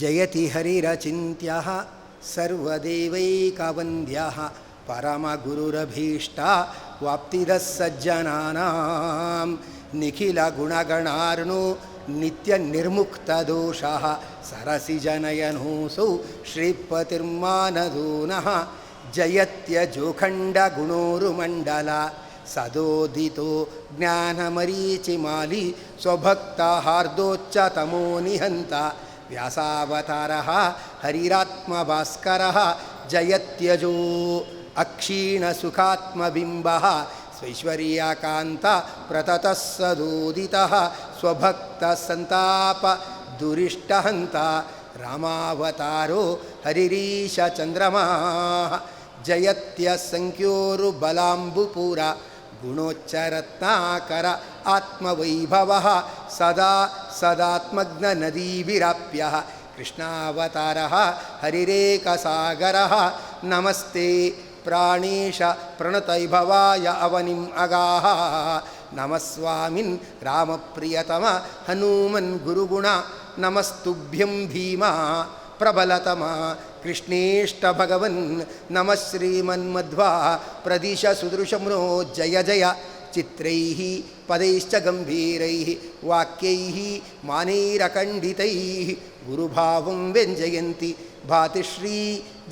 ಜಯತಿ ಹರಿರಚಿಂತ್ಯಃ ಸರ್ವದೇವೈಕವಂದ್ಯಃ ಪರಮಗುರುರಭೀಷ್ಟ ವಾಪ್ತಿದಃ ಸಜ್ಜನಾನಾಂ ನಿಖಿಲ ಗುಣಗಣಾರ್ಣೋ ನಿತ್ಯ ನಿರ್ಮುಕ್ತದೋಷಃ ಸರಸಿಜನಯನೋऽಸೌ ಶ್ರೀಪತಿರ್ಮಾನದೂನಃ ಜಯತ್ಯಜೋಖಂಡ ಗುಣೋರುಮಂಡಲ ಸದೋದಿತೋ ಜ್ಞಾನಮರೀಚಿಮಾಲಿ ಸ್ವಭಕ್ತಹಾರ್ದೋಚ್ಚತಮೋ ನಿಹಂತ ವ್ಯಾಸಾವತಾರಃ ಹರಿರಾತ್ಮಭಾಸ್ಕರಃ ಜಯತ್ಯಜೋ ಅಕ್ಷೀಣಸುಖಾತ್ಮಬಿಂಬಃ ಸ್ವೈಶ್ವರ್ಯಕಾಂತ ಪ್ರತತಃ ಸದೋದಿತಃ ಸ್ವಭಕ್ತಸಂತಾಪ ದುರಿಷ್ಟಹಂತ ರಾಮಾವತಾರೋ ಹರಿರೀಶಚಂದ್ರಮಾ ಜಯತ್ಯಸಂಖ್ಯೋರುಬಲಾಂಬುಪೂರ ಗುಣೋಚ್ಚರತ್ನಾಕರ ಆತ್ಮವೈಭವಃ ಸದಾ ಸದಾತ್ಮಜ್ಞನದೀವಿರಾಪ್ಯಃ ಕೃಷ್ಣಾವತಾರಃ ಹರಿರೇಕಸಾಗರಃ ನಮಸ್ತೆ ಪ್ರಾಣೇಶ ಪ್ರಣತೈಭವಾಯ ಅವನಿಂ ಅಗಾಹ ನಮಸ್ವಾಮಿನ್ ರಾಮಪ್ರಿಯತಮ ಹನುಮನ್ ಗುರುಗುಣ ನಮಸ್ತುಭ್ಯಂ ಭೀಮಾ ಪ್ರಬಲತಮ ಕೃಷ್ಣೇಷ್ಟ ಭಗವನ್ ನಮಃ ಶ್ರೀಮನ್ಮಧ್ವಾ ಪ್ರದಿಶ ಸುದೃಶಮ್ನೋ ಜಯ ಜಯ ಚಿತ್ರೈಃ ಪದೈಶ್ಚ ಗಂಭೀರೈಃ ವಾಕ್ಯೈಃ ಮಾನೈರಖಂಡಿತೈಃ ಗುರುಭಾವಂ ವ್ಯಂಜಯಂತಿ ಭಾತಿಶ್ರೀ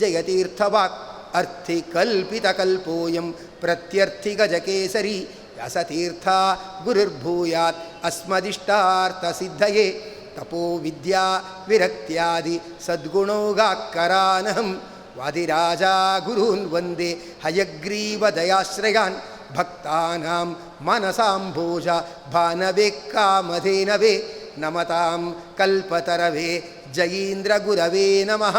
ಜಯತೀರ್ಥವಾಕ್ ಅರ್ಥಿಕಲ್ಪಿತಕಲ್ಪೋಯಂ ಪ್ರತ್ಯರ್ಥಿಗಜಕೇಸರಿ ವ್ಯಾಸತೀರ್ಥ ಗುರುರ್ಭೂಯಾತ್ ಅಸ್ಮದಿಷ್ಟಾರ್ಥಸಿದ್ಧಯೇ ತಪೋ ವಿದ್ಯಾ ವಿರಕ್ತ್ಯಾದಿ ಸದ್ಗುಣೋಗಾಕ್ಕರಾನಹಂ ವಾದಿರಾಜ ಗುರೂನ್ ವಂದೇ ಹಯಗ್ರೀವದಯಾಶ್ರಯಾನ್ ಭಕ್ತಾನಾಂ ಮನಸಾಂಭೋಜ ಭಾನವೇ ಕಾಮಧೇನವೇ ನಮತಾಂ ಕಲ್ಪತರವೇ ಜಯೀಂದ್ರ ಗುರವೇ ನಮಃ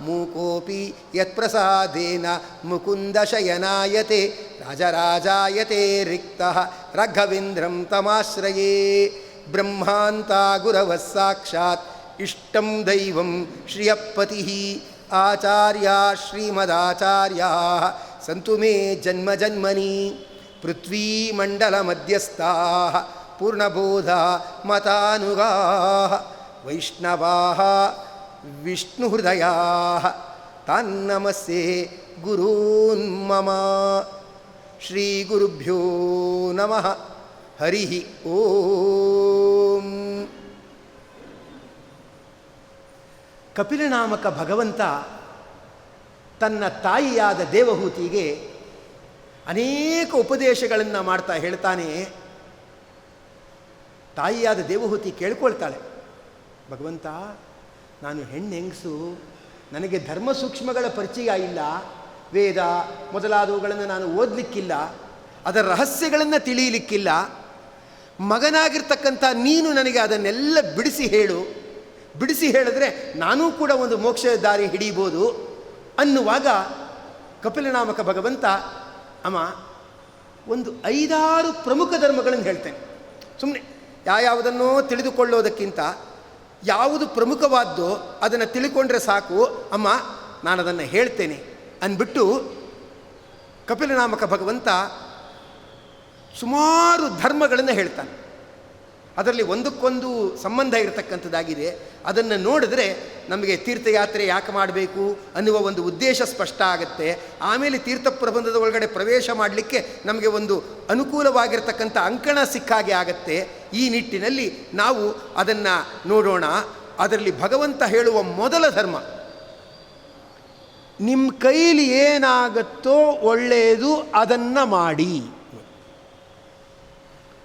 ಮೂಕೋಪಿ ಯತ್ಪ್ರಸಾದೇನ ಮುಕುಂದಶಯನಾಯತೆ ರಾಜರಾಜಾಯತೆ ರಿಕ್ತಃ ರಾಘವೇಂದ್ರಂ ತಮಾಶ್ರಯೇ ಬ್ರಹ್ಮಾಂತ ಗುರವಃ ಸಾಕ್ಷಾತ್ ಇಷ್ಟಂ ದೈವಂ ಶ್ರಿಯಪತಿಃ ಆಚಾರ್ಯಾ ಶ್ರೀಮದಾಚಾರ್ಯಾಃ ಸಂತು ಮೇ ಜನ್ಮ ಜನ್ಮನಿ ಪೃಥ್ವೀಮಂಡಲಮಧ್ಯಸ್ಥಾಃ ಪೂರ್ಣಬೋಧ ಮತಾನುಗಾಃ ವೈಷ್ಣವಾಃ ವಿಷ್ಣುಹೃದಯಾಃ ತಾನ್ನಮಸ್ಸೆ ಗುರೂನ್ ಮಮ ಶ್ರೀಗುರುಭ್ಯೋ ನಮಃ ಹರಿ ಓಂ. ಕಪಿಲನಾಮಕ ಭಗವಂತ ತನ್ನ ತಾಯಿಯಾದ ದೇವಹೂತಿಗೆ ಅನೇಕ ಉಪದೇಶಗಳನ್ನು ಮಾಡ್ತಾ ಹೇಳ್ತಾನೆ. ತಾಯಿಯಾದ ದೇವಹೂತಿ ಕೇಳ್ಕೊಳ್ತಾಳೆ, ಭಗವಂತ ನಾನು ಹೆಣ್ಣೆಂಗಸು, ನನಗೆ ಧರ್ಮ ಸೂಕ್ಷ್ಮಗಳ ಪರಿಚಯ ಇಲ್ಲ, ವೇದ ಮೊದಲಾದವುಗಳನ್ನು ನಾನು ಓದಲಿಕ್ಕಿಲ್ಲ, ಅದರ ರಹಸ್ಯಗಳನ್ನು ತಿಳಿಯಲಿಕ್ಕಿಲ್ಲ. ಮಗನಾಗಿರ್ತಕ್ಕಂಥ ನೀನು ನನಗೆ ಅದನ್ನೆಲ್ಲ ಬಿಡಿಸಿ ಹೇಳು, ಬಿಡಿಸಿ ಹೇಳಿದ್ರೆ ನಾನೂ ಕೂಡ ಒಂದು ಮೋಕ್ಷದ ದಾರಿ ಹಿಡಿಬೋದು ಅನ್ನುವಾಗ ಕಪಿಲನಾಮಕ ಭಗವಂತ ಅಮ್ಮ ಒಂದು 5-6 ಪ್ರಮುಖ ಧರ್ಮಗಳನ್ನು ಹೇಳ್ತೇನೆ. ಸುಮ್ಮನೆ ಯಾವುದನ್ನೋ ತಿಳಿದುಕೊಳ್ಳೋದಕ್ಕಿಂತ ಯಾವುದು ಪ್ರಮುಖವಾದ್ದೋ ಅದನ್ನು ತಿಳ್ಕೊಂಡ್ರೆ ಸಾಕು ಅಮ್ಮ, ನಾನು ಅದನ್ನು ಹೇಳ್ತೇನೆ ಅಂದ್ಬಿಟ್ಟು ಕಪಿಲನಾಮಕ ಭಗವಂತ ಸುಮಾರು ಧರ್ಮಗಳನ್ನು ಹೇಳ್ತಾನೆ. ಅದರಲ್ಲಿ ಒಂದಕ್ಕೊಂದು ಸಂಬಂಧ ಇರತಕ್ಕಂಥದ್ದಾಗಿದೆ. ಅದನ್ನು ನೋಡಿದ್ರೆ ನಮಗೆ ತೀರ್ಥಯಾತ್ರೆ ಯಾಕೆ ಮಾಡಬೇಕು ಅನ್ನುವ ಒಂದು ಉದ್ದೇಶ ಸ್ಪಷ್ಟ ಆಗುತ್ತೆ. ಆಮೇಲೆ ತೀರ್ಥ ಪ್ರಬಂಧದ ಒಳಗಡೆ ಪ್ರವೇಶ ಮಾಡಲಿಕ್ಕೆ ನಮಗೆ ಒಂದು ಅನುಕೂಲವಾಗಿರ್ತಕ್ಕಂಥ ಅಂಕಣ ಸಿಕ್ಕಾಗೆ ಆಗತ್ತೆ. ಈ ನಿಟ್ಟಿನಲ್ಲಿ ನಾವು ಅದನ್ನು ನೋಡೋಣ. ಅದರಲ್ಲಿ ಭಗವಂತ ಹೇಳುವ ಮೊದಲ ಧರ್ಮ, ನಿಮ್ಮ ಕೈಲಿ ಏನಾಗುತ್ತೋ ಒಳ್ಳೆಯದು ಅದನ್ನು ಮಾಡಿ.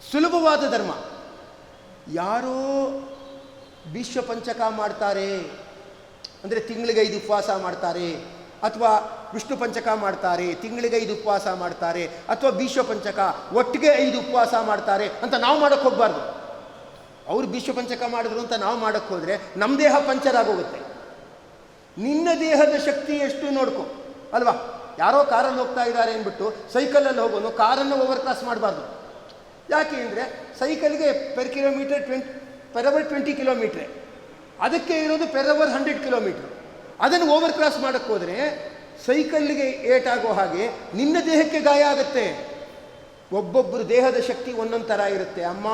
ಸುಲಭವಾದ ಧರ್ಮ. ಯಾರೋ ವಿಶ್ವಪಂಚಕ ಮಾಡ್ತಾರೆ ಅಂದರೆ ತಿಂಗಳಿಗೆ 5 ಉಪವಾಸ ಮಾಡ್ತಾರೆ, ಅಥವಾ ವಿಷ್ಣು ಪಂಚಕ ಮಾಡ್ತಾರೆ ತಿಂಗಳಿಗೆ 5 ಉಪವಾಸ ಮಾಡ್ತಾರೆ, ಅಥವಾ ವಿಶ್ವಪಂಚಕ ಒಟ್ಟಿಗೆ 5 ಉಪವಾಸ ಮಾಡ್ತಾರೆ ಅಂತ ನಾವು ಮಾಡೋಕ್ಕೆ ಹೋಗಬಾರ್ದು. ಅವರು ವಿಶ್ವಪಂಚಕ ಮಾಡಿದ್ರು ಅಂತ ನಾವು ಮಾಡೋಕ್ಕೆ ಹೋದರೆ ನಮ್ಮ ದೇಹ ಪಂಚರ್ ಆಗೋಗುತ್ತೆ. ನಿನ್ನ ದೇಹದ ಶಕ್ತಿ ಎಷ್ಟು ನೋಡ್ಕೊ ಅಲ್ವಾ. ಯಾರೋ ಕಾರಲ್ಲಿ ಹೋಗ್ತಾ ಇದ್ದಾರೆ ಅಂದ್ಬಿಟ್ಟು ಸೈಕಲಲ್ಲಿ ಹೋಗೋನು ಕಾರನ್ನು ಓವರ್ ಕ್ರಾಸ್ ಮಾಡಬಾರ್ದು. ಯಾಕೆ ಅಂದರೆ ಸೈಕಲ್ಗೆ ಪರ್ ಕಿಲೋಮೀಟರ್ ಪರ್ ಅವರ್ 20 ಕಿಲೋಮೀಟ್ರೆ, ಅದಕ್ಕೆ ಇರೋದು ಪರ್ ಅವರ್ 100 ಕಿಲೋಮೀಟ್ರ್. ಅದನ್ನು ಓವರ್ ಕ್ರಾಸ್ ಮಾಡೋಕ್ಕೆ ಹೋದರೆ ಸೈಕಲ್ಗೆ ಏಟಾಗೋ ಹಾಗೆ ನಿನ್ನ ದೇಹಕ್ಕೆ ಗಾಯ ಆಗುತ್ತೆ. ಒಬ್ಬೊಬ್ಬರು ದೇಹದ ಶಕ್ತಿ ಒಂದೊಂದು ಥರ ಇರುತ್ತೆ ಅಮ್ಮ.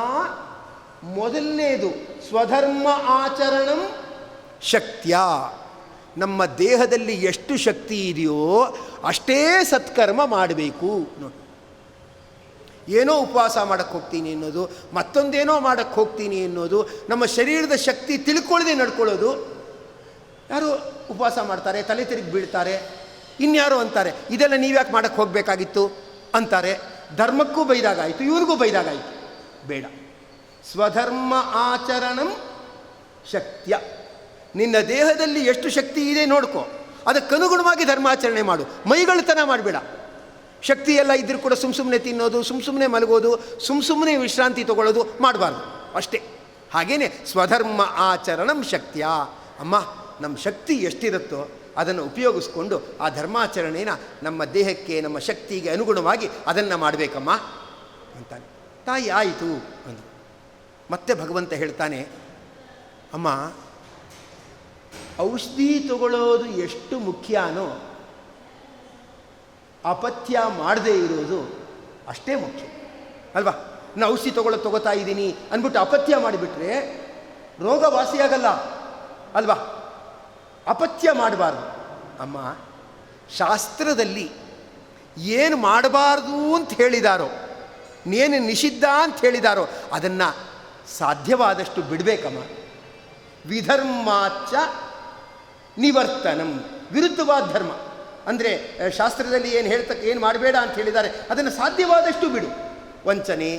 ಮೊದಲನೇದು ಸ್ವಧರ್ಮ ಆಚರಣಂ ಶಕ್ತಿಯ, ನಮ್ಮ ದೇಹದಲ್ಲಿ ಎಷ್ಟು ಶಕ್ತಿ ಇದೆಯೋ ಅಷ್ಟೇ ಸತ್ಕರ್ಮ ಮಾಡಬೇಕು. ನೋಡಿ, ಏನೋ ಉಪವಾಸ ಮಾಡೋಕ್ಕೆ ಹೋಗ್ತೀನಿ ಅನ್ನೋದು, ಮತ್ತೊಂದೇನೋ ಮಾಡೋಕ್ಕೆ ಹೋಗ್ತೀನಿ ಅನ್ನೋದು, ನಮ್ಮ ಶರೀರದ ಶಕ್ತಿ ತಿಳ್ಕೊಳ್ಳದೆ ನಡ್ಕೊಳ್ಳೋದು. ಯಾರು ಉಪವಾಸ ಮಾಡ್ತಾರೆ, ತಲೆ ತಿರುಗಿ ಬೀಳ್ತಾರೆ, ಇನ್ಯಾರೋ ಅಂತಾರೆ ಇದೆಲ್ಲ ನೀವ್ಯಾಕೆ ಮಾಡೋಕ್ಕೆ ಹೋಗಬೇಕಾಗಿತ್ತು ಅಂತಾರೆ. ಧರ್ಮಕ್ಕೂ ಬೈದಾಗಾಯಿತು, ಇವ್ರಿಗೂ ಬೈದಾಗಾಯಿತು. ಬೇಡ. ಸ್ವಧರ್ಮ ಆಚರಣಂ ಶಕ್ತಿಯ, ನಿನ್ನ ದೇಹದಲ್ಲಿ ಎಷ್ಟು ಶಕ್ತಿ ಇದೆ ನೋಡ್ಕೋ, ಅದಕ್ಕನುಗುಣವಾಗಿ ಧರ್ಮಾಚರಣೆ ಮಾಡು. ಮೈಗಳತನ ಮಾಡಬೇಡ. ಶಕ್ತಿ ಎಲ್ಲ ಇದ್ರೂ ಕೂಡ ಸುಮ್ಮನೆ ತಿನ್ನೋದು, ಸುಮ್ಮನೆ ಮಲಗೋದು, ಸುಮ್ಮನೆ ವಿಶ್ರಾಂತಿ ತಗೊಳ್ಳೋದು ಮಾಡಬಾರ್ದು ಅಷ್ಟೇ. ಹಾಗೇನೆ ಸ್ವಧರ್ಮ ಆಚರಣಂ ಶಕ್ತಿಯ, ಅಮ್ಮ ನಮ್ಮ ಶಕ್ತಿ ಎಷ್ಟಿರುತ್ತೋ ಅದನ್ನು ಉಪಯೋಗಿಸ್ಕೊಂಡು ಆ ಧರ್ಮಾಚರಣೆನ ನಮ್ಮ ದೇಹಕ್ಕೆ, ನಮ್ಮ ಶಕ್ತಿಗೆ ಅನುಗುಣವಾಗಿ ಅದನ್ನು ಮಾಡಬೇಕಮ್ಮ ಅಂತಾನೆ. ತಾಯಿ ಆಯಿತು ಅಂದು. ಮತ್ತೆ ಭಗವಂತ ಹೇಳ್ತಾನೆ, ಅಮ್ಮ ಔಷಧಿ ತಗೊಳ್ಳೋದು ಎಷ್ಟು ಮುಖ್ಯನೋ ಅಪಥ್ಯ ಮಾಡದೇ ಇರೋದು ಅಷ್ಟೇ ಮುಖ್ಯ ಅಲ್ವಾ. ನಾನು ಔಷಧಿ ತಗೋತಾ ಇದ್ದೀನಿ ಅಂದ್ಬಿಟ್ಟು ಅಪಥ್ಯ ಮಾಡಿಬಿಟ್ರೆ ರೋಗ ವಾಸಿಯಾಗಲ್ಲ ಅಲ್ವಾ. ಅಪಥ್ಯ ಮಾಡಬಾರ್ದು. ಅಮ್ಮ ಶಾಸ್ತ್ರದಲ್ಲಿ ಏನು ಮಾಡಬಾರ್ದು ಅಂತ ಹೇಳಿದಾರೋ, ಏನು ನಿಷಿದ್ಧ ಅಂತ ಹೇಳಿದಾರೋ ಅದನ್ನು ಸಾಧ್ಯವಾದಷ್ಟು ಬಿಡಬೇಕಮ್ಮ. ವಿಧರ್ಮಾಚ ನಿವರ್ತನಂ, ವಿರುದ್ಧವಾದ ಧರ್ಮ ಅಂದರೆ ಶಾಸ್ತ್ರದಲ್ಲಿ ಏನು ಮಾಡಬೇಡ ಅಂತ ಹೇಳಿದ್ದಾರೆ ಅದನ್ನು ಸಾಧ್ಯವಾದಷ್ಟು ಬಿಡು. ವಂಚನೆ,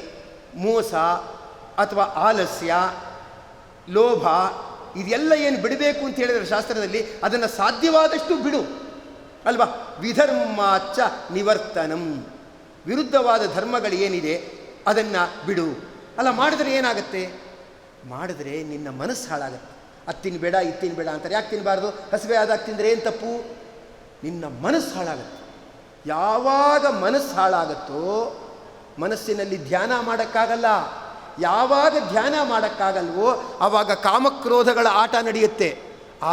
ಮೋಸ ಅಥವಾ ಆಲಸ್ಯ, ಲೋಭ, ಇದೆಲ್ಲ ಏನು ಬಿಡಬೇಕು ಅಂತ ಹೇಳಿದರೆ ಶಾಸ್ತ್ರದಲ್ಲಿ ಅದನ್ನು ಸಾಧ್ಯವಾದಷ್ಟು ಬಿಡು ಅಲ್ವಾ. ವಿಧರ್ಮಾಚ ನಿವರ್ತನಂ, ವಿರುದ್ಧವಾದ ಧರ್ಮಗಳು ಏನಿದೆ ಅದನ್ನು ಬಿಡು. ಅಲ್ಲ ಮಾಡಿದ್ರೆ ಏನಾಗುತ್ತೆ? ಮಾಡಿದ್ರೆ ನಿನ್ನ ಮನಸ್ಸು ಹಾಳಾಗತ್ತೆ. ಅದು ತಿನ್ನಬೇಡ, ಇದು ತಿನ್ನಬೇಡ ಅಂತಾರೆ. ಯಾಕೆ ತಿನ್ನಬಾರ್ದು? ಹಸಿವೆ ಆದಾಗ ತಿಂದರೆ ಏನು ತಪ್ಪು? ನಿನ್ನ ಮನಸ್ಸು ಹಾಳಾಗತ್ತೆ. ಯಾವಾಗ ಮನಸ್ಸು ಹಾಳಾಗತ್ತೋ ಮನಸ್ಸಿನಲ್ಲಿ ಧ್ಯಾನ ಮಾಡೋಕ್ಕಾಗಲ್ಲ. ಯಾವಾಗ ಧ್ಯಾನ ಮಾಡೋಕ್ಕಾಗಲ್ವೋ ಆವಾಗ ಕಾಮಕ್ರೋಧಗಳ ಆಟ ನಡೆಯುತ್ತೆ.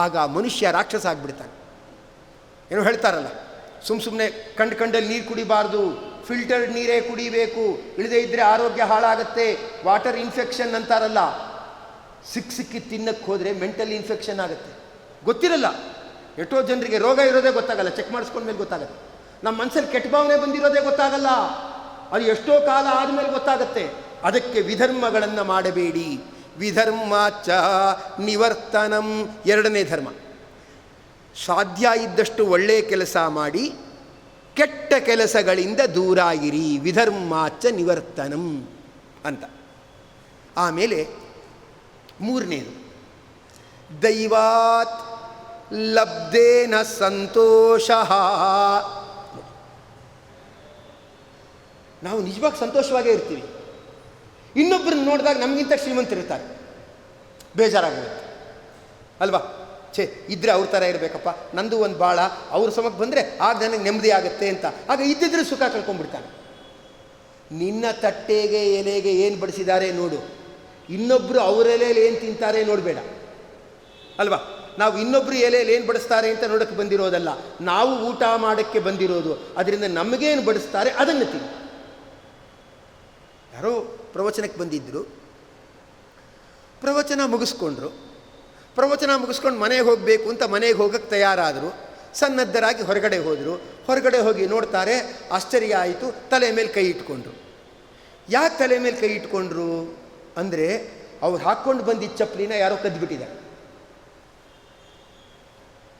ಆಗ ಮನುಷ್ಯ ರಾಕ್ಷಸ ಆಗಿಬಿಡ್ತಾನೆ. ಏನೋ ಹೇಳ್ತಾರಲ್ಲ, ಸುಮ್ಮನೆ ಕಂಡಲ್ಲಿ ನೀರು ಕುಡಿಬಾರ್ದು, ಫಿಲ್ಟರ್ಡ್ ನೀರೇ ಕುಡಿಬೇಕು, ಇಳದೇ ಇದ್ದರೆ ಆರೋಗ್ಯ ಹಾಳಾಗತ್ತೆ, ವಾಟರ್ ಇನ್ಫೆಕ್ಷನ್ ಅಂತಾರಲ್ಲ. ಸಿಕ್ಕಿ ತಿನ್ನಕ್ಕೆ ಹೋದರೆ ಮೆಂಟಲ್ ಇನ್ಫೆಕ್ಷನ್ ಆಗುತ್ತೆ. ಗೊತ್ತಿರಲ್ಲ, ಎಷ್ಟೋ ಜನರಿಗೆ ರೋಗ ಇರೋದೇ ಗೊತ್ತಾಗಲ್ಲ, ಚೆಕ್ ಮಾಡಿಸ್ಕೊಂಡ್ಮೇಲೆ ಗೊತ್ತಾಗುತ್ತೆ. ನಮ್ಮ ಮನಸ್ಸಲ್ಲಿ ಕೆಟ್ಟ ಭಾವನೆ ಬಂದಿರೋದೇ ಗೊತ್ತಾಗಲ್ಲ, ಅದು ಎಷ್ಟೋ ಕಾಲ ಆದಮೇಲೆ ಗೊತ್ತಾಗುತ್ತೆ. ಅದಕ್ಕೆ ವಿಧರ್ಮಗಳನ್ನು ಮಾಡಬೇಡಿ. ವಿಧರ್ಮಾಚ ನಿವರ್ತನಂ, ಎರಡನೇ ಧರ್ಮ. ಸಾಧ್ಯ ಇದ್ದಷ್ಟು ಒಳ್ಳೆಯ ಕೆಲಸ ಮಾಡಿ ಕೆಟ್ಟ ಕೆಲಸಗಳಿಂದ ದೂರ ಇರಿ. ವಿಧರ್ಮಾಚ ನಿವರ್ತನಂ ಅಂತ. ಆಮೇಲೆ ಮೂರನೇದು, ದೈವಾತ್ ಲಬ್ಧೇನ ಸಂತೋಷ. ನಾವು ನಿಜವಾಗಿ ಸಂತೋಷವಾಗೇ ಇರ್ತೀವಿ. ಇನ್ನೊಬ್ಬರನ್ನ ನೋಡಿದಾಗ ನಮಗಿಂತ ಶ್ರೀಮಂತರಿರ್ತಾರೆ, ಬೇಜಾರಾಗುತ್ತೆ ಅಲ್ವಾ. ಛೇ, ಇದ್ದರೆ ಅವ್ರ ಥರ ಇರಬೇಕಪ್ಪ, ನಂದು ಒಂದು ಭಾಳ, ಅವ್ರ ಸಮಕ್ಕೆ ಬಂದರೆ ಆಗ ನನಗೆ ನೆಮ್ಮದಿ ಆಗುತ್ತೆ ಅಂತ. ಆಗ ಇದ್ದಿದ್ರೆ ಸುಖ ಕಳ್ಕೊಂಡ್ಬಿಡ್ತಾನೆ. ನಿನ್ನ ತಟ್ಟೆಗೆ ಎಲೆಗೆ ಏನು ಬಡಿಸಿದ್ದಾರೆ ನೋಡು, ಇನ್ನೊಬ್ಬರು ಅವರ ಎಲೆಯಲ್ಲಿ ಏನು ತಿಂತಾರೆ ನೋಡಬೇಡ ಅಲ್ವಾ. ನಾವು ಇನ್ನೊಬ್ಬರು ಎಲೆಯಲ್ಲಿ ಏನು ಬಡಿಸ್ತಾರೆ ಅಂತ ನೋಡೋಕ್ಕೆ ಬಂದಿರೋದಲ್ಲ, ನಾವು ಊಟ ಮಾಡೋಕ್ಕೆ ಬಂದಿರೋದು. ಅದರಿಂದ ನಮಗೇನು ಬಡಿಸ್ತಾರೆ ಅದನ್ನು ತಿನ್ನು. ಯಾರೋ ಪ್ರವಚನಕ್ಕೆ ಬಂದಿದ್ದರು, ಪ್ರವಚನ ಮುಗಿಸ್ಕೊಂಡ್ರು. ಪ್ರವಚನ ಮುಗಿಸ್ಕೊಂಡು ಮನೆಗೆ ಹೋಗಬೇಕು ಅಂತ ಮನೆಗೆ ಹೋಗೋಕ್ಕೆ ತಯಾರಾದರು. ಸನ್ನದ್ಧರಾಗಿ ಹೊರಗಡೆ ಹೋದರು. ಹೊರಗಡೆ ಹೋಗಿ ನೋಡ್ತಾರೆ, ಆಶ್ಚರ್ಯ ಆಯಿತು, ತಲೆ ಮೇಲೆ ಕೈ ಇಟ್ಕೊಂಡ್ರು. ಯಾಕೆ ತಲೆ ಮೇಲೆ ಕೈ ಇಟ್ಕೊಂಡ್ರು ಅಂದರೆ ಅವ್ರು ಹಾಕ್ಕೊಂಡು ಬಂದಿದ್ದ ಚಪ್ಪಲಿನ ಯಾರೋ ಕದ್ದುಬಿಟ್ಟಿದ್ದಾರೆ.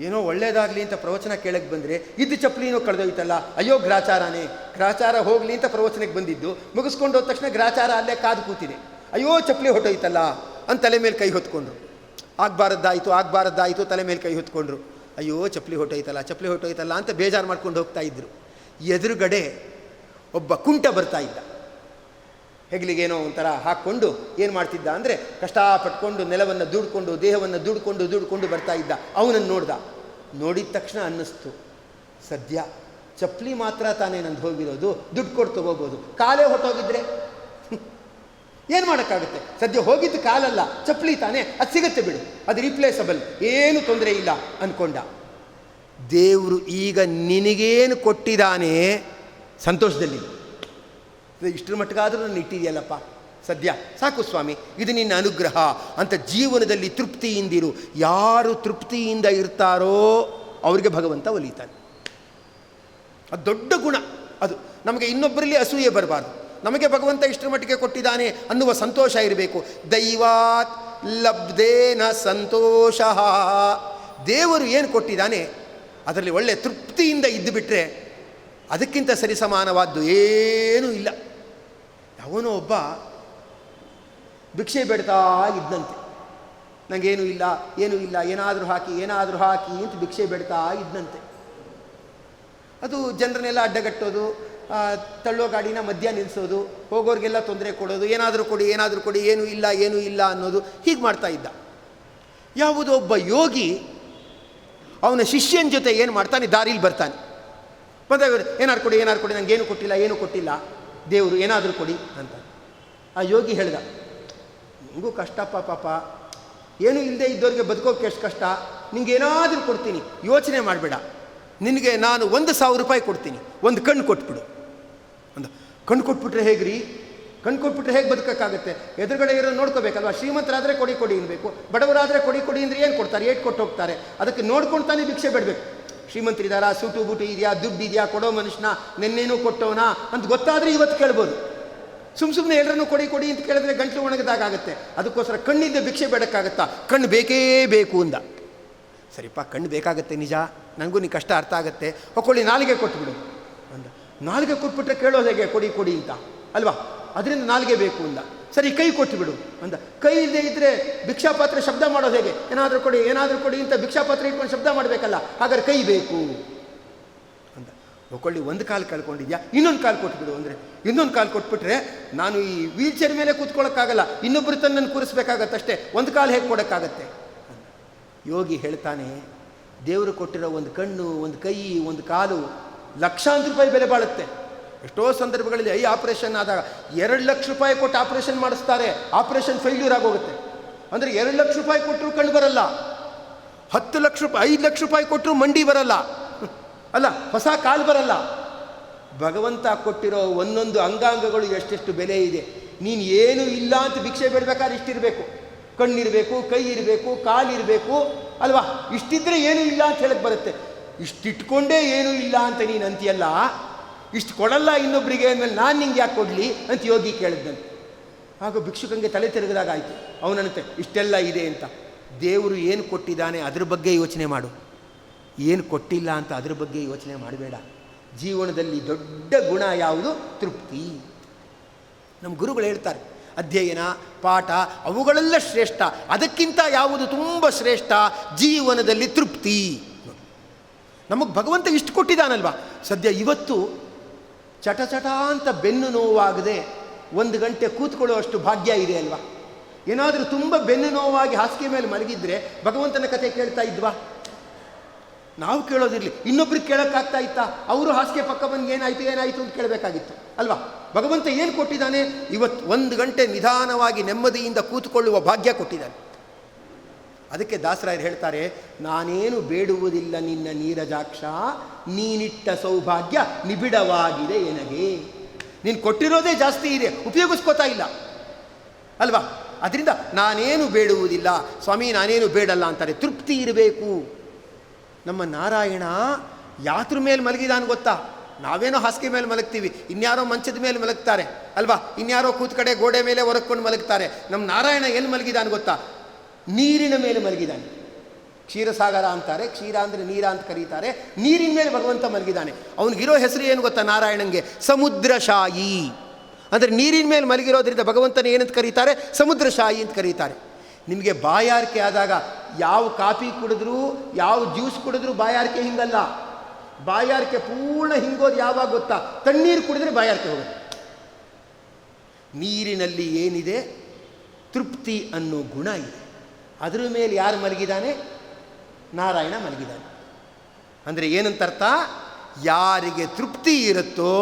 ಏನೋ ಒಳ್ಳೇದಾಗಲಿ ಅಂತ ಪ್ರವಚನ ಕೇಳಕ್ಕೆ ಬಂದರೆ ಇದ್ದು ಚಪ್ಪಲಿನೋ ಕಳೆದೋಯ್ತಲ್ಲ, ಅಯ್ಯೋ ಗ್ರಾಚಾರನೇ, ಗ್ರಾಚಾರ ಹೋಗಲಿ ಅಂತ ಪ್ರವಚನಕ್ಕೆ ಬಂದಿದ್ದು, ಮುಗಿಸ್ಕೊಂಡು ಹೋದ ತಕ್ಷಣ ಗ್ರಾಚಾರ ಅಲ್ಲೇ ಕಾದು ಕೂತಿದೆ. ಅಯ್ಯೋ ಚಪ್ಪಲಿ ಹೊಟ್ಟೋಯ್ತಲ್ಲ ಅಂತ ತಲೆ ಮೇಲೆ ಕೈ ಹೊತ್ಕೊಂಡ್ರು. ಆಗಬಾರದ್ದಾಯಿತು ತಲೆ ಮೇಲೆ ಕೈ ಹೊತ್ಕೊಂಡ್ರು. ಅಯ್ಯೋ ಚಪ್ಪಲಿ ಹೊಟ್ಟೋಯ್ತಲ್ಲ ಅಂತ ಬೇಜಾರು ಮಾಡ್ಕೊಂಡು ಹೋಗ್ತಾ ಇದ್ದರು. ಎದುರುಗಡೆ ಒಬ್ಬ ಕುಂಟ ಬರ್ತಾ ಇದ್ದ. ಹೆಗಲಿಗೇನೋ ಒಂಥರ ಹಾಕ್ಕೊಂಡು ಏನು ಮಾಡ್ತಿದ್ದ ಅಂದರೆ ಕಷ್ಟಪಟ್ಕೊಂಡು ನೆಲವನ್ನು ದುಡ್ಕೊಂಡು ದೇಹವನ್ನು ದುಡ್ಕೊಂಡು ಬರ್ತಾ ಇದ್ದ. ಅವನನ್ನು ನೋಡಿದ ತಕ್ಷಣ ಅನ್ನಿಸ್ತು, ಸದ್ಯ ಚಪ್ಪಲಿ ಮಾತ್ರ ತಾನೇ ನಂದು ಹೋಗಿರೋದು, ದುಡ್ಡು ಕೊಟ್ಟು ತಗೋಬೋದು, ಕಾಲೇ ಹೊಟ್ಟೋಗಿದ್ರೆ ಏನು ಮಾಡೋಕ್ಕಾಗುತ್ತೆ? ಸದ್ಯ ಹೋಗಿದ್ದು ಕಾಲಲ್ಲ, ಚಪ್ಪಲಿ ತಾನೇ, ಅದು ಸಿಗುತ್ತೆ ಬಿಡು, ಅದು ರಿಪ್ಲೇಸಬಲ್, ಏನು ತೊಂದರೆ ಇಲ್ಲ ಅಂದ್ಕೊಂಡ. ದೇವರು ಈಗ ನಿನಗೇನು ಕೊಟ್ಟಿದ್ದಾನೆ ಸಂತೋಷದಲ್ಲಿ, ಇಷ್ಟರ ಮಟ್ಟಿಗಾದರೂ ನಾನು ಇಟ್ಟಿದೆಯಲ್ಲಪ್ಪ ಸದ್ಯ ಸಾಕು ಸ್ವಾಮಿ, ಇದು ನಿನ್ನ ಅನುಗ್ರಹ ಅಂತ ಜೀವನದಲ್ಲಿ ತೃಪ್ತಿಯಿಂದಿರು. ಯಾರು ತೃಪ್ತಿಯಿಂದ ಇರ್ತಾರೋ ಅವರಿಗೆ ಭಗವಂತ ಒಲಿತಾನೆ. ಅದು ದೊಡ್ಡ ಗುಣ. ಅದು ನಮಗೆ ಇನ್ನೊಬ್ಬರಲ್ಲಿ ಅಸೂಯೆ ಬರಬಾರ್ದು. ನಮಗೆ ಭಗವಂತ ಇಷ್ಟರ ಮಟ್ಟಿಗೆ ಕೊಟ್ಟಿದ್ದಾನೆ ಅನ್ನುವ ಸಂತೋಷ ಇರಬೇಕು. ದೈವಾತ್ ಲಬ್ಧೇನ ಸಂತೋಷ. ದೇವರು ಏನು ಕೊಟ್ಟಿದ್ದಾನೆ ಅದರಲ್ಲಿ ಒಳ್ಳೆ ತೃಪ್ತಿಯಿಂದ ಇದ್ದು ಬಿಟ್ಟರೆ ಅದಕ್ಕಿಂತ ಸರಿಸಮಾನವಾದ್ದು ಏನೂ ಇಲ್ಲ. ಅವನು ಒಬ್ಬ ಭಿಕ್ಷೆ ಬೇಡ್ತಾ ಇದ್ದಂತೆ. ನನಗೇನೂ ಇಲ್ಲ, ಏನೂ ಇಲ್ಲ, ಏನಾದರೂ ಹಾಕಿ ಅಂತ ಭಿಕ್ಷೆ ಬೇಡ್ತಾ ಇದ್ದಂತೆ. ಅದು ಜನರನ್ನೆಲ್ಲ ಅಡ್ಡಗಟ್ಟೋದು, ತಳ್ಳೋ ಗಾಡಿನ ಮಧ್ಯ ನಿಲ್ಲಿಸೋದು, ಹೋಗೋರಿಗೆಲ್ಲ ತೊಂದರೆ ಕೊಡೋದು, ಏನಾದರೂ ಕೊಡಿ, ಏನೂ ಇಲ್ಲ ಅನ್ನೋದು, ಹೀಗೆ ಮಾಡ್ತಾ ಇದ್ದ. ಯಾವುದೋ ಒಬ್ಬ ಯೋಗಿ ಅವನ ಶಿಷ್ಯನ ಜೊತೆ ಏನು ಮಾಡ್ತಾನೆ, ದಾರಿಲಿ ಬರ್ತಾನೆ. ಬಂದಾಗ ಏನಾದ್ರು ಕೊಡಿ, ನನಗೇನು ಕೊಟ್ಟಿಲ್ಲ, ದೇವರು ಏನಾದರೂ ಕೊಡಿ ಅಂತ. ಆ ಯೋಗಿ ಹೇಳ್ದ, ನಿಮಗೂ ಕಷ್ಟಪ್ಪ ಪಾಪ, ಏನೂ ಇಲ್ಲದೆ ಇದ್ದವ್ರಿಗೆ ಬದುಕೋಕೆ ಎಷ್ಟು ಕಷ್ಟ, ನಿಂಗೇನಾದರೂ ಕೊಡ್ತೀನಿ, ಯೋಚನೆ ಮಾಡಬೇಡ, ನಿನಗೆ ನಾನು 1,000 ರೂಪಾಯಿ ಕೊಡ್ತೀನಿ, ಒಂದು ಕಣ್ಣು ಕೊಟ್ಬಿಡು ಅಂದ. ಕಣ್ಣು ಕೊಟ್ಬಿಟ್ರೆ ಹೇಗ್ರಿ? ಕಣ್ಣು ಕೊಟ್ಬಿಟ್ರೆ ಹೇಗೆ ಬದುಕೋಕ್ಕಾಗುತ್ತೆ? ಎದುರುಗಡೆ ಇರೋ ನೋಡ್ಕೋಬೇಕಲ್ವ. ಶ್ರೀಮಂತರಾದರೆ ಕೊಡಿ ಅನ್ಬೇಕು, ಬಡವರಾದರೆ ಕೊಡಿ ಅಂದರೆ ಏನು ಕೊಡ್ತಾರೆ, ಏಟ್ ಕೊಟ್ಟು ಹೋಗ್ತಾರೆ. ಅದಕ್ಕೆ ನೋಡ್ಕೊಳ್ತಾನೆ ಭಿಕ್ಷೆ ಬೇಡಬೇಕು. ಶ್ರೀಮಂತರಿದ್ದಾರಾ, ಸೂಟು ಬೂಟು ಇದೆಯಾ, ದುಡ್ಡು ಇದೆಯಾ, ಕೊಡೋ ಮನುಷ್ಯನ, ನೆನ್ನೇನೂ ಕೊಟ್ಟವನಾ ಅಂತ ಗೊತ್ತಾದರೆ ಇವತ್ತು ಕೇಳ್ಬೋದು. ಸುಮ್ಮನೆ ಎಲ್ಲರನ್ನೂ ಕೊಡಿ ಅಂತ ಕೇಳಿದ್ರೆ ಗಂಟಲು ಒಣಗದಾಗುತ್ತೆ. ಅದಕ್ಕೋಸ್ಕರ ಕಣ್ಣಿಂದ ಭಿಕ್ಷೆ ಬೇಡಕ್ಕಾಗತ್ತಾ? ಕಣ್ಣು ಬೇಕೇ ಬೇಕು ಅಂದ. ಸರಿಪ್ಪ, ಕಣ್ಣು ಬೇಕಾಗತ್ತೆ ನಿಜ, ನನಗೂ ನೀ ಕಷ್ಟ ಅರ್ಥ ಆಗುತ್ತೆ, ಹೊಕ್ಕೊಳ್ಳಿ ನಾಲಿಗೆ ಕೊಟ್ಬಿಡು ಅಂದ. ನಾಲಿಗೆ ಕೊಟ್ಬಿಟ್ರೆ ಕೇಳೋದು ಹೇಗೆ ಕೊಡಿ ಅಂತ ಅಲ್ವಾ? ಅದರಿಂದ ನಾಲಿಗೆ ಬೇಕು ಅಂದ. ಸರಿ, ಕೈ ಕೊಟ್ಟುಬಿಡು ಅಂದ. ಕೈ ಇಲ್ಲದೆ ಇದ್ದರೆ ಭಿಕ್ಷಾಪಾತ್ರೆ ಶಬ್ದ ಮಾಡೋದು ಹೇಗೆ? ಏನಾದರೂ ಕೊಡಿ ಅಂತ ಭಿಕ್ಷಾಪಾತ್ರೆ ಇಟ್ಕೊಂಡು ಶಬ್ದ ಮಾಡಬೇಕಲ್ಲ, ಹಾಗಾದ್ರೆ ಕೈ ಬೇಕು ಅಂದ. ಹೊಕ್ಕೊಳ್ಳಿ, ಒಂದು ಕಾಲು ಕಳ್ಕೊಂಡಿದ್ಯಾ, ಇನ್ನೊಂದು ಕಾಲು ಕೊಟ್ಬಿಡು ಅಂದರೆ, ಇನ್ನೊಂದು ಕಾಲು ಕೊಟ್ಬಿಟ್ರೆ ನಾನು ಈ ವೀಲ್ ಚೇರ್ ಮೇಲೆ ಕೂತ್ಕೊಳ್ಳೋಕ್ಕಾಗಲ್ಲ, ಇನ್ನೊಬ್ಬರು ತನ್ನನ್ನು ಕೂರಿಸ್ಬೇಕಾಗತ್ತಷ್ಟೇ, ಒಂದು ಕಾಲು ಹೇಗೆ ಕೊಡೋಕ್ಕಾಗತ್ತೆ? ಯೋಗಿ ಹೇಳ್ತಾನೆ, ದೇವರು ಕೊಟ್ಟಿರೋ ಒಂದು ಕಣ್ಣು, ಒಂದು ಕೈ, ಒಂದು ಕಾಲು ಲಕ್ಷಾಂತರ ರೂಪಾಯಿ ಬೆಲೆ ಬಾಳುತ್ತೆ. ಎಷ್ಟೋ ಸಂದರ್ಭಗಳಲ್ಲಿ ಆಪರೇಷನ್ ಆದಾಗ 2 ಲಕ್ಷ ರೂಪಾಯಿ ಕೊಟ್ಟು ಆಪರೇಷನ್ ಮಾಡಿಸ್ತಾರೆ, ಆಪರೇಷನ್ ಫೇಲ್ಯೂರ್ ಆಗೋಗುತ್ತೆ. ಅಂದರೆ 2 ಲಕ್ಷ ರೂಪಾಯಿ ಕೊಟ್ಟರು ಕಣ್ಣು ಬರಲ್ಲ, 10 ಲಕ್ಷ ರೂಪಾಯಿ 5 ಲಕ್ಷ ರೂಪಾಯಿ ಕೊಟ್ಟರು ಮಂಡಿ ಬರಲ್ಲ, ಅಲ್ಲ ಹೊಸ ಕಾಲು ಬರಲ್ಲ. ಭಗವಂತ ಕೊಟ್ಟಿರೋ ಒಂದೊಂದು ಅಂಗಾಂಗಗಳು ಎಷ್ಟೆಷ್ಟು ಬೆಲೆ ಇದೆ. ನೀನು ಏನೂ ಇಲ್ಲ ಅಂತ ಭಿಕ್ಷೆ ಬೇಡಬೇಕಾದ್ರೆ ಇಷ್ಟಿರಬೇಕು, ಕಣ್ಣಿರಬೇಕು, ಕೈ ಇರಬೇಕು, ಕಾಲಿರಬೇಕು ಅಲ್ವಾ? ಇಷ್ಟಿದ್ರೆ ಏನೂ ಇಲ್ಲ ಅಂತ ಹೇಳಕ್ಕೆ ಬರುತ್ತೆ. ಇಷ್ಟಿಟ್ಕೊಂಡೇ ಏನೂ ಇಲ್ಲ ಅಂತ ನೀನು ಅಂತೀಯಲ್ಲ, ಇಷ್ಟು ಕೊಡಲ್ಲ ಇನ್ನೊಬ್ಬರಿಗೆ ಅಂದಮೇಲೆ ನಾನು ನಿಂಗೆ ಯಾಕೆ ಕೊಡಲಿ ಅಂತ ಯೋಗಿ ಕೇಳಿದ್ದಂತೆ. ಆಗ ಭಿಕ್ಷುಕಂಗೆ ತಲೆ ತಿರುಗಿದಾಗ ಆಯಿತು. ಅವನಂತೆ ಇಷ್ಟೆಲ್ಲ ಇದೆ ಅಂತ. ದೇವರು ಏನು ಕೊಟ್ಟಿದ್ದಾನೆ ಅದ್ರ ಬಗ್ಗೆ ಯೋಚನೆ ಮಾಡು, ಏನು ಕೊಟ್ಟಿಲ್ಲ ಅಂತ ಅದ್ರ ಬಗ್ಗೆ ಯೋಚನೆ ಮಾಡಬೇಡ. ಜೀವನದಲ್ಲಿ ದೊಡ್ಡ ಗುಣ ಯಾವುದು? ತೃಪ್ತಿ. ನಮ್ಮ ಗುರುಗಳು ಹೇಳ್ತಾರೆ, ಅಧ್ಯಯನ ಪಾಠ ಅವುಗಳೆಲ್ಲ ಶ್ರೇಷ್ಠ, ಅದಕ್ಕಿಂತ ಯಾವುದು ತುಂಬ ಶ್ರೇಷ್ಠ? ಜೀವನದಲ್ಲಿ ತೃಪ್ತಿ. ನಮಗೆ ಭಗವಂತ ಇಷ್ಟು ಕೊಟ್ಟಿದ್ದಾನಲ್ವಾ. ಸದ್ಯ ಇವತ್ತು ಚಟ ಅಂತ ಬೆನ್ನು ನೋವಾಗದೆ 1 ಗಂಟೆ ಕೂತ್ಕೊಳ್ಳುವಷ್ಟು ಭಾಗ್ಯ ಇದೆ ಅಲ್ವಾ. ಏನಾದರೂ ತುಂಬ ಬೆನ್ನು ನೋವಾಗಿ ಹಾಸಿಗೆ ಮೇಲೆ ಮಲಗಿದ್ರೆ ಭಗವಂತನ ಕಥೆ ಕೇಳ್ತಾ ಇದ್ವಾ? ನಾವು ಕೇಳೋದಿರಲಿ, ಇನ್ನೊಬ್ರಿಗೆ ಕೇಳೋಕ್ಕಾಗ್ತಾ ಇತ್ತಾ? ಅವರು ಹಾಸಿಗೆ ಪಕ್ಕ ಬಂದು ಏನಾಯಿತು ಅಂತ ಕೇಳಬೇಕಾಗಿತ್ತು ಅಲ್ವಾ. ಭಗವಂತ ಏನು ಕೊಟ್ಟಿದ್ದಾನೆ? ಇವತ್ತು 1 ಗಂಟೆ ನಿಧಾನವಾಗಿ ನೆಮ್ಮದಿಯಿಂದ ಕೂತ್ಕೊಳ್ಳುವ ಭಾಗ್ಯ ಕೊಟ್ಟಿದ್ದಾನೆ. ಅದಕ್ಕೆ ದಾಸರಾಯರು ಹೇಳ್ತಾರೆ, ನಾನೇನು ಬೇಡುವುದಿಲ್ಲ ನಿನ್ನ ನೀರಜಾಕ್ಷ, ನೀನಿಟ್ಟ ಸೌಭಾಗ್ಯ ನಿಬಿಡವಾಗಿದೆ ಎನಗೆ. ನೀನು ಕೊಟ್ಟಿರೋದೇ ಜಾಸ್ತಿ ಇದೆ, ಉಪಯೋಗಿಸ್ಕೋತಾ ಇಲ್ಲ ಅಲ್ವಾ. ಅದರಿಂದ ನಾನೇನು ಬೇಡುವುದಿಲ್ಲ ಸ್ವಾಮಿ, ನಾನೇನು ಬೇಡಲ್ಲ ಅಂತಾರೆ. ತೃಪ್ತಿ ಇರಬೇಕು. ನಮ್ಮ ನಾರಾಯಣ ಯಾತ್ರ ಮೇಲೆ ಮಲಗಿದಾನು ಗೊತ್ತಾ? ನಾವೇನೋ ಹಾಸಿಗೆ ಮೇಲೆ ಮಲಗ್ತೀವಿ, ಇನ್ಯಾರೋ ಮಂಚದ ಮೇಲೆ ಮಲಗ್ತಾರೆ ಅಲ್ವಾ, ಇನ್ಯಾರೋ ಕೂತ್ ಕಡೆ ಗೋಡೆ ಮೇಲೆ ಹೊರಕೊಂಡು ಮಲಗ್ತಾರೆ. ನಮ್ಮ ನಾರಾಯಣ ಎಲ್ಲಿ ಮಲಗಿದಾನು ಗೊತ್ತಾ? ನೀರಿನ ಮೇಲೆ ಮಲಗಿದ್ದಾನೆ. ಕ್ಷೀರಸಾಗರ ಅಂತಾರೆ, ಕ್ಷೀರ ಅಂದರೆ ನೀರ ಅಂತ ಕರೀತಾರೆ. ನೀರಿನ ಮೇಲೆ ಭಗವಂತ ಮಲಗಿದ್ದಾನೆ. ಅವನಿಗಿರೋ ಹೆಸರು ಏನು ಗೊತ್ತಾ ನಾರಾಯಣಂಗೆ? ಸಮುದ್ರಶಾಯಿ. ಅಂದರೆ ನೀರಿನ ಮೇಲೆ ಮಲಗಿರೋದ್ರಿಂದ ಭಗವಂತನ ಏನಂತ ಕರೀತಾರೆ? ಸಮುದ್ರಶಾಯಿ ಅಂತ ಕರೀತಾರೆ. ನಿಮಗೆ ಬಾಯಾರಿಕೆ ಆದಾಗ ಯಾವ ಕಾಫಿ ಕುಡಿದ್ರೂ ಯಾವ ಜ್ಯೂಸ್ ಕುಡಿದ್ರೂ ಬಾಯಾರಿಕೆ ಹಿಂಗಲ್ಲ. ಬಾಯಾರಿಕೆ ಪೂರ್ಣ ಹಿಂಗೋದು ಯಾವಾಗ ಗೊತ್ತಾ? ತಣ್ಣೀರು ಕುಡಿದ್ರೆ ಬಾಯಾರಿಕೆ ಹೋಗುತ್ತೆ. ನೀರಿನಲ್ಲಿ ಏನಿದೆ? ತೃಪ್ತಿ ಅನ್ನೋ ಗುಣ ಇದೆ. ಅದರ ಮೇಲೆ ಯಾರು ಮಲಗಿದ್ದಾನೆ? ನಾರಾಯಣ ಮಲಗಿದ್ದಾನೆ. ಅಂದರೆ ಏನಂತರ್ಥ? ಯಾರಿಗೆ ತೃಪ್ತಿ ಇರುತ್ತೋ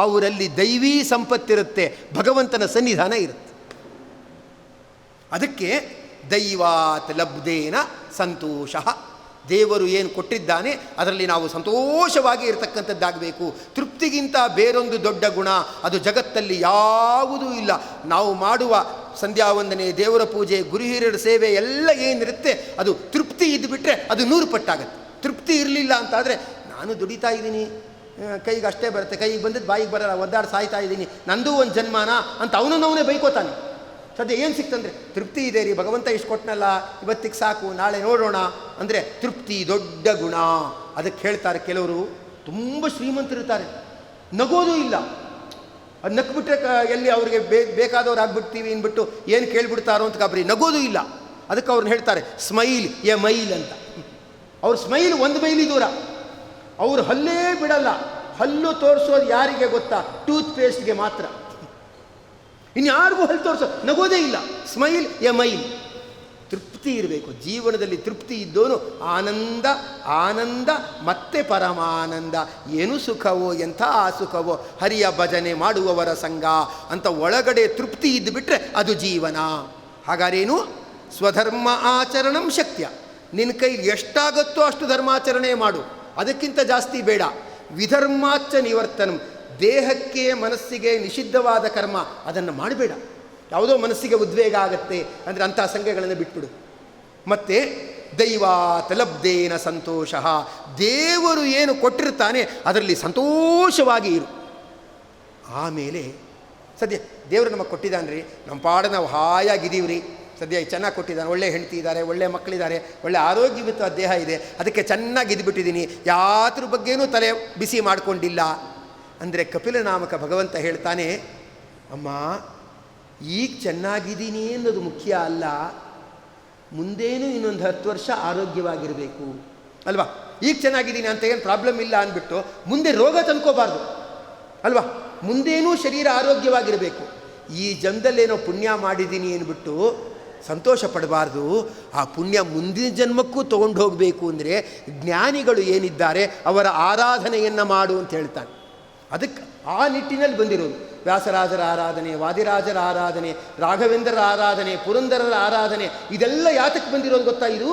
ಅವರಲ್ಲಿ ದೈವೀ ಸಂಪತ್ತಿರುತ್ತೆ, ಭಗವಂತನ ಸನ್ನಿಧಾನ ಇರುತ್ತೆ. ಅದಕ್ಕೆ ದೈವಾತ್ ಲಬ್ಧೇನ ಸಂತೋಷ. ದೇವರು ಏನು ಕೊಟ್ಟಿದ್ದಾನೆ ಅದರಲ್ಲಿ ನಾವು ಸಂತೋಷವಾಗಿ ಇರತಕ್ಕಂಥದ್ದಾಗಬೇಕು. ತೃಪ್ತಿಗಿಂತ ಬೇರೊಂದು ದೊಡ್ಡ ಗುಣ ಅದು ಜಗತ್ತಲ್ಲಿ ಯಾವುದೂ ಇಲ್ಲ. ನಾವು ಮಾಡುವ ಸಂಧ್ಯಾ ವಂದನೆ, ದೇವರ ಪೂಜೆ, ಗುರು ಹಿರಿಯರ ಸೇವೆ ಎಲ್ಲ ಏನಿರುತ್ತೆ ಅದು ತೃಪ್ತಿ ಇದ್ದುಬಿಟ್ರೆ ಅದು 100 ಪಟ್ಟಾಗತ್ತೆ. ತೃಪ್ತಿ ಇರಲಿಲ್ಲ ಅಂತಾದರೆ ನಾನು ದುಡಿತಾ ಇದ್ದೀನಿ, ಕೈಗೆ ಅಷ್ಟೇ ಬರುತ್ತೆ, ಕೈಗೆ ಬಂದಿದ್ದು ಬಾಯಿಗೆ ಬರಲ್ಲ, ಒದ್ದಾಡಿ ಸಾಯ್ತಾ ಇದ್ದೀನಿ, ನಂದೂ ಒಂದು ಜನ್ಮಾನ ಅಂತ ಅವನವನೇ ಬೈಕೋತಾನೆ. ಸದ್ಯ ಏನು ಸಿಕ್ತಂದರೆ ತೃಪ್ತಿ ಇದೆ ರೀ, ಭಗವಂತ ಇಷ್ಟು ಕೊಟ್ಟನಲ್ಲ, ಇವತ್ತಿಗೆ ಸಾಕು, ನಾಳೆ ನೋಡೋಣ ಅಂದರೆ ತೃಪ್ತಿ ದೊಡ್ಡ ಗುಣ. ಅದಕ್ಕೆ ಹೇಳ್ತಾರೆ ಕೆಲವರು ತುಂಬ ಶ್ರೀಮಂತರಿರ್ತಾರೆ, ನಗೋದು ಇಲ್ಲ. ಅದು ನಕ್ಬಿಟ್ರೆ ಎಲ್ಲಿ ಅವ್ರಿಗೆ ಬೇಕಾದವ್ರು ಆಗ್ಬಿಡ್ತೀವಿ ಅಂದ್ಬಿಟ್ಟು ಏನು ಕೇಳಿಬಿಡ್ತಾರೋ ಅಂತ ಗಾಬರಿ, ನಗೋದು ಇಲ್ಲ. ಅದಕ್ಕೆ ಅವ್ರನ್ನ ಹೇಳ್ತಾರೆ ಸ್ಮೈಲ್ ಎ ಮೈಲ್ ಅಂತ. ಅವ್ರ ಸ್ಮೈಲ್ 1 ಮೈಲಿ ದೂರ, ಅವ್ರು ಹಲ್ಲೇ ಬಿಡಲ್ಲ. ಹಲ್ಲು ತೋರಿಸೋದು ಯಾರಿಗೆ ಗೊತ್ತಾ? ಟೂತ್ ಪೇಸ್ಟ್ಗೆ ಮಾತ್ರ, ಇನ್ಯಾರಿಗೂ ಹಲ್ಲು ತೋರಿಸೋದು, ನಗೋದೇ ಇಲ್ಲ. Smile a mile. ತೃಪ್ತಿ ಇರಬೇಕು ಜೀವನದಲ್ಲಿ. ತೃಪ್ತಿ ಇದ್ದೋನು ಆನಂದ ಆನಂದ ಮತ್ತೆ ಪರಮಾನಂದ. ಏನು ಸುಖವೋ ಎಂಥ ಸುಖವೋ ಹರಿಯ ಭಜನೆ ಮಾಡುವವರ ಸಂಘ ಅಂತ ಒಳಗಡೆ ತೃಪ್ತಿ ಇದ್ದುಬಿಟ್ರೆ ಅದು ಜೀವನ. ಹಾಗಾರೇನು? ಸ್ವಧರ್ಮ ಆಚರಣಂ ಶಕ್ಯ. ನಿನ್ನ ಕೈಲಿ ಎಷ್ಟಾಗುತ್ತೋ ಅಷ್ಟು ಧರ್ಮಾಚರಣೆ ಮಾಡು, ಅದಕ್ಕಿಂತ ಜಾಸ್ತಿ ಬೇಡ. ವಿಧರ್ಮಾಚ ನಿವರ್ತನಂ. ದೇಹಕ್ಕೆ ಮನಸ್ಸಿಗೆ ನಿಷಿದ್ಧವಾದ ಕರ್ಮ ಅದನ್ನು ಮಾಡಬೇಡ. ಯಾವುದೋ ಮನಸ್ಸಿಗೆ ಉದ್ವೇಗ ಆಗತ್ತೆ ಅಂದರೆ ಅಂಥ ಸಂಘಗಳನ್ನು ಬಿಟ್ಬಿಡು. ಮತ್ತು ದೈವಾತ್ ಲಬ್ಧೇನ ಸಂತೋಷ. ದೇವರು ಏನು ಕೊಟ್ಟಿರ್ತಾನೆ ಅದರಲ್ಲಿ ಸಂತೋಷವಾಗಿ ಇರು. ಆಮೇಲೆ ಸದ್ಯ ದೇವರು ನಮಗೆ ಕೊಟ್ಟಿದ್ದಾನೆ, ನಮ್ಮ ಪಾಡ ನಾವು ಹಾಯಾಗಿದ್ದೀವಿ ರೀ, ಸದ್ಯ ಚೆನ್ನಾಗಿ ಕೊಟ್ಟಿದ್ದಾನೆ, ಒಳ್ಳೆ ಹೆಂಡತಿ ಇದ್ದಾರೆ, ಒಳ್ಳೆ ಮಕ್ಕಳಿದ್ದಾರೆ, ಒಳ್ಳೆ ಆರೋಗ್ಯಯುತ ದೇಹ ಇದೆ, ಅದಕ್ಕೆ ಚೆನ್ನಾಗಿ ಇದ್ಬಿಟ್ಟಿದ್ದೀನಿ, ಯಾತ್ರ ಬಗ್ಗೆನೂ ತಲೆ ಬಿಸಿ ಮಾಡಿಕೊಂಡಿಲ್ಲ ಅಂದರೆ ಕಪಿಲನಾಮಕ ಭಗವಂತ ಹೇಳ್ತಾನೆ, ಅಮ್ಮ ಈಗ ಚೆನ್ನಾಗಿದ್ದೀನಿ ಅನ್ನೋದು ಮುಖ್ಯ ಅಲ್ಲ, ಮುಂದೇನೂ ಇನ್ನೊಂದು 10 ವರ್ಷ ಆರೋಗ್ಯವಾಗಿರಬೇಕು ಅಲ್ವಾ. ಈಗ ಚೆನ್ನಾಗಿದ್ದೀನಿ ಅಂತ ಏನು ಪ್ರಾಬ್ಲಮ್ ಇಲ್ಲ ಅಂದ್ಬಿಟ್ಟು ಮುಂದೆ ರೋಗ ತಂದ್ಕೋಬಾರ್ದು ಅಲ್ವಾ. ಮುಂದೇನೂ ಶರೀರ ಆರೋಗ್ಯವಾಗಿರಬೇಕು. ಈ ಜನ್ಮದಲ್ಲೇನೋ ಪುಣ್ಯ ಮಾಡಿದ್ದೀನಿ ಅಂದ್ಬಿಟ್ಟು ಸಂತೋಷ ಪಡಬಾರ್ದು. ಆ ಪುಣ್ಯ ಮುಂದಿನ ಜನ್ಮಕ್ಕೂ ತೊಗೊಂಡು ಹೋಗಬೇಕು ಅಂದರೆ ಜ್ಞಾನಿಗಳು ಏನಿದ್ದಾರೆ ಅವರ ಆರಾಧನೆಯನ್ನು ಮಾಡು ಅಂತ ಹೇಳ್ತಾನೆ. ಅದಕ್ಕೆ ಆ ನಿಟ್ಟಿನಲ್ಲಿ ಬಂದಿರೋದು ವ್ಯಾಸರಾಜರ ಆರಾಧನೆ, ವಾದಿರಾಜರ ಆರಾಧನೆ, ರಾಘವೇಂದ್ರರ ಆರಾಧನೆ, ಪುರಂದರರ ಆರಾಧನೆ. ಇದೆಲ್ಲ ಯಾತಕ್ಕೆ ಬಂದಿರೋದು ಗೊತ್ತಾ? ಇದು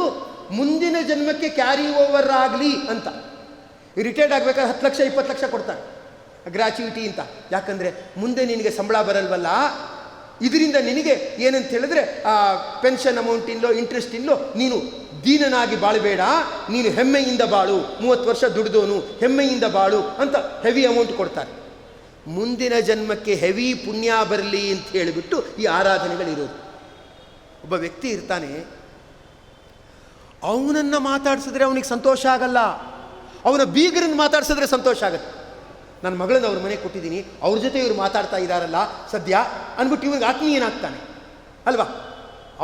ಮುಂದಿನ ಜನ್ಮಕ್ಕೆ ಕ್ಯಾರಿ ಓವರ್ ಆಗಲಿ ಅಂತ. ರಿಟೈರ್ಡ್ ಆಗಬೇಕಾದ್ರೆ 10 ಲಕ್ಷ 20 ಲಕ್ಷ ಕೊಡ್ತಾರೆ ಗ್ರ್ಯಾಚ್ಯುಯಿಟಿ ಅಂತ. ಯಾಕಂದರೆ ಮುಂದೆ ನಿನಗೆ ಸಂಬಳ ಬರಲ್ವಲ್ಲ, ಇದರಿಂದ ನಿನಗೆ ಏನಂತ ಹೇಳಿದ್ರೆ ಆ ಪೆನ್ಷನ್ ಅಮೌಂಟ್ ಇಲ್ಲೋ ಇಂಟ್ರೆಸ್ಟ್ ಇಲ್ಲೋ, ನೀನು ದೀನನಾಗಿ ಬಾಳಬೇಡ, ನೀನು ಹೆಮ್ಮೆಯಿಂದ ಬಾಳು, 30 ವರ್ಷ ದುಡಿದೋನು ಹೆಮ್ಮೆಯಿಂದ ಬಾಳು ಅಂತ ಹೆವಿ ಅಮೌಂಟ್ ಕೊಡ್ತಾರೆ. ಮುಂದಿನ ಜನ್ಮಕ್ಕೆ ಹೆವಿ ಪುಣ್ಯ ಬರಲಿ ಅಂತ ಹೇಳಿಬಿಟ್ಟು ಈ ಆರಾಧನೆಗಳಿರೋದು. ಒಬ್ಬ ವ್ಯಕ್ತಿ ಇರ್ತಾನೆ, ಅವನನ್ನು ಮಾತಾಡಿಸಿದ್ರೆ ಅವನಿಗೆ ಸಂತೋಷ ಆಗಲ್ಲ, ಅವನ ಬೀಗರನ್ನು ಮಾತಾಡಿಸಿದ್ರೆ ಸಂತೋಷ ಆಗುತ್ತೆ. ನನ್ನ ಮಗಳನ್ನ ಅವ್ರ ಮನೆಗೆ ಕೊಟ್ಟಿದ್ದೀನಿ, ಅವ್ರ ಜೊತೆ ಇವರು ಮಾತಾಡ್ತಾ ಇದ್ದಾರಲ್ಲ ಸದ್ಯ ಅಂದ್ಬಿಟ್ಟು ಇವ್ರಿಗೆ ಆತ್ಮೀಯನಾಗ್ತಾನೆ ಅಲ್ವಾ.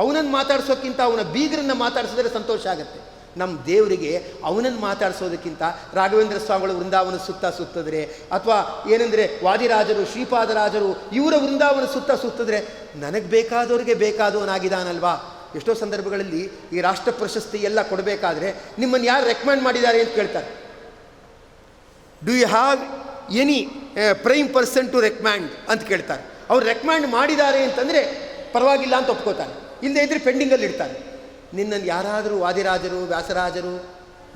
ಅವನನ್ನು ಮಾತಾಡಿಸೋಕ್ಕಿಂತ ಅವನ ಬೀಗರನ್ನು ಮಾತಾಡಿಸಿದ್ರೆ ಸಂತೋಷ ಆಗುತ್ತೆ. ನಮ್ಮ ದೇವರಿಗೆ ಅವನನ್ನು ಮಾತಾಡಿಸೋದಕ್ಕಿಂತ ರಾಘವೇಂದ್ರ ಸ್ವಾಮಿಗಳು ವೃಂದಾವನ ಸುತ್ತಿದ್ರೆ, ಅಥವಾ ಏನಂದರೆ ವಾದಿರಾಜರು, ಶ್ರೀಪಾದರಾಜರು ಇವರ ವೃಂದಾವನ ಸುತ್ತಿದ್ರೆ ನನಗೆ ಬೇಕಾದವ್ರಿಗೆ ಬೇಕಾದವನಾಗಿದ್ದಾನಲ್ವಾ. ಎಷ್ಟೋ ಸಂದರ್ಭಗಳಲ್ಲಿ ಈ ರಾಷ್ಟ್ರ ಪ್ರಶಸ್ತಿ ಎಲ್ಲ ಕೊಡಬೇಕಾದ್ರೆ ನಿಮ್ಮನ್ನು ಯಾರು ರೆಕಮೆಂಡ್ ಮಾಡಿದ್ದಾರೆ ಅಂತ ಕೇಳ್ತಾರೆ. Do you have any prime person to recommend ಅಂತ ಕೇಳ್ತಾರೆ. ಅವ್ರು ರೆಕಮೆಂಡ್ ಮಾಡಿದ್ದಾರೆ ಅಂತಂದರೆ ಪರವಾಗಿಲ್ಲ ಅಂತ ಒಪ್ಕೋತಾರೆ, ಇಲ್ಲದೇ ಇದ್ದರೆ ಪೆಂಡಿಂಗಲ್ಲಿ ಇಡ್ತಾರೆ. ನಿನ್ನನ್ನು ಯಾರಾದರೂ ವಾದಿರಾಜರು, ವ್ಯಾಸರಾಜರು,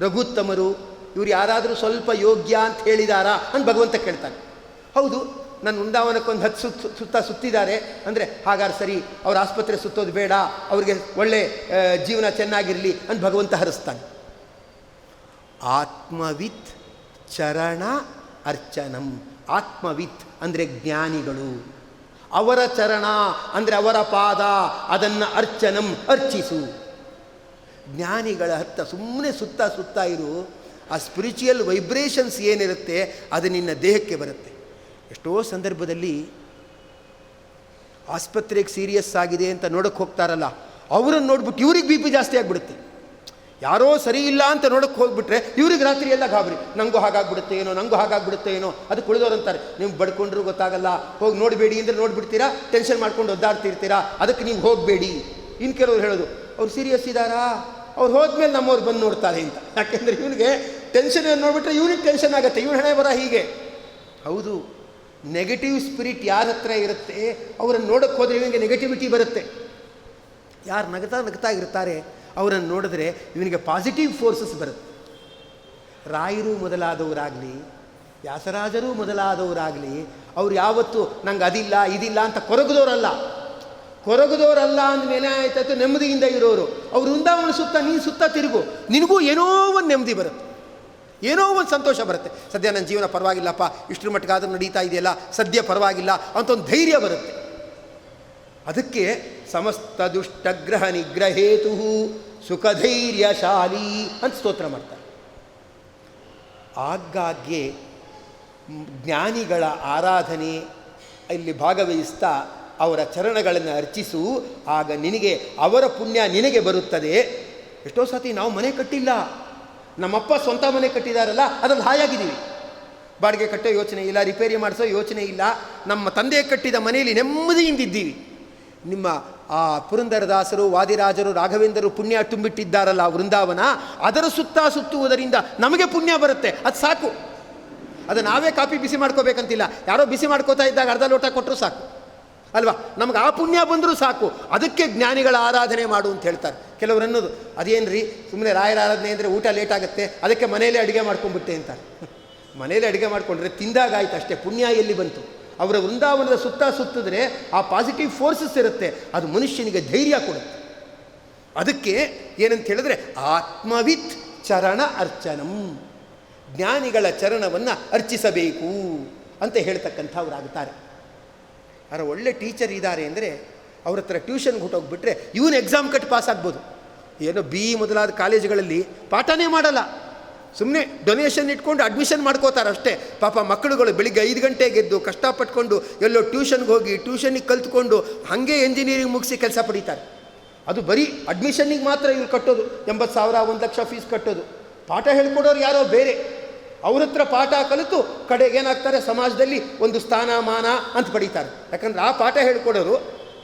ರಘುತ್ತಮರು ಇವರು ಯಾರಾದರೂ ಸ್ವಲ್ಪ ಯೋಗ್ಯ ಅಂತ ಹೇಳಿದಾರಾ ಅಂತ ಭಗವಂತ ಕೇಳ್ತಾನೆ. ಹೌದು, ನನ್ನ ವೃಂದಾವನಕ್ಕೊಂದು 10 ಸುತ್ತಿದ್ದಾರೆ ಅಂದರೆ ಹಾಗಾದ್ರೆ ಸರಿ, ಅವ್ರ ಆಸ್ಪತ್ರೆ ಸುತ್ತೋದು ಬೇಡ, ಅವ್ರಿಗೆ ಒಳ್ಳೆ ಜೀವನ ಚೆನ್ನಾಗಿರಲಿ ಅಂತ ಭಗವಂತ ಹರಿಸ್ತಾನೆ. ಆತ್ಮವಿತ್ ಚರಣ ಅರ್ಚನಂ. ಆತ್ಮವಿತ್ ಅಂದರೆ ಜ್ಞಾನಿಗಳು, ಅವರ ಚರಣ ಅಂದರೆ ಅವರ ಪಾದ, ಅದನ್ನು ಅರ್ಚನಂ ಅರ್ಚಿಸು. ಜ್ಞಾನಿಗಳ ಹತ್ತ ಸುಮ್ಮನೆ ಸುತ್ತಾ ಇರು. ಆ ಸ್ಪಿರಿಚುವಲ್ ವೈಬ್ರೇಷನ್ಸ್ ಏನಿರುತ್ತೆ ಅದು ನಿನ್ನ ದೇಹಕ್ಕೆ ಬರುತ್ತೆ. ಎಷ್ಟೋ ಸಂದರ್ಭದಲ್ಲಿ ಆಸ್ಪತ್ರೆಗೆ ಸೀರಿಯಸ್ ಆಗಿದೆ ಅಂತ ನೋಡೋಕ್ಕೆ ಹೋಗ್ತಾರಲ್ಲ, ಅವರನ್ನು ನೋಡ್ಬಿಟ್ಟು ಇವ್ರಿಗೆ ಬಿ ಪಿ ಜಾಸ್ತಿ ಆಗಿಬಿಡುತ್ತೆ. ಯಾರೋ ಸರಿ ಇಲ್ಲ ಅಂತ ನೋಡೋಕ್ಕೆ ಹೋಗ್ಬಿಟ್ರೆ ಇವ್ರಿಗೆ ರಾತ್ರಿ ಎಲ್ಲ ಗಾಬರಿ, ನನಗೂ ಹಾಗಾಗ್ಬಿಡುತ್ತೆ ಏನೋ, ನನಗೂ ಹಾಗಾಗ್ಬಿಡುತ್ತೆ ಏನೋ. ಅದಕ್ಕೆ ಉಳಿದವ್ರು ಅಂತಾರೆ, ನೀವು ಬಡ್ಕೊಂಡ್ರೂ ಗೊತ್ತಾಗಲ್ಲ, ಹೋಗಿ ನೋಡಬೇಡಿ ಅಂದರೆ ನೋಡಿಬಿಡ್ತೀರಾ, ಟೆನ್ಷನ್ ಮಾಡ್ಕೊಂಡು ಒದ್ದಾಡ್ತಿರ್ತೀರಾ, ಅದಕ್ಕೆ ನೀವು ಹೋಗಬೇಡಿ. ಇನ್ನು ಕೆಲವ್ರು ಹೇಳೋದು, ಅವ್ರು ಸೀರಿಯಸ್ ಇದ್ದಾರಾ, ಅವ್ರು ಹೋದ್ಮೇಲೆ ನಮ್ಮವ್ರು ಬಂದು ನೋಡ್ತಾರೆ ಅಂತ. ಯಾಕೆಂದರೆ ಇವನಿಗೆ ಟೆನ್ಷನ್ ನೋಡಿಬಿಟ್ರೆ ಇವನಿಗೆ ಟೆನ್ಷನ್ ಆಗುತ್ತೆ, ಇವನು ಹಣೆ ಬರ ಹೀಗೆ. ಹೌದು, ನೆಗೆಟಿವ್ ಸ್ಪಿರಿಟ್ ಯಾರ ಹತ್ರ ಇರುತ್ತೆ ಅವರನ್ನು ನೋಡೋಕ್ಕೆ ಹೋದರೆ ಇವನಿಗೆ ನೆಗೆಟಿವಿಟಿ ಬರುತ್ತೆ. ಯಾರು ನಗ್ತಾ ಇರ್ತಾರೆ ಅವರನ್ನು ನೋಡಿದ್ರೆ ಇವನಿಗೆ ಪಾಸಿಟಿವ್ ಫೋರ್ಸಸ್ ಬರುತ್ತೆ. ರಾಯರು ಮೊದಲಾದವರಾಗಲಿ, ವ್ಯಾಸರಾಜರು ಮೊದಲಾದವರಾಗಲಿ ಅವರು ಯಾವತ್ತೂ ನಂಗೆ ಅದಿಲ್ಲ ಇದಿಲ್ಲ ಅಂತ ಕೊರಗದವರಲ್ಲ. ಕೊರಗದವರಲ್ಲ ಅಂದಮೇಲೆ ಆಯ್ತಾಯ್ತು ನೆಮ್ಮದಿಯಿಂದ ಇರೋರು. ಅವರು ವೃಂದಾವನ ಸುತ್ತ ನೀನು ಸುತ್ತ ತಿರುಗು, ನಿನಗೂ ಏನೋ ಒಂದು ನೆಮ್ಮದಿ ಬರುತ್ತೆ, ಏನೋ ಒಂದು ಸಂತೋಷ ಬರುತ್ತೆ. ಸದ್ಯ ನನ್ನ ಜೀವನ ಪರವಾಗಿಲ್ಲಪ್ಪ, ಇಷ್ಟರ ಮಟ್ಟಿಗಾದ್ರೂ ನಡೀತಾ ಇದೆಯಲ್ಲ, ಸದ್ಯ ಪರವಾಗಿಲ್ಲ ಅಂತ ಒಂದು ಧೈರ್ಯ ಬರುತ್ತೆ. ಅದಕ್ಕೆ ಸಮಸ್ತ ದುಷ್ಟಗ್ರಹ ನಿಗ್ರಹೇತು ಸುಖಧೈರ್ಯಶಾಲಿ ಅಂತ ಸ್ತೋತ್ರ ಮಾಡ್ತಾರೆ. ಆಗಾಗ್ಗೆ ಜ್ಞಾನಿಗಳ ಆರಾಧನೆ ಇಲ್ಲಿ ಭಾಗವಹಿಸ್ತಾ ಅವರ ಚರಣಗಳನ್ನು ಅರ್ಚಿಸು, ಆಗ ನಿನಗೆ ಅವರ ಪುಣ್ಯ ನಿನಗೆ ಬರುತ್ತದೆ. ಎಷ್ಟೋ ಸತಿ ನಾವು ಮನೆ ಕಟ್ಟಿಲ್ಲ, ನಮ್ಮಪ್ಪ ಸ್ವಂತ ಮನೆ ಕಟ್ಟಿದಾರಲ್ಲ ಅದ್ರಲ್ಲಿ ಹಾಯಾಗಿದ್ದೀವಿ, ಬಾಡಿಗೆ ಕಟ್ಟೋ ಯೋಚನೆ ಇಲ್ಲ, ರಿಪೇರಿ ಮಾಡಿಸೋ ಯೋಚನೆ ಇಲ್ಲ, ನಮ್ಮ ತಂದೆ ಕಟ್ಟಿದ ಮನೆಯಲ್ಲಿ ನೆಮ್ಮದಿಯಿಂದಿದ್ದೀವಿ. ನಿಮ್ಮ ಆ ಪುರಂದರದಾಸರು, ವಾದಿರಾಜರು, ರಾಘವೇಂದ್ರರು ಪುಣ್ಯ ತುಂಬಿಟ್ಟಿದ್ದಾರಲ್ಲ ವೃಂದಾವನ, ಅದರ ಸುತ್ತ ಸುತ್ತುವುದರಿಂದ ನಮಗೆ ಪುಣ್ಯ ಬರುತ್ತೆ, ಅದು ಸಾಕು. ಅದು ನಾವೇ ಕಾಫಿ ಬಿಸಿ ಮಾಡ್ಕೋಬೇಕಂತಿಲ್ಲ, ಯಾರೋ ಬಿಸಿ ಮಾಡ್ಕೋತಾ ಇದ್ದಾಗ ಅರ್ಧ ಲೋಟ ಕೊಟ್ಟರು ಸಾಕು ಅಲ್ವಾ, ನಮ್ಗೆ ಆ ಪುಣ್ಯ ಬಂದರೂ ಸಾಕು. ಅದಕ್ಕೆ ಜ್ಞಾನಿಗಳ ಆರಾಧನೆ ಮಾಡು ಅಂತ ಹೇಳ್ತಾರೆ. ಕೆಲವರು ಅನ್ನೋದು ಅದೇನು ರೀ, ಸುಮ್ಮನೆ ರಾಯರ ಆರಾಧನೆ ಅಂದರೆ ಊಟ ಲೇಟ್ ಆಗುತ್ತೆ, ಅದಕ್ಕೆ ಮನೇಲೇ ಅಡುಗೆ ಮಾಡ್ಕೊಂಡ್ಬಿಟ್ಟೆ ಅಂತಾರೆ. ಮನೇಲಿ ಅಡುಗೆ ಮಾಡಿಕೊಂಡ್ರೆ ತಿಂದಾಗಾಯ್ತು ಅಷ್ಟೇ, ಪುಣ್ಯ ಎಲ್ಲಿ ಬಂತು? ಅವರ ವೃಂದಾವನದ ಸುತ್ತ ಸುತ್ತಿದ್ರೆ ಆ ಪಾಸಿಟಿವ್ ಫೋರ್ಸಸ್ ಇರುತ್ತೆ, ಅದು ಮನುಷ್ಯನಿಗೆ ಧೈರ್ಯ ಕೊಡುತ್ತೆ. ಅದಕ್ಕೆ ಏನಂತ ಹೇಳಿದ್ರೆ ಆತ್ಮವಿತ್ ಚರಣ ಅರ್ಚನಂ, ಜ್ಞಾನಿಗಳ ಚರಣವನ್ನು ಅರ್ಚಿಸಬೇಕು ಅಂತ ಹೇಳ್ತಕ್ಕಂಥವ್ರಾಗುತ್ತಾರೆ. ಯಾರೋ ಒಳ್ಳೆ ಟೀಚರ್ ಇದ್ದಾರೆ ಅಂದರೆ ಅವ್ರ ಹತ್ರ ಟ್ಯೂಷನ್ಗೆ ಹೊಟ್ಟೋಗ್ಬಿಟ್ರೆ ಇವನು ಎಕ್ಸಾಮ್ ಕಟ್ಟಿ ಪಾಸ್ ಆಗ್ಬೋದು. ಏನೋ ಮೊದಲಾದ ಕಾಲೇಜುಗಳಲ್ಲಿ ಪಾಠನೇ ಮಾಡಲ್ಲ, ಸುಮ್ಮನೆ ಡೊನೇಷನ್ ಇಟ್ಕೊಂಡು ಅಡ್ಮಿಷನ್ ಮಾಡ್ಕೋತಾರೆ ಅಷ್ಟೇ. ಪಾಪ ಮಕ್ಕಳುಗಳು ಬೆಳಿಗ್ಗೆ 5 ಗಂಟೆಗೆ ಎದ್ದು ಕಷ್ಟಪಟ್ಕೊಂಡು ಎಲ್ಲೋ ಟ್ಯೂಷನ್ಗೆ ಹೋಗಿ ಟ್ಯೂಷನಿಗೆ ಕಲ್ತ್ಕೊಂಡು ಹಾಗೆ ಎಂಜಿನಿಯರಿಂಗ್ ಮುಗಿಸಿ ಕೆಲಸ ಪಡೀತಾರೆ. ಅದು ಬರೀ ಅಡ್ಮಿಷನ್ನಿಗೆ ಮಾತ್ರ ಇವ್ರು ಕಟ್ಟೋದು, 80,000 1 ಲಕ್ಷ ಫೀಸ್ ಕಟ್ಟೋದು. ಪಾಠ ಹೇಳ್ಕೊಡೋರು ಯಾರೋ ಬೇರೆ, ಅವ್ರ ಹತ್ರ ಪಾಠ ಕಲಿತು ಕಡೆಗೆ ಏನಾಗ್ತಾರೆ, ಸಮಾಜದಲ್ಲಿ ಒಂದು ಸ್ಥಾನ ಮಾನ ಅಂತ ಪಡೀತಾರೆ. ಯಾಕಂದ್ರೆ ಆ ಪಾಠ ಹೇಳ್ಕೊಡೋರು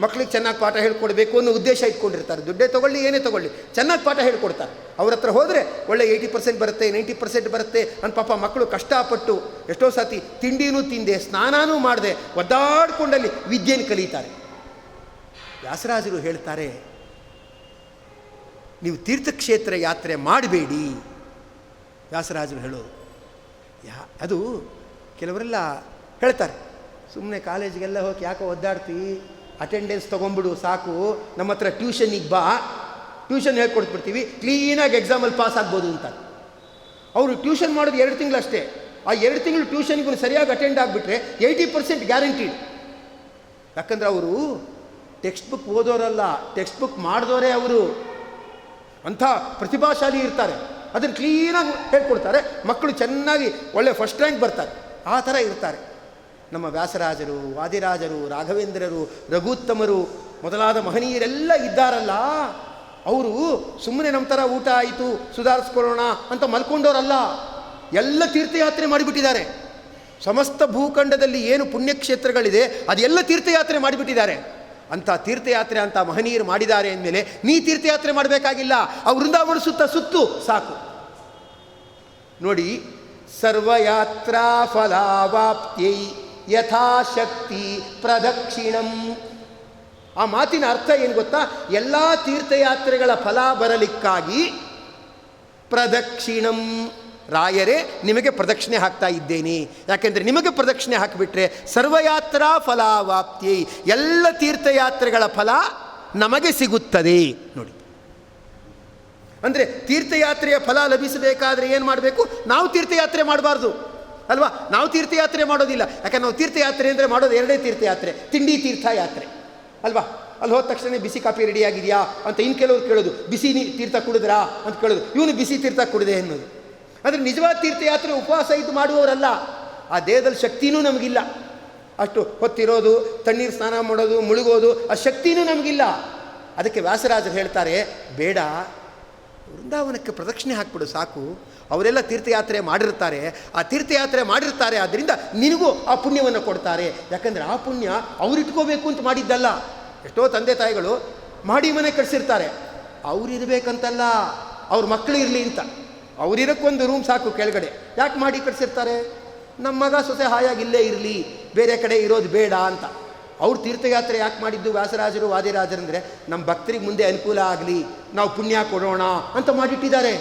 ಮಕ್ಳಿಗೆ ಚೆನ್ನಾಗಿ ಪಾಠ ಹೇಳ್ಕೊಡ್ಬೇಕು ಅನ್ನೋ ಉದ್ದೇಶ ಇಟ್ಕೊಂಡಿರ್ತಾರೆ. ದುಡ್ಡೇ ತೊಗೊಳ್ಳಿ ಏನೇ ತೊಗೊಳ್ಳಿ ಚೆನ್ನಾಗಿ ಪಾಠ ಹೇಳ್ಕೊಡ್ತಾರೆ. ಅವ್ರ ಹತ್ರ ಹೋದರೆ ಒಳ್ಳೆ 80% ಬರುತ್ತೆ 90% ಬರುತ್ತೆ ಅಂತ ಪಾಪ ಮಕ್ಕಳು ಕಷ್ಟಪಟ್ಟು ಎಷ್ಟೋ ಸತಿ ತಿಂಡಿನೂ ತಿಂದೆ ಸ್ನಾನನೂ ಮಾಡದೆ ಒದ್ದಾಡ್ಕೊಂಡಲ್ಲಿ ವಿದ್ಯೆಯನ್ನು ಕಲಿತಾರೆ. ವ್ಯಾಸರಾಜರು ಹೇಳ್ತಾರೆ, ನೀವು ತೀರ್ಥಕ್ಷೇತ್ರ ಯಾತ್ರೆ ಮಾಡಬೇಡಿ. ವ್ಯಾಸರಾಜರು ಹೇಳೋದು ಅದು ಕೆಲವರೆಲ್ಲ ಹೇಳ್ತಾರೆ, ಸುಮ್ಮನೆ ಕಾಲೇಜಿಗೆಲ್ಲ ಹೋಗಿ ಯಾಕೋ ಒದ್ದಾಡ್ತಿ, ಅಟೆಂಡೆನ್ಸ್ ತೊಗೊಂಬಿಡು ಸಾಕು, ನಮ್ಮ ಹತ್ರ ಟ್ಯೂಷನಿಗೆ ಬಾ, ಟ್ಯೂಷನ್ ಹೇಳ್ಕೊಡ್ಬಿಡ್ತೀವಿ, ಕ್ಲೀನಾಗಿ ಎಕ್ಸಾಮಲ್ಲಿ ಪಾಸ್ ಆಗ್ಬೋದು ಅಂತ. ಅವರು ಟ್ಯೂಷನ್ ಮಾಡೋದು 2 ತಿಂಗಳಷ್ಟೇ. ಆ 2 ತಿಂಗಳು ಟ್ಯೂಷನ್ಗೂ ಸರಿಯಾಗಿ ಅಟೆಂಡ್ ಆಗಿಬಿಟ್ರೆ 80% ಗ್ಯಾರಂಟೀಡ್. ಯಾಕಂದ್ರೆ ಅವರು ಟೆಕ್ಸ್ಟ್ ಬುಕ್ ಓದೋರಲ್ಲ, ಟೆಕ್ಸ್ಟ್ ಬುಕ್ ಮಾಡಿದವರೇ ಅವರು. ಅಂಥ ಪ್ರತಿಭಾಶಾಲಿ ಇರ್ತಾರೆ, ಅದನ್ನು ಕ್ಲೀನಾಗಿ ಹೇಳ್ಕೊಡ್ತಾರೆ, ಮಕ್ಕಳು ಚೆನ್ನಾಗಿ ಒಳ್ಳೆ ಫಸ್ಟ್ ರ್ಯಾಂಕ್ ಬರ್ತಾರೆ. ಆ ಥರ ಇರ್ತಾರೆ ನಮ್ಮ ವ್ಯಾಸರಾಜರು, ವಾದಿರಾಜರು, ರಾಘವೇಂದ್ರರು, ರಘುತ್ತಮರು ಮೊದಲಾದ ಮಹನೀಯರೆಲ್ಲ ಇದ್ದಾರಲ್ಲ. ಅವರು ಸುಮ್ಮನೆ ನಮ್ಮ ಥರ ಊಟ ಆಯಿತು ಸುಧಾರಿಸ್ಕೊಳ್ಳೋಣ ಅಂತ ಮಲ್ಕೊಂಡವರಲ್ಲ, ಎಲ್ಲ ತೀರ್ಥಯಾತ್ರೆ ಮಾಡಿಬಿಟ್ಟಿದ್ದಾರೆ. ಸಮಸ್ತ ಭೂಖಂಡದಲ್ಲಿ ಏನು ಪುಣ್ಯಕ್ಷೇತ್ರಗಳಿದೆ ಅದೆಲ್ಲ ತೀರ್ಥಯಾತ್ರೆ ಮಾಡಿಬಿಟ್ಟಿದ್ದಾರೆ. ಅಂಥ ತೀರ್ಥಯಾತ್ರೆ ಅಂತ ಮಹನೀಯರು ಮಾಡಿದ್ದಾರೆ ಅಂದಮೇಲೆ ನೀ ತೀರ್ಥಯಾತ್ರೆ ಮಾಡಬೇಕಾಗಿಲ್ಲ, ಆ ವೃಂದಾವನ ಸುತ್ತ ಸುತ್ತು ಸಾಕು. ನೋಡಿ, ಸರ್ವಯಾತ್ರಾ ಫಲಾವಾಪ್ತ್ಯೈ ಯಥಾಶಕ್ತಿ ಪ್ರದಕ್ಷಿಣಂ. ಆ ಮಾತಿನ ಅರ್ಥ ಏನು ಗೊತ್ತಾ? ಎಲ್ಲ ತೀರ್ಥಯಾತ್ರೆಗಳ ಫಲ ಬರಲಿಕ್ಕಾಗಿ ಪ್ರದಕ್ಷಿಣಂ, ರಾಯರೇ ನಿಮಗೆ ಪ್ರದಕ್ಷಿಣೆ ಹಾಕ್ತಾ ಇದ್ದೇನೆ. ಯಾಕೆಂದರೆ ನಿಮಗೆ ಪ್ರದಕ್ಷಿಣೆ ಹಾಕಿಬಿಟ್ರೆ ಸರ್ವಯಾತ್ರಾ ಫಲಾವಾಪ್ತಿ, ಎಲ್ಲ ತೀರ್ಥಯಾತ್ರೆಗಳ ಫಲ ನಮಗೆ ಸಿಗುತ್ತದೆ. ನೋಡಿ, ಅಂದರೆ ತೀರ್ಥಯಾತ್ರೆಯ ಫಲ ಲಭಿಸಬೇಕಾದ್ರೆ ಏನು ಮಾಡಬೇಕು? ನಾವು ತೀರ್ಥಯಾತ್ರೆ ಮಾಡಬಾರ್ದು ಅಲ್ವಾ? ನಾವು ತೀರ್ಥಯಾತ್ರೆ ಮಾಡೋದಿಲ್ಲ. ಯಾಕಂದ್ರೆ ನಾವು ತೀರ್ಥಯಾತ್ರೆ ಅಂದರೆ ಮಾಡೋದು 2 ತೀರ್ಥಯಾತ್ರೆ, ತಿಂಡಿ ತೀರ್ಥಯಾತ್ರೆ ಅಲ್ವಾ? ಅಲ್ಲಿ ಹೋದ ತಕ್ಷಣ ಬಿಸಿ ಕಾಫಿ ರೆಡಿಯಾಗಿದೆಯಾ ಅಂತ ಇನ್ನು ಕೆಲವರು ಕೇಳೋದು, ಬಿಸಿ ತೀರ್ಥ ಕುಡಿದ್ರಾ ಅಂತ ಕೇಳೋದು, ಇವನು ಬಿಸಿ ತೀರ್ಥ ಕುಡಿದೆ ಅನ್ನೋದು. ಆದರೆ ನಿಜವಾದ ತೀರ್ಥಯಾತ್ರೆ ಉಪವಾಸ ಇದ್ದು ಮಾಡುವವರಲ್ಲ. ಆ ದೇಹದಲ್ಲಿ ಶಕ್ತಿನೂ ನಮಗಿಲ್ಲ, ಅಷ್ಟು ಹೊತ್ತಿರೋದು, ತಣ್ಣೀರು ಸ್ನಾನ ಮಾಡೋದು, ಮುಳುಗೋದು, ಆ ಶಕ್ತಿನೂ ನಮಗಿಲ್ಲ. ಅದಕ್ಕೆ ವ್ಯಾಸರಾಜರು ಹೇಳ್ತಾರೆ, ಬೇಡ, ವೃಂದಾವನಕ್ಕೆ ಪ್ರದಕ್ಷಿಣೆ ಹಾಕ್ಬಿಡು ಸಾಕು. ಅವರೆಲ್ಲ ತೀರ್ಥಯಾತ್ರೆ ಮಾಡಿರ್ತಾರೆ, ಆ ತೀರ್ಥಯಾತ್ರೆ ಮಾಡಿರ್ತಾರೆ, ಆದ್ದರಿಂದ ನಿನಗೂ ಆ ಪುಣ್ಯವನ್ನು ಕೊಡ್ತಾರೆ. ಯಾಕಂದರೆ ಆ ಪುಣ್ಯ ಅವ್ರಿಟ್ಕೋಬೇಕು ಅಂತ ಮಾಡಿದ್ದಲ್ಲ. ಎಷ್ಟೋ ತಂದೆ ತಾಯಿಗಳು ಮಾಡಿ ಮನೆ ಕಟ್ಸಿರ್ತಾರೆ, ಅವ್ರಿರ್ಬೇಕಂತಲ್ಲ, ಅವ್ರ ಮಕ್ಕಳು ಇರಲಿ ಅಂತ. ಅವರಿರೋಕ್ಕೊಂದು ರೂಮ್ ಸಾಕು ಕೆಳಗಡೆ. ಯಾಕೆ ಮಾಡಿ ಕಟ್ಸಿರ್ತಾರೆ? ನಮ್ಮ ಮಗ ಸೊಸೆ ಹಾಯಾಗಿ ಇಲ್ಲೇ ಇರಲಿ, ಬೇರೆ ಕಡೆ ಇರೋದು ಬೇಡ ಅಂತ. ಅವ್ರು ತೀರ್ಥಯಾತ್ರೆ ಯಾಕೆ ಮಾಡಿದ್ದು ವ್ಯಾಸರಾಜರು ವಾದಿರಾಜರಂದರೆ ನಮ್ಮ ಭಕ್ತರಿಗೆ ಮುಂದೆ ಅನುಕೂಲ ಆಗಲಿ, ನಾವು ಪುಣ್ಯ ಕೊಡೋಣ ಅಂತ ಮಾಡಿಟ್ಟಿದ್ದಾರೆ.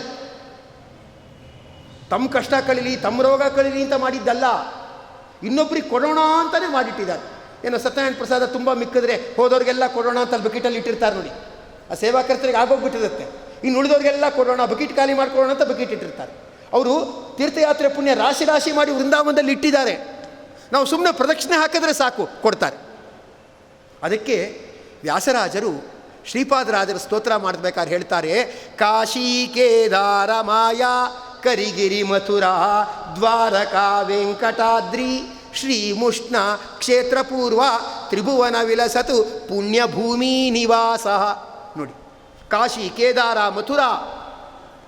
ತಮ್ಮ ಕಷ್ಟ ಕಳೀಲಿ, ತಮ್ಮ ರೋಗ ಕಳೀಲಿ ಅಂತ ಮಾಡಿದ್ದಲ್ಲ, ಇನ್ನೊಬ್ರಿಗೆ ಕೊಡೋಣ ಅಂತಲೇ ಮಾಡಿಟ್ಟಿದ್ದಾರೆ. ಏನೋ ಸತ್ಯನಾರಾಯಣ ಪ್ರಸಾದ ತುಂಬ ಮಿಕ್ಕಿದ್ರೆ ಹೋದವ್ರಿಗೆಲ್ಲ ಕೊಡೋಣ ಅಂತ ಅಲ್ಲಿ ಬಕೆಟಲ್ಲಿ ಇಟ್ಟಿರ್ತಾರೆ ನೋಡಿ. ಆ ಸೇವಾಕರ್ತರಿಗೆ ಆಗೋಗ್ಬಿಟ್ಟಿರುತ್ತೆ. ಇನ್ನು ಉಳಿದವ್ರಿಗೆಲ್ಲ ಕೊಡೋಣ, ಬಕೆಟ್ ಖಾಲಿ ಮಾಡ್ಕೊಳ್ಳೋಣ ಅಂತ ಬಕೆಟ್ ಇಟ್ಟಿರ್ತಾರೆ. ಅವರು ತೀರ್ಥಯಾತ್ರೆ ಪುಣ್ಯ ರಾಶಿ ರಾಶಿ ಮಾಡಿ ವೃಂದಾವನದಲ್ಲಿ ಇಟ್ಟಿದ್ದಾರೆ. ನಾವು ಸುಮ್ಮನೆ ಪ್ರದಕ್ಷಿಣೆ ಹಾಕಿದ್ರೆ ಸಾಕು, ಕೊಡ್ತಾರೆ. ಅದಕ್ಕೆ ವ್ಯಾಸರಾಜರು ಶ್ರೀಪಾದರಾಜರ ಸ್ತೋತ್ರ ಮಾಡಬೇಕಾದ್ರೆ ಹೇಳ್ತಾರೆ, ಕಾಶಿ ಕೇದಾರ ಮಾಯಾ ಕರಿಗಿರಿ ಮಥುರಾ ದ್ವಾರಕಾ ವೆಂಕಟಾದ್ರಿ ಶ್ರೀಮುಷ್ಣ ಕ್ಷೇತ್ರಪೂರ್ವ ತ್ರಿಭುವನ ವಿಲಸತು ಪುಣ್ಯಭೂಮಿ ನಿವಾಸ. ನೋಡಿ, ಕಾಶಿ ಕೇದಾರ ಮಥುರಾ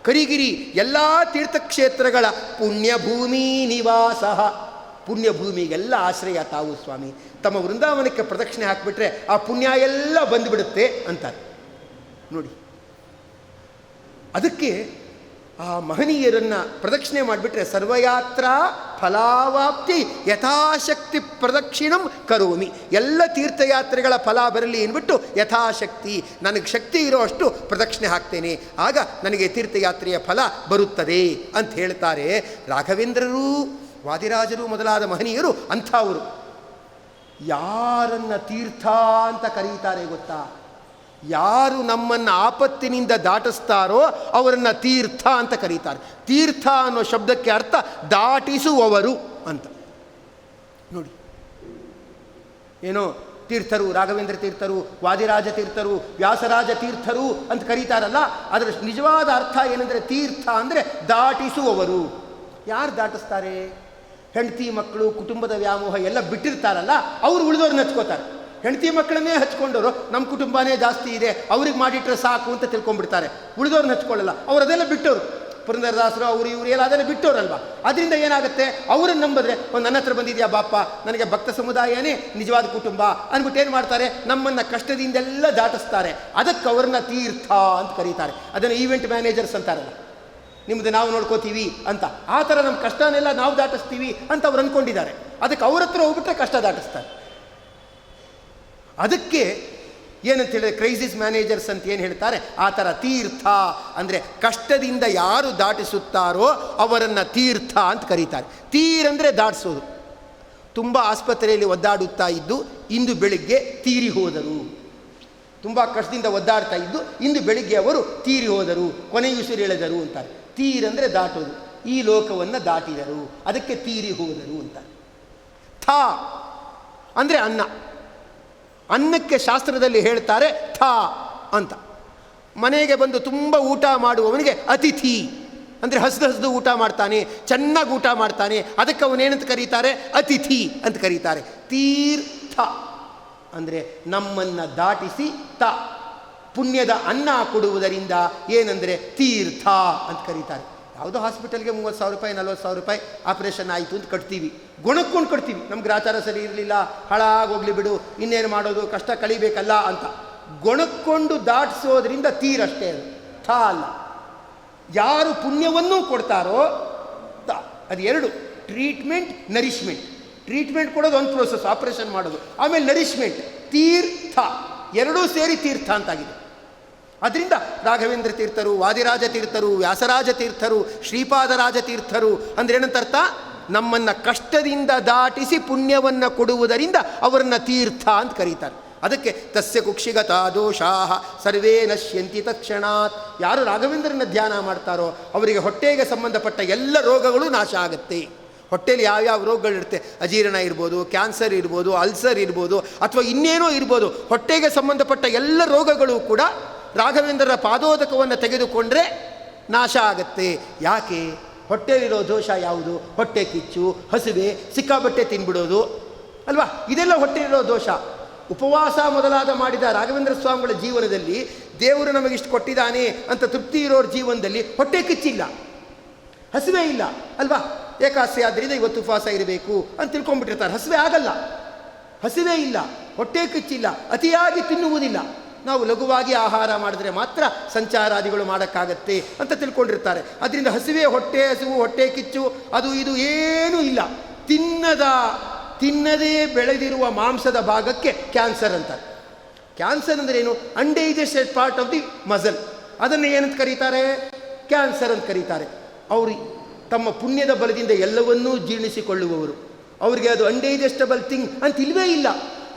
ಕರಿಗಿರಿ ಎಲ್ಲ ತೀರ್ಥಕ್ಷೇತ್ರಗಳ ಪುಣ್ಯಭೂಮಿ ನಿವಾಸ. ಪುಣ್ಯಭೂಮಿಗೆಲ್ಲ ಆಶ್ರಯ ತಾವು ಸ್ವಾಮಿ. ತಮ್ಮ ವೃಂದಾವನಕ್ಕೆ ಪ್ರದಕ್ಷಿಣೆ ಹಾಕಿಬಿಟ್ರೆ ಆ ಪುಣ್ಯ ಎಲ್ಲ ಬಂದುಬಿಡುತ್ತೆ ಅಂತಾರೆ ನೋಡಿ. ಅದಕ್ಕೆ ಆ ಮಹನೀಯರನ್ನು ಪ್ರದಕ್ಷಿಣೆ ಮಾಡಿಬಿಟ್ರೆ ಸರ್ವಯಾತ್ರಾ ಫಲಾವಾಪ್ತಿ ಯಥಾಶಕ್ತಿ ಪ್ರದಕ್ಷಿಣಂ ಕರೋಮಿ. ಎಲ್ಲ ತೀರ್ಥಯಾತ್ರೆಗಳ ಫಲ ಬರಲಿ ಅಂದ್ಬಿಟ್ಟು ಯಥಾಶಕ್ತಿ ನನಗೆ ಶಕ್ತಿ ಇರೋ ಅಷ್ಟು ಪ್ರದಕ್ಷಿಣೆ ಹಾಕ್ತೇನೆ, ಆಗ ನನಗೆ ತೀರ್ಥಯಾತ್ರೆಯ ಫಲ ಬರುತ್ತದೆ ಅಂತ ಹೇಳ್ತಾರೆ. ರಾಘವೇಂದ್ರರು ವಾದಿರಾಜರು ಮೊದಲಾದ ಮಹನೀಯರು ಅಂಥವರು. ಯಾರನ್ನು ತೀರ್ಥ ಅಂತ ಕರೀತಾರೆ ಗೊತ್ತಾ? ಯಾರು ನಮ್ಮನ್ನು ಆಪತ್ತಿನಿಂದ ದಾಟಿಸ್ತಾರೋ ಅವರನ್ನು ತೀರ್ಥ ಅಂತ ಕರೀತಾರೆ. ತೀರ್ಥ ಅನ್ನೋ ಶಬ್ದಕ್ಕೆ ಅರ್ಥ ದಾಟಿಸುವವರು ಅಂತ ನೋಡಿ. ಏನೋ ತೀರ್ಥರು, ರಾಘವೇಂದ್ರ ತೀರ್ಥರು, ವಾದಿರಾಜ ತೀರ್ಥರು, ವ್ಯಾಸರಾಜ ತೀರ್ಥರು ಅಂತ ಕರೀತಾರಲ್ಲ, ಅದರ ನಿಜವಾದ ಅರ್ಥ ಏನಂದರೆ ತೀರ್ಥ ಅಂದರೆ ದಾಟಿಸುವವರು. ಯಾರು ದಾಟಿಸ್ತಾರೆ? ಹೆಂಡತಿ ಮಕ್ಕಳು ಕುಟುಂಬದ ವ್ಯಾಮೋಹ ಎಲ್ಲ ಬಿಟ್ಟಿರ್ತಾರಲ್ಲ, ಅವರು ಉಳಿದವ್ರನ್ನ ಹಚ್ಕೋತಾರೆ. ಹೆಂಡತಿ ಮಕ್ಕಳನ್ನೇ ಹಚ್ಕೊಂಡವರು ನಮ್ಮ ಕುಟುಂಬನೇ ಜಾಸ್ತಿ ಇದೆ, ಅವ್ರಿಗೆ ಮಾಡಿಟ್ರೆ ಸಾಕು ಅಂತ ತಿಳ್ಕೊಂಡ್ಬಿಡ್ತಾರೆ. ಉಳಿದವ್ರನ್ನ ಹಚ್ಕೊಳ್ಳಲ್ಲ, ಅವ್ರು ಅದೆಲ್ಲ ಬಿಟ್ಟವರು. ಪುರಂದರದಾಸರು ಅವರು ಇವರು ಎಲ್ಲ ಅದೆಲ್ಲ ಬಿಟ್ಟವ್ರಲ್ವ. ಅದರಿಂದ ಏನಾಗುತ್ತೆ, ಅವ್ರನ್ನ ನಂಬಿದ್ರೆ ನನ್ನ ಹತ್ರ ಬಂದಿದೆಯಾ ಬಾಪ, ನನಗೆ ಭಕ್ತ ಸಮುದಾಯನೇ ನಿಜವಾದ ಕುಟುಂಬ ಅಂದ್ಬಿಟ್ಟು ಏನು ಮಾಡ್ತಾರೆ, ನಮ್ಮನ್ನು ಕಷ್ಟದಿಂದೆಲ್ಲ ದಾಟಿಸ್ತಾರೆ. ಅದಕ್ಕೆ ಅವ್ರನ್ನ ತೀರ್ಥ ಅಂತ ಕರೀತಾರೆ. ಅದನ್ನು ಈವೆಂಟ್ ಮ್ಯಾನೇಜರ್ಸ್ ಅಂತಾರಲ್ಲ, ನಿಮ್ಮದು ನಾವು ನೋಡ್ಕೋತೀವಿ ಅಂತ. ಆ ಥರ ನಮ್ಮ ಕಷ್ಟನೆಲ್ಲ ನಾವು ದಾಟಿಸ್ತೀವಿ ಅಂತ ಅವ್ರು ಅಂದ್ಕೊಂಡಿದ್ದಾರೆ. ಅದಕ್ಕೆ ಅವ್ರ ಹತ್ರ ಹೋಗ್ಬಿಟ್ರೆ ಕಷ್ಟ ದಾಟಿಸ್ತಾರೆ. ಅದಕ್ಕೆ ಏನಂತ ಹೇಳಿದ್ರೆ ಕ್ರೈಸಿಸ್ ಮ್ಯಾನೇಜರ್ಸ್ ಅಂತ ಏನು ಹೇಳ್ತಾರೆ, ಆ ಥರ ತೀರ್ಥ ಅಂದರೆ ಕಷ್ಟದಿಂದ ಯಾರು ದಾಟಿಸುತ್ತಾರೋ ಅವರನ್ನು ತೀರ್ಥ ಅಂತ ಕರೀತಾರೆ. ತೀರ್ ಅಂದರೆ ದಾಟಿಸೋದು. ತುಂಬ ಆಸ್ಪತ್ರೆಯಲ್ಲಿ ಒದ್ದಾಡುತ್ತಾ ಇದ್ದು ಇಂದು ಬೆಳಿಗ್ಗೆ ತೀರಿ ಹೋದರು. ತುಂಬ ಕಷ್ಟದಿಂದ ಒದ್ದಾಡ್ತಾ ಇದ್ದು ಇಂದು ಬೆಳಿಗ್ಗೆ ಅವರು ತೀರಿ ಹೋದರು, ಕೊನೆಯುಸಿರು ಎಳೆದರು ಅಂತಾರೆ. ತೀರ್ ಅಂದರೆ ದಾಟೋದು. ಈ ಲೋಕವನ್ನು ದಾಟಿದರು, ಅದಕ್ಕೆ ತೀರಿ ಹೋದರು ಅಂತ. ಥಾ ಅಂದರೆ ಅನ್ನ. ಅನ್ನಕ್ಕೆ ಶಾಸ್ತ್ರದಲ್ಲಿ ಹೇಳ್ತಾರೆ ಥಾ ಅಂತ. ಮನೆಗೆ ಬಂದು ತುಂಬ ಊಟ ಮಾಡುವವನಿಗೆ ಅತಿಥಿ ಅಂದರೆ ಹಸಿದು ಊಟ ಮಾಡ್ತಾನೆ, ಚೆನ್ನಾಗಿ ಊಟ ಮಾಡ್ತಾನೆ, ಅದಕ್ಕೆ ಅವನೇನಂತ ಕರೀತಾರೆ, ಅತಿಥಿ ಅಂತ ಕರೀತಾರೆ. ತೀರ್ಥ ಅಂದರೆ ನಮ್ಮನ್ನು ದಾಟಿಸಿ ತ ಪುಣ್ಯದ ಅನ್ನ ಕೊಡುವುದರಿಂದ ಏನಂದರೆ ತೀರ್ಥ ಅಂತ ಕರೀತಾರೆ. ಯಾವುದೋ ಹಾಸ್ಪಿಟಲ್ಗೆ 30,000 ರೂಪಾಯಿ 40,000 ರೂಪಾಯಿ ಆಪರೇಷನ್ ಆಯಿತು ಅಂತ ಕಟ್ತೀವಿ, ಗುಣಕ್ಕೊಂಡು ಕಟ್ತೀವಿ. ನಮ್ಗೆ ಗ್ರಾಚಾರ ಸರಿ ಇರಲಿಲ್ಲ, ಹಾಳಾಗೋಗ್ಲಿ ಬಿಡು, ಇನ್ನೇನು ಮಾಡೋದು, ಕಷ್ಟ ಕಳಿಬೇಕಲ್ಲ ಅಂತ ಗುಣಕ್ಕೊಂಡು ದಾಟಿಸೋದ್ರಿಂದ ತೀರಷ್ಟೇ, ಅದು ಥಾ ಅಲ್ಲ. ಯಾರು ಪುಣ್ಯವನ್ನೂ ಕೊಡ್ತಾರೋ ಅದು ಎರಡು, ಟ್ರೀಟ್ಮೆಂಟ್ ನರಿಶ್ಮೆಂಟ್. ಟ್ರೀಟ್ಮೆಂಟ್ ಕೊಡೋದು ಒಂದು ಪ್ರೋಸೆಸ್, ಆಪರೇಷನ್ ಮಾಡೋದು, ಆಮೇಲೆ ನರಿಶ್ಮೆಂಟ್, ತೀರ್ಥ ಎರಡೂ ಸೇರಿ ತೀರ್ಥ ಅಂತಾಗಿದೆ. ಅದರಿಂದ ರಾಘವೇಂದ್ರ ತೀರ್ಥರು, ವಾದಿರಾಜ ತೀರ್ಥರು, ವ್ಯಾಸರಾಜ ತೀರ್ಥರು, ಶ್ರೀಪಾದರಾಜ ತೀರ್ಥರು ಅಂದರೆ ಏನಂತ ಅರ್ಥ, ನಮ್ಮನ್ನು ಕಷ್ಟದಿಂದ ದಾಟಿಸಿ ಪುಣ್ಯವನ್ನು ಕೊಡುವುದರಿಂದ ಅವರನ್ನು ತೀರ್ಥ ಅಂತ ಕರೀತಾರೆ. ಅದಕ್ಕೆ ತಸ್ಯ ಕುಕ್ಷಿಗತಾ ದೋಷಾಃ ಸರ್ವೇ ನಶ್ಯಂತಿ ತಕ್ಷಣಾತ್. ಯಾರು ರಾಘವೇಂದ್ರನ ಧ್ಯಾನ ಮಾಡ್ತಾರೋ ಅವರಿಗೆ ಹೊಟ್ಟೆಗೆ ಸಂಬಂಧಪಟ್ಟ ಎಲ್ಲ ರೋಗಗಳು ನಾಶ ಆಗುತ್ತೆ. ಹೊಟ್ಟೆಯಲ್ಲಿ ಯಾವ್ಯಾವ ರೋಗಗಳಿರುತ್ತೆ, ಅಜೀರ್ಣ ಇರ್ಬೋದು, ಕ್ಯಾನ್ಸರ್ ಇರ್ಬೋದು, ಅಲ್ಸರ್ ಇರ್ಬೋದು, ಅಥವಾ ಇನ್ನೇನೋ ಇರ್ಬೋದು, ಹೊಟ್ಟೆಗೆ ಸಂಬಂಧಪಟ್ಟ ಎಲ್ಲ ರೋಗಗಳು ಕೂಡ ರಾಘವೇಂದ್ರರ ಪಾದೋದಕವನ್ನು ತೆಗೆದುಕೊಂಡ್ರೆ ನಾಶ ಆಗತ್ತೆ. ಯಾಕೆ? ಹೊಟ್ಟೆಯಲ್ಲಿರೋ ದೋಷ ಯಾವುದು? ಹೊಟ್ಟೆ ಕಿಚ್ಚು, ಹಸಿವೆ, ಸಿಕ್ಕಾಬಟ್ಟೆ ತಿನ್ಬಿಡೋದು ಅಲ್ವಾ, ಇದೆಲ್ಲ ಹೊಟ್ಟೆಯಲ್ಲಿರೋ ದೋಷ. ಉಪವಾಸ ಮೊದಲಾದ ಮಾಡಿದ ರಾಘವೇಂದ್ರ ಸ್ವಾಮಿಗಳ ಜೀವನದಲ್ಲಿ ದೇವರು ನಮಗಿಷ್ಟು ಕೊಟ್ಟಿದ್ದಾನೆ ಅಂತ ತೃಪ್ತಿ ಇರೋರ ಜೀವನದಲ್ಲಿ ಹೊಟ್ಟೆ ಕಿಚ್ಚಿಲ್ಲ, ಹಸಿವೆ ಇಲ್ಲ ಅಲ್ವಾ. ಏಕಾದಶಿ ಆದ್ದರಿಂದ ಇವತ್ತು ಉಪವಾಸ ಇರಬೇಕು ಅಂತ ತಿಳ್ಕೊಂಡ್ಬಿಟ್ಟಿರ್ತಾರೆ. ಹಸಿವೆ ಆಗಲ್ಲ, ಹಸಿವೆ ಇಲ್ಲ, ಹೊಟ್ಟೆ ಕಿಚ್ಚಿಲ್ಲ, ಅತಿಯಾಗಿ ತಿನ್ನುವುದಿಲ್ಲ. ನಾವು ಲಘುವಾಗಿ ಆಹಾರ ಮಾಡಿದ್ರೆ ಮಾತ್ರ ಸಂಚಾರಾದಿಗಳು ಮಾಡೋಕ್ಕಾಗತ್ತೆ ಅಂತ ತಿಳ್ಕೊಂಡಿರ್ತಾರೆ. ಅದರಿಂದ ಹಸಿವೆ, ಹೊಟ್ಟೆ ಹಸಿವು, ಹೊಟ್ಟೆ ಕಿಚ್ಚು ಅದು ಇದು ಏನೂ ಇಲ್ಲ. ತಿನ್ನದೇ ಬೆಳೆದಿರುವ ಮಾಂಸದ ಭಾಗಕ್ಕೆ ಕ್ಯಾನ್ಸರ್ ಅಂತಾರೆ. ಕ್ಯಾನ್ಸರ್ ಅಂದರೆ ಏನು? Undigested part of the muscle, ಅದನ್ನು ಏನಂತ ಕರೀತಾರೆ? ಕ್ಯಾನ್ಸರ್ ಅಂತ ಕರೀತಾರೆ. ಅವರು ತಮ್ಮ ಪುಣ್ಯದ ಬಲದಿಂದ ಎಲ್ಲವನ್ನೂ ಜೀರ್ಣಿಸಿಕೊಳ್ಳುವವರು, ಅವರಿಗೆ ಅದು ಅನ್ಡೈಜೆಸ್ಟಬಲ್ ಥಿಂಗ್ ಅಂತ ಇಲ್ಲವೇ ಇಲ್ಲ.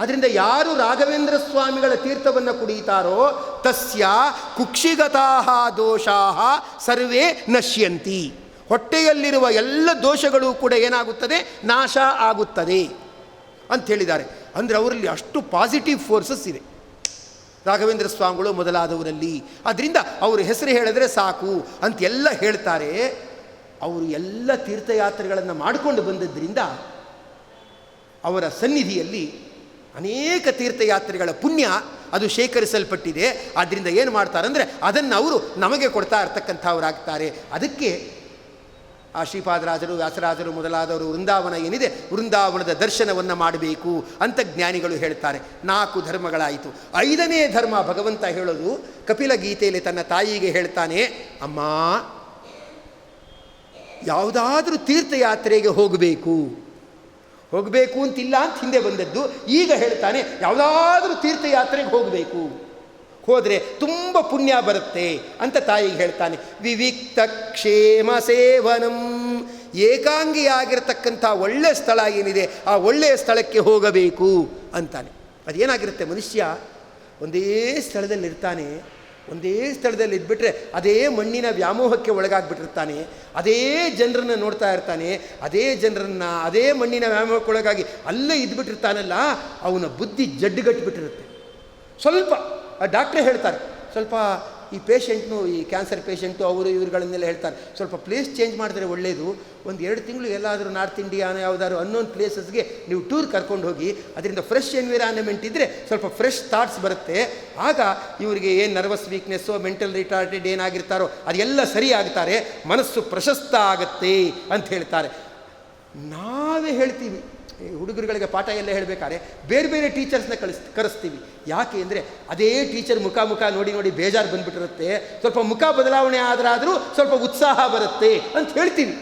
ಅದರಿಂದ ಯಾರು ರಾಘವೇಂದ್ರ ಸ್ವಾಮಿಗಳ ತೀರ್ಥವನ್ನು ಕುಡಿಯುತ್ತಾರೋ ತಸ್ಯ ಕುಕ್ಷಿಗತಾಹ ದೋಷಾಹ ಸರ್ವೇ ನಶ್ಯಂತಿ, ಹೊಟ್ಟೆಯಲ್ಲಿರುವ ಎಲ್ಲ ದೋಷಗಳು ಕೂಡ ಏನಾಗುತ್ತದೆ? ನಾಶ ಆಗುತ್ತದೆ ಅಂತ ಹೇಳಿದ್ದಾರೆ. ಅಂದರೆ ಅವರಲ್ಲಿ ಅಷ್ಟು ಪಾಸಿಟಿವ್ ಫೋರ್ಸಸ್ ಇದೆ ರಾಘವೇಂದ್ರ ಸ್ವಾಮಿಗಳು ಮೊದಲಾದವರಲ್ಲಿ. ಅದರಿಂದ ಅವರು ಹೆಸರು ಹೇಳಿದ್ರೆ ಸಾಕು ಅಂತೆಲ್ಲ ಹೇಳ್ತಾರೆ. ಅವರು ಎಲ್ಲ ತೀರ್ಥಯಾತ್ರೆಗಳನ್ನು ಮಾಡಿಕೊಂಡು ಬಂದದ್ರಿಂದ ಅವರ ಸನ್ನಿಧಿಯಲ್ಲಿ ಅನೇಕ ತೀರ್ಥಯಾತ್ರೆಗಳ ಪುಣ್ಯ ಅದು ಶೇಖರಿಸಲ್ಪಟ್ಟಿದೆ. ಆದ್ದರಿಂದ ಏನು ಮಾಡ್ತಾರೆ ಅಂದರೆ ಅದನ್ನು ಅವರು ನಮಗೆ ಕೊಡ್ತಾ ಇರ್ತಕ್ಕಂಥವರಾಗ್ತಾರೆ. ಅದಕ್ಕೆ ಆ ಶ್ರೀಪಾದರಾಜರು, ವ್ಯಾಸರಾಜರು ಮೊದಲಾದವರು ವೃಂದಾವನ ಏನಿದೆ, ವೃಂದಾವನದ ದರ್ಶನವನ್ನು ಮಾಡಬೇಕು ಅಂತ ಜ್ಞಾನಿಗಳು ಹೇಳ್ತಾರೆ. 4 ಧರ್ಮಗಳಾಯಿತು. 5ನೇ ಧರ್ಮ ಭಗವಂತ ಹೇಳೋದು ಕಪಿಲ ಗೀತೆಯಲ್ಲಿ ತನ್ನ ತಾಯಿಗೆ ಹೇಳ್ತಾನೆ, ಅಮ್ಮ ಯಾವುದಾದ್ರೂ ತೀರ್ಥಯಾತ್ರೆಗೆ ಹೋಗಬೇಕು ಅಂತಿಲ್ಲ ಅಂತ ಹಿಂದೆ ಬಂದದ್ದು. ಈಗ ಹೇಳ್ತಾನೆ ಯಾವುದಾದ್ರೂ ತೀರ್ಥಯಾತ್ರೆಗೆ ಹೋಗಬೇಕು, ಹೋದರೆ ತುಂಬ ಪುಣ್ಯ ಬರುತ್ತೆ ಅಂತ ತಾಯಿಗೆ ಹೇಳ್ತಾನೆ. ವಿವಿಕ್ತ ಕ್ಷೇಮ ಸೇವನಂ, ಏಕಾಂಗಿಯಾಗಿರ್ತಕ್ಕಂಥ ಒಳ್ಳೆಯ ಸ್ಥಳ ಏನಿದೆ ಆ ಒಳ್ಳೆಯ ಸ್ಥಳಕ್ಕೆ ಹೋಗಬೇಕು ಅಂತಾನೆ. ಅದೇನಾಗಿರುತ್ತೆ, ಮನುಷ್ಯ ಒಂದೇ ಸ್ಥಳದಲ್ಲಿ ಇರ್ತಾನೆ, ಒಂದೇ ಸ್ಥಳದಲ್ಲಿ ಇದ್ಬಿಟ್ರೆ ಅದೇ ಮಣ್ಣಿನ ವ್ಯಾಮೋಹಕ್ಕೆ ಒಳಗಾಗ್ಬಿಟ್ಟಿರ್ತಾನೆ, ಅದೇ ಜನರನ್ನು ನೋಡ್ತಾ ಇರ್ತಾನೆ, ಅದೇ ಮಣ್ಣಿನ ವ್ಯಾಮೋಹಕ್ಕೆ ಒಳಗಾಗಿ ಅಲ್ಲೇ ಇದ್ಬಿಟ್ಟಿರ್ತಾನಲ್ಲ, ಅವನ ಬುದ್ಧಿ ಜಡ್ಡುಗಟ್ಟಿಬಿಟ್ಟಿರುತ್ತೆ. ಸ್ವಲ್ಪ ಡಾಕ್ಟ್ರೇ ಹೇಳ್ತಾರೆ, ಸ್ವಲ್ಪ ಈ ಪೇಷಂಟ್ನು, ಈ ಕ್ಯಾನ್ಸರ್ ಪೇಷಂಟು ಅವರು ಇವ್ರುಗಳನ್ನೆಲ್ಲ ಹೇಳ್ತಾರೆ, ಸ್ವಲ್ಪ ಪ್ಲೇಸ್ ಚೇಂಜ್ ಮಾಡಿದ್ರೆ ಒಳ್ಳೆಯದು. 1-2 ತಿಂಗಳು ಎಲ್ಲಾದರೂ ನಾರ್ತ್ ಇಂಡಿಯಾನ ಯಾವುದಾದ್ರು ಅನ್ನೋನ್ ಪ್ಲೇಸಸ್ಗೆ ನೀವು ಟೂರ್ ಕರ್ಕೊಂಡು ಹೋಗಿ, ಅದರಿಂದ ಫ್ರೆಶ್ ಎನ್ವಿರಾನ್ಮೆಂಟ್ ಇದ್ದರೆ ಸ್ವಲ್ಪ ಫ್ರೆಶ್ ಥಾಟ್ಸ್ ಬರುತ್ತೆ. ಆಗ ಇವರಿಗೆ ಏನು ನರ್ವಸ್ ವೀಕ್ನೆಸ್ಸೋ ಮೆಂಟಲ್ ರಿಟಾರ್ಟೆಡ್ ಏನಾಗಿರ್ತಾರೋ ಅದೆಲ್ಲ ಸರಿ ಆಗ್ತಾರೆ, ಮನಸ್ಸು ಪ್ರಶಸ್ತ ಆಗತ್ತೆ ಅಂತ ಹೇಳ್ತಾರೆ. ನಾವೇ ಹೇಳ್ತೀವಿ ಹುಡುಗರುಗಳಿಗೆ ಪಾಠ ಎಲ್ಲ ಹೇಳಬೇಕಾದ್ರೆ ಬೇರೆ ಬೇರೆ ಟೀಚರ್ಸ್ನ ಕರೆಸ್ತೀವಿ. ಯಾಕೆ ಅಂದರೆ ಅದೇ ಟೀಚರ್ ಮುಖ ನೋಡಿ ಬೇಜಾರು ಬಂದುಬಿಟ್ಟಿರುತ್ತೆ, ಸ್ವಲ್ಪ ಮುಖ ಬದಲಾವಣೆ ಆದರೂ ಸ್ವಲ್ಪ ಉತ್ಸಾಹ ಬರುತ್ತೆ ಅಂತ ಹೇಳ್ತೀವಿ.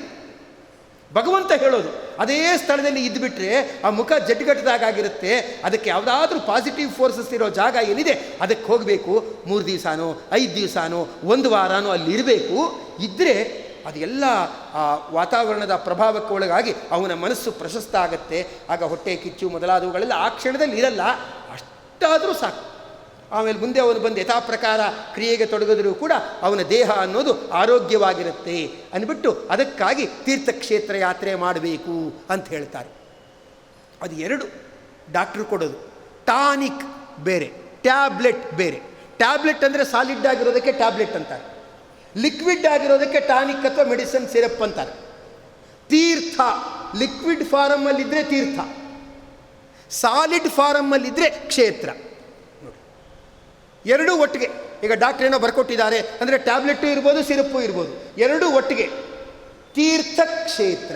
ಭಗವಂತ ಹೇಳೋದು ಅದೇ ಸ್ಥಳದಲ್ಲಿ ಇದ್ದುಬಿಟ್ರೆ ಆ ಮುಖ ಜಡ್ಡುಗಟ್ಟದಾಗಿರುತ್ತೆ. ಅದಕ್ಕೆ ಯಾವುದಾದ್ರೂ ಪಾಸಿಟಿವ್ ಫೋರ್ಸಸ್ ಇರೋ ಜಾಗ ಏನಿದೆ ಅದಕ್ಕೆ ಹೋಗಬೇಕು. 3 ದಿವಸನೋ 5 ದಿವಸನೋ 1 ವಾರನೋ ಅಲ್ಲಿರಬೇಕು. ಇದ್ದರೆ ಅದೆಲ್ಲ ಆ ವಾತಾವರಣದ ಪ್ರಭಾವಕ್ಕೆ ಒಳಗಾಗಿ ಅವನ ಮನಸ್ಸು ಪ್ರಶಸ್ತ ಆಗುತ್ತೆ. ಆಗ ಹೊಟ್ಟೆ ಕಿಚ್ಚು ಮೊದಲಾದವುಗಳೆಲ್ಲ ಆ ಕ್ಷಣದಲ್ಲಿ ಇರಲ್ಲ, ಅಷ್ಟಾದರೂ ಸಾಕು. ಆಮೇಲೆ ಮುಂದೆ ಅವನು ಬಂದು ಯಥಾ ಪ್ರಕಾರ ಕ್ರಿಯೆಗೆ ತೊಡಗಿದ್ರೂ ಕೂಡ ಅವನ ದೇಹ ಅನ್ನೋದು ಆರೋಗ್ಯವಾಗಿರುತ್ತೆ ಅಂದ್ಬಿಟ್ಟು ಅದಕ್ಕಾಗಿ ತೀರ್ಥಕ್ಷೇತ್ರ ಯಾತ್ರೆ ಮಾಡಬೇಕು ಅಂತ ಹೇಳ್ತಾರೆ. ಅದು 2 ಡಾಕ್ಟ್ರು ಕೊಡೋದು. ಟಾನಿಕ್ ಬೇರೆ, ಟ್ಯಾಬ್ಲೆಟ್ ಬೇರೆ. ಟ್ಯಾಬ್ಲೆಟ್ ಅಂದರೆ ಸಾಲಿಡ್ ಆಗಿರೋದಕ್ಕೆ ಟ್ಯಾಬ್ಲೆಟ್ ಅಂತಾರೆ, ಲಿಕ್ವಿಡ್ ಆಗಿರೋದಕ್ಕೆ ಟಾನಿಕ್ ಅಥವಾ ಮೆಡಿಸಿನ್ ಸಿರಪ್ ಅಂತಾರೆ. ತೀರ್ಥ ಲಿಕ್ವಿಡ್ ಫಾರಮ್ಮಲ್ಲಿದ್ದರೆ ತೀರ್ಥ, ಸಾಲಿಡ್ ಫಾರಮ್ಮಲ್ಲಿದ್ದರೆ ಕ್ಷೇತ್ರ. ನೋಡಿ, 2 ಒಟ್ಟಿಗೆ. ಈಗ ಡಾಕ್ಟ್ರ್ ಏನೋ ಬರ್ಕೊಟ್ಟಿದ್ದಾರೆ ಅಂದರೆ ಟ್ಯಾಬ್ಲೆಟ್ಟು ಇರ್ಬೋದು, ಸಿರಪ್ಪು ಇರ್ಬೋದು, 2 ಒಟ್ಟಿಗೆ. ತೀರ್ಥ ಕ್ಷೇತ್ರ.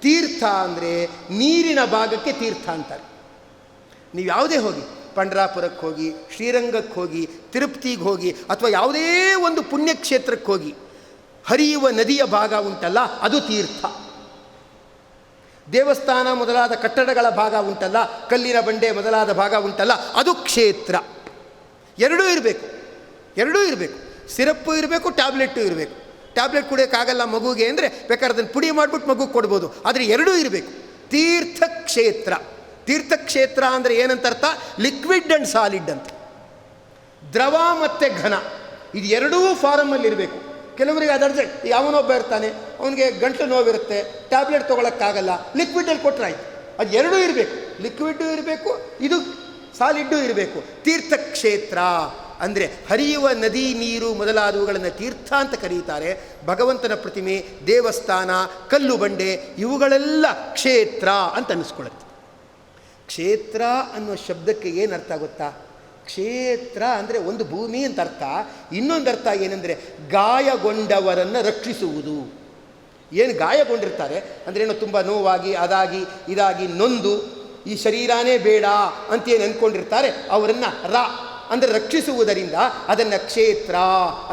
ತೀರ್ಥ ಅಂದರೆ ನೀರಿನ ಭಾಗಕ್ಕೆ ತೀರ್ಥ ಅಂತಾರೆ. ನೀವು ಯಾವುದೇ ಹೋಗಿ, ಪಂಡ್ರಾಪುರಕ್ಕೆ ಹೋಗಿ, ಶ್ರೀರಂಗಕ್ಕೆ ಹೋಗಿ, ತಿರುಪತಿಗೆ ಹೋಗಿ, ಅಥವಾ ಯಾವುದೇ ಒಂದು ಪುಣ್ಯಕ್ಷೇತ್ರಕ್ಕೆ ಹೋಗಿ, ಹರಿಯುವ ನದಿಯ ಭಾಗ ಉಂಟಲ್ಲ ಅದು ತೀರ್ಥ. ದೇವಸ್ಥಾನ ಮೊದಲಾದ ಕಟ್ಟಡಗಳ ಭಾಗ ಉಂಟಲ್ಲ, ಕಲ್ಲಿನ ಬಂಡೆ ಮೊದಲಾದ ಭಾಗ ಉಂಟಲ್ಲ ಅದು ಕ್ಷೇತ್ರ. 2 ಇರಬೇಕು. ಸಿರಪ್ಪು ಇರಬೇಕು, ಟ್ಯಾಬ್ಲೆಟ್ಟು ಇರಬೇಕು. ಟ್ಯಾಬ್ಲೆಟ್ ಕುಡಿಯೋಕ್ಕಾಗಲ್ಲ ಮಗುಗೆ ಅಂದರೆ ಬೇಕಾದ್ರೆ ಅದನ್ನು ಪುಡಿ ಮಾಡಿಬಿಟ್ಟು ಮಗುಗೆ ಕೊಡ್ಬೋದು, ಆದರೆ 2 ಇರಬೇಕು. ತೀರ್ಥಕ್ಷೇತ್ರ. ತೀರ್ಥಕ್ಷೇತ್ರ ಅಂದರೆ ಏನಂತ ಅರ್ಥ? ಲಿಕ್ವಿಡ್ ಆ್ಯಂಡ್ ಸಾಲಿಡ್ ಅಂತ. ದ್ರವ ಮತ್ತು ಘನ ಇದು 2 ಫಾರಮ್ಮಲ್ಲಿರಬೇಕು. ಕೆಲವರಿಗೆ ಅದರ್ಜೆ ಯಾವನೊಬ್ಬ ಇರ್ತಾನೆ, ಅವನಿಗೆ ಗಂಟಲು ನೋವಿರುತ್ತೆ, ಟ್ಯಾಬ್ಲೆಟ್ ತೊಗೊಳಕ್ಕಾಗಲ್ಲ, ಲಿಕ್ವಿಡಲ್ಲಿ ಕೊಟ್ಟರಾಯ್ತು. ಅದು 2 ಇರಬೇಕು, ಲಿಕ್ವಿಡ್ಡು ಇರಬೇಕು, ಇದು ಸಾಲಿಡ್ಡು ಇರಬೇಕು. ತೀರ್ಥಕ್ಷೇತ್ರ ಅಂದರೆ ಹರಿಯುವ ನದಿ ನೀರು ಮೊದಲಾದವುಗಳನ್ನು ತೀರ್ಥ ಅಂತ ಕರೀತಾರೆ. ಭಗವಂತನ ಪ್ರತಿಮೆ, ದೇವಸ್ಥಾನ, ಕಲ್ಲು ಬಂಡೆ ಇವುಗಳೆಲ್ಲ ಕ್ಷೇತ್ರ ಅಂತ ಅನ್ನಿಸ್ಕೊಳ್ಳುತ್ತೆ. ಕ್ಷೇತ್ರ ಅನ್ನೋ ಶಬ್ದಕ್ಕೆ ಏನು ಅರ್ಥ ಗೊತ್ತಾ? ಕ್ಷೇತ್ರ ಅಂದರೆ ಒಂದು ಭೂಮಿ ಅಂತ ಅರ್ಥ. ಇನ್ನೊಂದು ಅರ್ಥ ಏನಂದರೆ ಗಾಯಗೊಂಡವರನ್ನು ರಕ್ಷಿಸುವುದು. ಏನು ಗಾಯಗೊಂಡಿರ್ತಾರೆ ಅಂದರೆ ಏನೋ ತುಂಬ ನೋವಾಗಿ ಅದಾಗಿ ಇದಾಗಿ ನೊಂದು ಈ ಶರೀರನೇ ಬೇಡ ಅಂತೇನು ಅಂದ್ಕೊಂಡಿರ್ತಾರೆ, ಅವರನ್ನು ಅಂದರೆ ರಕ್ಷಿಸುವುದರಿಂದ ಅದನ್ನು ಕ್ಷೇತ್ರ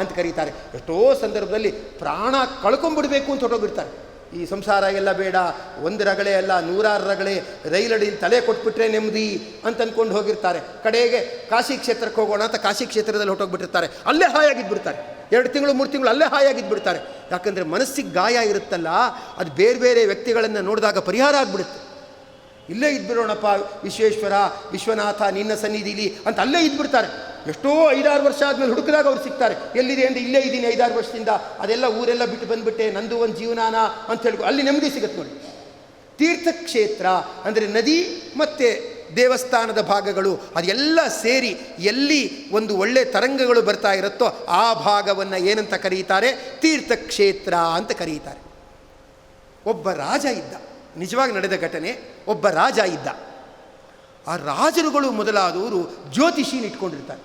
ಅಂತ ಕರೀತಾರೆ. ಎಷ್ಟೋ ಸಂದರ್ಭದಲ್ಲಿ ಪ್ರಾಣ ಕಳ್ಕೊಂಡ್ಬಿಡ್ಬೇಕು ಅಂತ ಹೊರಟೋಗಿರ್ತಾರೆ. ಈ ಸಂಸಾರ ಎಲ್ಲ ಬೇಡ, ಒಂದು ರಗಳೆ ಅಲ್ಲ 100 ರಗಳೆ, ರೈಲಡಿಯಲ್ಲಿ ತಲೆ ಕೊಟ್ಬಿಟ್ರೆ ನೆಮ್ಮದಿ ಅಂತ ಅಂದ್ಕೊಂಡು ಹೋಗಿರ್ತಾರೆ. ಕಡೆಗೆ ಕಾಶಿ ಕ್ಷೇತ್ರಕ್ಕೆ ಹೋಗೋಣ ಅಂತ ಕಾಶಿ ಕ್ಷೇತ್ರದಲ್ಲಿ ಹೊಟ್ಟೋಗ್ಬಿಟ್ಟಿರ್ತಾರೆ. ಅಲ್ಲೇ ಹಾಯಾಗಿದ್ಬಿಡ್ತಾರೆ. 2 ತಿಂಗಳು 3 ತಿಂಗಳು ಅಲ್ಲೇ ಹಾಯಾಗಿದ್ಬಿಡ್ತಾರೆ. ಯಾಕಂದರೆ ಮನಸ್ಸಿಗೆ ಗಾಯ ಇರುತ್ತಲ್ಲ, ಅದು ಬೇರೆ ಬೇರೆ ವ್ಯಕ್ತಿಗಳನ್ನು ನೋಡಿದಾಗ ಪರಿಹಾರ ಆಗಿಬಿಡುತ್ತೆ. ಇಲ್ಲೇ ಇದ್ಬಿಡೋಣಪ್ಪ ವಿಶ್ವೇಶ್ವರ ವಿಶ್ವನಾಥ ನಿನ್ನ ಸನ್ನಿಧಿಲಿ ಅಂತ ಅಲ್ಲೇ ಇದ್ಬಿಡ್ತಾರೆ. ಎಷ್ಟೋ 5-6 ವರ್ಷ ಆದಮೇಲೆ ಹುಡುಕಿದಾಗ ಅವ್ರು ಸಿಗ್ತಾರೆ. ಎಲ್ಲಿದೆ ಅಂದರೆ ಇಲ್ಲೇ ಇದ್ದೀನಿ 5-6 ವರ್ಷದಿಂದ, ಅದೆಲ್ಲ ಊರೆಲ್ಲ ಬಿಟ್ಟು ಬಂದುಬಿಟ್ಟೆ, ನಂದು ಒಂದು ಜೀವನಾನ ಅಂತ ಹೇಳ್ಕೊ ಅಲ್ಲಿ ನೆಮ್ಮದಿ ಸಿಗುತ್ತೆ ನೋಡಿ. ತೀರ್ಥಕ್ಷೇತ್ರ ಅಂದರೆ ನದಿ ಮತ್ತು ದೇವಸ್ಥಾನದ ಭಾಗಗಳು ಅದೆಲ್ಲ ಸೇರಿ ಎಲ್ಲಿ ಒಂದು ಒಳ್ಳೆ ತರಂಗಗಳು ಬರ್ತಾ ಇರುತ್ತೋ ಆ ಭಾಗವನ್ನು ಏನಂತ ಕರೀತಾರೆ? ತೀರ್ಥಕ್ಷೇತ್ರ ಅಂತ ಕರೀತಾರೆ. ಒಬ್ಬ ರಾಜ ಇದ್ದ, ನಿಜವಾಗಿ ನಡೆದ ಘಟನೆ. ಒಬ್ಬ ರಾಜ ಇದ್ದ. ಆ ರಾಜರುಗಳು ಮೊದಲಾದವರು ಜ್ಯೋತಿಷಿನ ಇಟ್ಕೊಂಡಿರ್ತಾರೆ.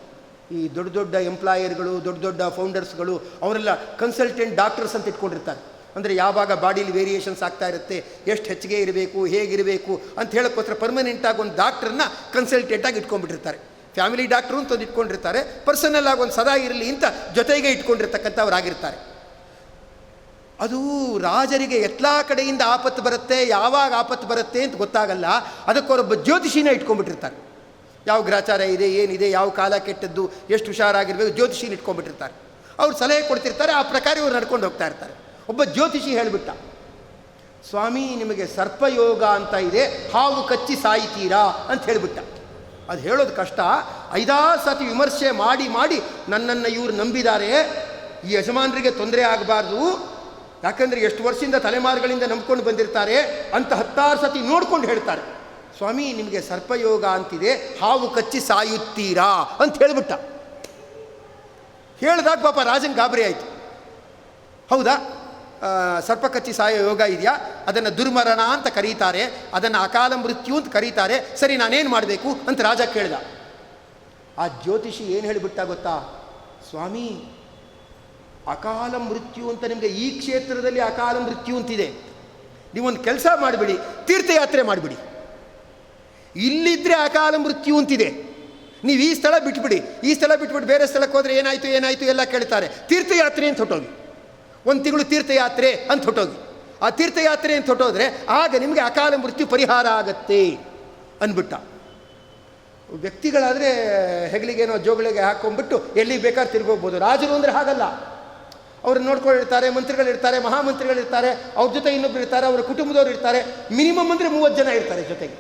ಈ ದೊಡ್ಡ ದೊಡ್ಡ ಎಂಪ್ಲಾಯರ್ಗಳು, ದೊಡ್ಡ ದೊಡ್ಡ ಫೌಂಡರ್ಸ್ಗಳು ಅವರೆಲ್ಲ ಕನ್ಸಲ್ಟೆಂಟ್ ಡಾಕ್ಟರ್ಸ್ ಅಂತ ಇಟ್ಕೊಂಡಿರ್ತಾರೆ. ಅಂದರೆ ಯಾವಾಗ ಬಾಡಿಲಿ ವೇರಿಯೇಷನ್ಸ್ ಆಗ್ತಾ ಇರುತ್ತೆ, ಎಷ್ಟು ಹೆಚ್ಚಿಗೆ ಇರಬೇಕು, ಹೇಗಿರಬೇಕು ಅಂತ ಹೇಳೋಕ್ಕೋಸ್ಕರ ಪರ್ಮನೆಂಟಾಗಿ ಒಂದು ಡಾಕ್ಟ್ರನ್ನ ಕನ್ಸಲ್ಟೆಂಟಾಗಿ ಇಟ್ಕೊಂಡ್ಬಿಟ್ಟಿರ್ತಾರೆ. ಫ್ಯಾಮಿಲಿ ಡಾಕ್ಟ್ರು ಅಂತ ಒಂದು ಇಟ್ಕೊಂಡಿರ್ತಾರೆ, ಪರ್ಸನಲ್ ಆಗಿ ಒಂದು ಸದಾ ಇರಲಿ ಅಂತ ಜೊತೆಗೆ ಇಟ್ಕೊಂಡಿರ್ತಕ್ಕಂಥವ್ರಾಗಿರ್ತಾರೆ. ಅದು ರಾಜರಿಗೆ ಎಲ್ಲ ಕಡೆಯಿಂದ ಆಪತ್ತು ಬರುತ್ತೆ, ಯಾವಾಗ ಆಪತ್ತು ಬರುತ್ತೆ ಅಂತ ಗೊತ್ತಾಗಲ್ಲ. ಅದಕ್ಕೊಬ್ಬ ಜ್ಯೋತಿಷಿನ ಇಟ್ಕೊಂಡ್ಬಿಟ್ಟಿರ್ತಾರೆ. ಯಾವ ಗ್ರಾಚಾರ ಇದೆ, ಏನಿದೆ, ಯಾವ ಕಾಲ ಕೆಟ್ಟದ್ದು, ಎಷ್ಟು ಹುಷಾರಾಗಿರ್ಬೇಕು, ಜ್ಯೋತಿಷಿನ ಇಟ್ಕೊಂಡ್ಬಿಟ್ಟಿರ್ತಾರೆ. ಅವ್ರು ಸಲಹೆ ಕೊಡ್ತಿರ್ತಾರೆ, ಆ ಪ್ರಕಾರ ಇವ್ರು ನಡ್ಕೊಂಡು ಹೋಗ್ತಾ ಇರ್ತಾರೆ. ಒಬ್ಬ ಜ್ಯೋತಿಷಿ ಹೇಳಿಬಿಟ್ಟ, ಸ್ವಾಮಿ ನಿಮಗೆ ಸರ್ಪಯೋಗ ಅಂತ ಇದೆ, ಹಾವು ಕಚ್ಚಿ ಸಾಯ್ತೀರಾ ಅಂತ ಹೇಳಿಬಿಟ್ಟ. ಅದು ಹೇಳೋದು ಕಷ್ಟ. 5-6 ಸತಿ ವಿಮರ್ಶೆ ಮಾಡಿ ಮಾಡಿ ನನ್ನನ್ನು ಇವರು ನಂಬಿದ್ದಾರೆ, ಈ ಯಜಮಾನರಿಗೆ ತೊಂದರೆ ಆಗಬಾರ್ದು, ಯಾಕಂದರೆ ಎಷ್ಟು ವರ್ಷದಿಂದ ತಲೆಮಾರುಗಳಿಂದ ನಂಬ್ಕೊಂಡು ಬಂದಿರ್ತಾರೆ ಅಂತ 10-6 ಸತಿ ನೋಡ್ಕೊಂಡು ಹೇಳ್ತಾರೆ, ಸ್ವಾಮಿ ನಿಮಗೆ ಸರ್ಪಯೋಗ ಅಂತಿದೆ, ಹಾವು ಕಚ್ಚಿ ಸಾಯುತ್ತೀರಾ ಅಂತ ಹೇಳಿಬಿಟ್ಟ. ಹೇಳಿದಾಗ ಪಾಪ ರಾಜನ್ ಗಾಬರಿ ಆಯಿತು. ಹೌದಾ, ಸರ್ಪ ಕಚ್ಚಿ ಸಾಯೋ ಯೋಗ ಇದೆಯಾ? ಅದನ್ನು ದುರ್ಮರಣ ಅಂತ ಕರೀತಾರೆ, ಅದನ್ನು ಅಕಾಲ ಮೃತ್ಯು ಅಂತ ಕರೀತಾರೆ. ಸರಿ, ನಾನೇನು ಮಾಡಬೇಕು ಅಂತ ರಾಜ ಕೇಳ್ದ. ಆ ಜ್ಯೋತಿಷಿ ಏನು ಹೇಳಿಬಿಟ್ಟ ಗೊತ್ತಾ? ಸ್ವಾಮಿ ಅಕಾಲ ಮೃತ್ಯು ಅಂತ ನಿಮಗೆ ಈ ಕ್ಷೇತ್ರದಲ್ಲಿ ಅಕಾಲ ಮೃತ್ಯು ಅಂತಿದೆ, ನೀವೊಂದು ಕೆಲಸ ಮಾಡಿಬಿಡಿ, ತೀರ್ಥಯಾತ್ರೆ ಮಾಡಿಬಿಡಿ. ಇಲ್ಲಿದ್ದರೆ ಅಕಾಲ ಮೃತ್ಯು ಅಂತಿದೆ, ನೀವು ಈ ಸ್ಥಳ ಬಿಟ್ಬಿಡಿ. ಈ ಸ್ಥಳ ಬಿಟ್ಬಿಟ್ಟು ಬೇರೆ ಸ್ಥಳಕ್ಕೆ ಹೋದರೆ ಏನಾಯಿತು ಏನಾಯಿತು ಎಲ್ಲ ಕೇಳ್ತಾರೆ. ತೀರ್ಥಯಾತ್ರೆ ಅಂತ ಹೊಟ್ಟೋಗಿ, 1 ತಿಂಗಳು ತೀರ್ಥಯಾತ್ರೆ ಅಂತ ಹೊಟ್ಟೋಗಿ. ಆ ತೀರ್ಥಯಾತ್ರೆ ಅಂತ ಹೊಟ್ಟೋದ್ರೆ ಆಗ ನಿಮಗೆ ಅಕಾಲ ಮೃತ್ಯು ಪರಿಹಾರ ಆಗತ್ತೆ ಅಂದ್ಬಿಟ್ಟ. ವ್ಯಕ್ತಿಗಳಾದರೆ ಹೆಗಲಿಗೇನೋ ಜೋಗಳಿಗೆ ಹಾಕ್ಕೊಂಡ್ಬಿಟ್ಟು ಎಲ್ಲಿಗೆ ಬೇಕಾದ್ರೆ ತಿರ್ಗೋಗ್ಬೋದು. ರಾಜರು ಅಂದರೆ ಹಾಗಲ್ಲ, ಅವ್ರನ್ನ ನೋಡ್ಕೊಂಡಿರ್ತಾರೆ, ಮಂತ್ರಿಗಳಿರ್ತಾರೆ, ಮಹಾಮಂತ್ರಿಗಳಿರ್ತಾರೆ, ಅವ್ರ ಜೊತೆ ಇನ್ನೊಬ್ರು ಇರ್ತಾರೆ, ಅವರ ಕುಟುಂಬದವ್ರು ಇರ್ತಾರೆ. ಮಿನಿಮಮ್ ಅಂದರೆ 30 ಜನ ಇರ್ತಾರೆ ಜೊತೆಗೆ.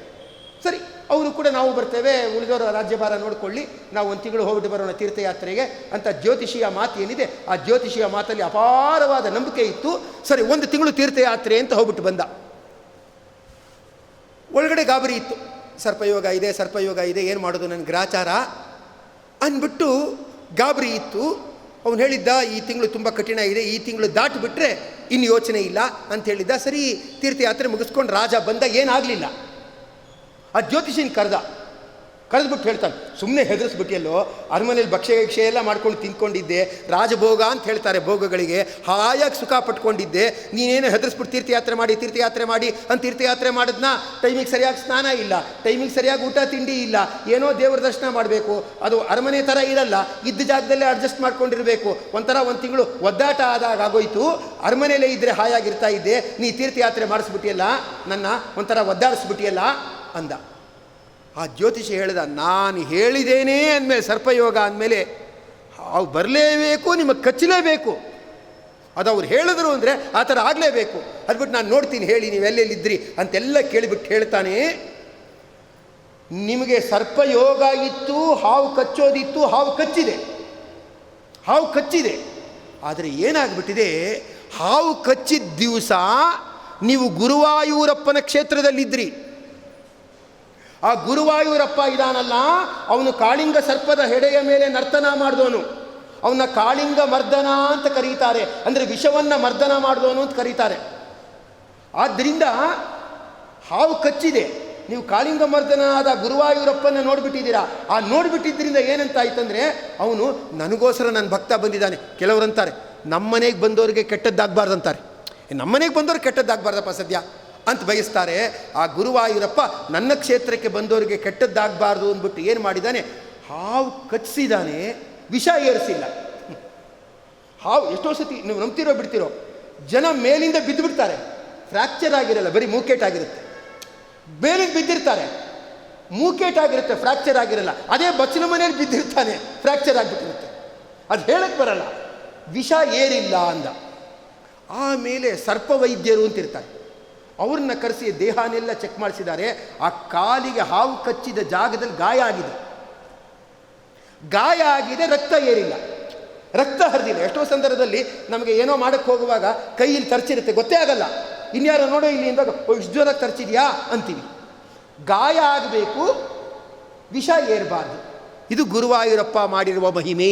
ಸರಿ, ಅವರು ಕೂಡ ನಾವು ಬರ್ತೇವೆ, ಉಳಿದವರು ರಾಜ್ಯಭಾರ ನೋಡಿಕೊಳ್ಳಿ, ನಾವು 1 ತಿಂಗಳು ಹೋಗ್ಬಿಟ್ಟು ಬರೋಣ ತೀರ್ಥಯಾತ್ರೆಗೆ ಅಂತ ಜ್ಯೋತಿಷಿಯ ಮಾತು ಏನಿದೆ, ಆ ಜ್ಯೋತಿಷಿಯ ಮಾತಲ್ಲಿ ಅಪಾರವಾದ ನಂಬಿಕೆ ಇತ್ತು. ಸರಿ, 1 ತಿಂಗಳು ತೀರ್ಥಯಾತ್ರೆ ಅಂತ ಹೋಗ್ಬಿಟ್ಟು ಬಂದ. ಒಳಗಡೆ ಗಾಬರಿ ಇತ್ತು, ಸರ್ಪಯೋಗ ಇದೆ, ಸರ್ಪಯೋಗ ಇದೆ, ಏನು ಮಾಡೋದು ನನ್ನ ಗ್ರಾಚಾರ ಅಂದ್ಬಿಟ್ಟು ಗಾಬರಿ ಇತ್ತು. ಅವನು ಹೇಳಿದ್ದ, ಈ ತಿಂಗಳು ತುಂಬ ಕಠಿಣ ಇದೆ, ಈ ತಿಂಗಳು ದಾಟಿಬಿಟ್ರೆ ಇನ್ನು ಯೋಚನೆ ಇಲ್ಲ ಅಂತ ಹೇಳಿದ್ದ. ಸರಿ, ತೀರ್ಥಯಾತ್ರೆ ಮುಗಿಸ್ಕೊಂಡು ರಾಜ ಬಂದ, ಏನಾಗಲಿಲ್ಲ. ಆ ಜ್ಯೋತಿಷಿನ ಕರೆದ್ಬಿಟ್ಟು ಹೇಳ್ತಾನೆ, ಸುಮ್ಮನೆ ಹೆದರಿಸ್ಬಿಟ್ಟಿಯಲ್ಲೋ, ಅರಮನೇಲಿ ಭಕ್ಷ್ಯ ಎಲ್ಲ ಮಾಡ್ಕೊಂಡು ತಿಂದ್ಕೊಂಡಿದ್ದೆ, ರಾಜಭೋಗ ಅಂತ ಹೇಳ್ತಾರೆ ಭೋಗಗಳಿಗೆ, ಹಾಯಾಗಿ ಸುಖ ಪಟ್ಕೊಂಡಿದ್ದೆ, ನೀನೇನು ಹೆದರಿಸ್ಬಿಟ್ಟು ತೀರ್ಥಯಾತ್ರೆ ಮಾಡಿ ಅಂತ ತೀರ್ಥಯಾತ್ರೆ ಮಾಡಿದ್ನ. ಟೈಮಿಗೆ ಸರಿಯಾಗಿ ಸ್ನಾನ ಇಲ್ಲ, ಟೈಮಿಗೆ ಸರಿಯಾಗಿ ಊಟ ತಿಂಡಿ ಇಲ್ಲ, ಏನೋ ದೇವ್ರ ದರ್ಶನ ಮಾಡಬೇಕು, ಅದು ಅರಮನೆ ಥರ ಇರಲ್ಲ, ಇದ್ದ ಜಾಗದಲ್ಲೇ ಅಡ್ಜಸ್ಟ್ ಮಾಡ್ಕೊಂಡಿರಬೇಕು. ಒಂಥರ 1 ತಿಂಗಳು ಒದ್ದಾಟ ಆದಾಗ ಆಗೋಯ್ತು. ಅರಮನೆಯಲ್ಲೇ ಇದ್ದರೆ ಹಾಯಾಗಿರ್ತಾ ಇದ್ದೆ, ನೀ ತೀರ್ಥಯಾತ್ರೆ ಮಾಡಿಸ್ಬಿಟ್ಟಿಯಲ್ಲ, ನನ್ನ ಒಂಥರ ಒದ್ದಾಡಿಸ್ಬಿಟ್ಟಿಯಲ್ಲ ಅಂದ. ಆ ಜ್ಯೋತಿಷಿ ಹೇಳ್ದ, ನಾನು ಹೇಳಿದ್ದೇನೆ ಅಂದಮೇಲೆ, ಸರ್ಪಯೋಗ ಅಂದಮೇಲೆ ಅವು ಬರಲೇಬೇಕು, ನಿಮಗೆ ಕಚ್ಚಲೇಬೇಕು. ಅದು ಅವ್ರು ಹೇಳಿದ್ರು ಅಂದರೆ ಆ ಥರ ಆಗಲೇಬೇಕು. ಅದ್ಬಿಟ್ಟು ನಾನು ನೋಡ್ತೀನಿ, ಹೇಳಿ ನೀವೆಲ್ಲೆಲ್ಲಿದ್ರಿ ಅಂತೆಲ್ಲ ಕೇಳಿಬಿಟ್ಟು ಹೇಳ್ತಾನೆ, ನಿಮಗೆ ಸರ್ಪಯೋಗ ಇತ್ತು, ಹಾವು ಕಚ್ಚೋದಿತ್ತು, ಹಾವು ಕಚ್ಚಿದೆ. ಆದರೆ ಏನಾಗ್ಬಿಟ್ಟಿದೆ, ಹಾವು ಕಚ್ಚಿದ ದಿವಸ ನೀವು ಗುರುವಾಯೂರಪ್ಪನ ಕ್ಷೇತ್ರದಲ್ಲಿದ್ದಿರಿ. ಆ ಗುರುವಾಯೂರಪ್ಪ ಇದಾನಲ್ಲ, ಅವನು ಕಾಳಿಂಗ ಸರ್ಪದ ಹೆಡೆಯ ಮೇಲೆ ನರ್ತನ ಮಾಡಿದವನು. ಅವನ ಕಾಳಿಂಗ ಮರ್ದನ ಅಂತ ಕರೀತಾರೆ, ಅಂದರೆ ವಿಷವನ್ನು ಮರ್ದನ ಮಾಡಿದವನು ಅಂತ ಕರೀತಾರೆ. ಆದ್ದರಿಂದ ಹಾವು ಕಚ್ಚಿದೆ, ನೀವು ಕಾಳಿಂಗ ಮರ್ದನಾದ ಗುರುವಾಯೂರಪ್ಪನ ನೋಡಿಬಿಟ್ಟಿದ್ದೀರಾ. ಆ ನೋಡಿಬಿಟ್ಟಿದ್ದರಿಂದ ಏನಂತ ಆಯ್ತಂದರೆ, ಅವನು ನನಗೋಸ್ಕರ ನನ್ನ ಭಕ್ತ ಬಂದಿದ್ದಾನೆ. ಕೆಲವರಂತಾರೆ ನಮ್ಮನೆಗೆ ಬಂದವರಿಗೆ ಕೆಟ್ಟದ್ದಾಗಬಾರ್ದಂತಾರೆ, ನಮ್ಮನೆಗೆ ಬಂದವ್ರಿಗೆ ಕೆಟ್ಟದ್ದಾಗಬಾರ್ದಪ್ಪ ಸದ್ಯ ಅಂತ ಬಯಸ್ತಾರೆ. ಆ ಗುರುವಾಯೂರಪ್ಪ ನನ್ನ ಕ್ಷೇತ್ರಕ್ಕೆ ಬಂದವರಿಗೆ ಕೆಟ್ಟದ್ದಾಗಬಾರ್ದು ಅಂದ್ಬಿಟ್ಟು ಏನು ಮಾಡಿದ್ದಾನೆ, ಹಾವು ಕಚ್ಚಿದ್ದಾನೆ, ವಿಷ ಏರಿಸಿಲ್ಲ. ಹಾವು ಎಷ್ಟೋ ಸತಿ ನೀವು ನಂಬ್ತಿರೋ ಬಿಡ್ತಿರೋ, ಜನ ಮೇಲಿಂದ ಬಿದ್ದುಬಿಡ್ತಾರೆ, ಫ್ರ್ಯಾಕ್ಚರ್ ಆಗಿರಲ್ಲ, ಬರೀ ಮೂಕೇಟಾಗಿರುತ್ತೆ. ಬೇಲಿಗೆ ಬಿದ್ದಿರ್ತಾರೆ, ಮೂಕೇಟಾಗಿರುತ್ತೆ, ಫ್ರ್ಯಾಕ್ಚರ್ ಆಗಿರಲ್ಲ. ಅದೇ ಬಚ್ಚಲ ಮನೆಯಲ್ಲಿ ಬಿದ್ದಿರ್ತಾನೆ, ಫ್ರ್ಯಾಕ್ಚರ್ ಆಗಿಬಿಟ್ಟಿರುತ್ತೆ. ಅದು ಹೇಳಕ್ಕೆ ಬರಲ್ಲ, ವಿಷ ಏರಿಲ್ಲ ಅಂದ. ಆಮೇಲೆ ಸರ್ಪ ವೈದ್ಯರು ಅಂತಿರ್ತಾರೆ, ಅವ್ರನ್ನ ಕರೆಸಿ ದೇಹನೆಲ್ಲ ಚೆಕ್ ಮಾಡಿಸಿದ್ದಾರೆ. ಆ ಕಾಲಿಗೆ ಹಾವು ಕಚ್ಚಿದ ಜಾಗದಲ್ಲಿ ಗಾಯ ಆಗಿದೆ, ರಕ್ತ ಏರಿಲ್ಲ, ರಕ್ತ ಹರಿದಿಲ್ಲ. ಎಷ್ಟೋ ಸಂದರ್ಭದಲ್ಲಿ ನಮಗೆ ಏನೋ ಮಾಡೋಕ್ಕೆ ಹೋಗುವಾಗ ಕೈಯಲ್ಲಿ ತರ್ಚಿರುತ್ತೆ, ಗೊತ್ತೇ ಆಗಲ್ಲ. ಇನ್ಯಾರೋ ನೋಡೋ ಇಲ್ಲಿ ಅಂದಾಗ ಇಷ್ಟು ಜೋರಾಗಿ ತರ್ಚಿದ್ಯಾ ಅಂತೀವಿ. ಗಾಯ ಆಗಬೇಕು, ವಿಷ ಏರಬಾರ್ದು. ಇದು ಗುರುವಾಯೂರಪ್ಪ ಮಾಡಿರುವ ಮಹಿಮೆ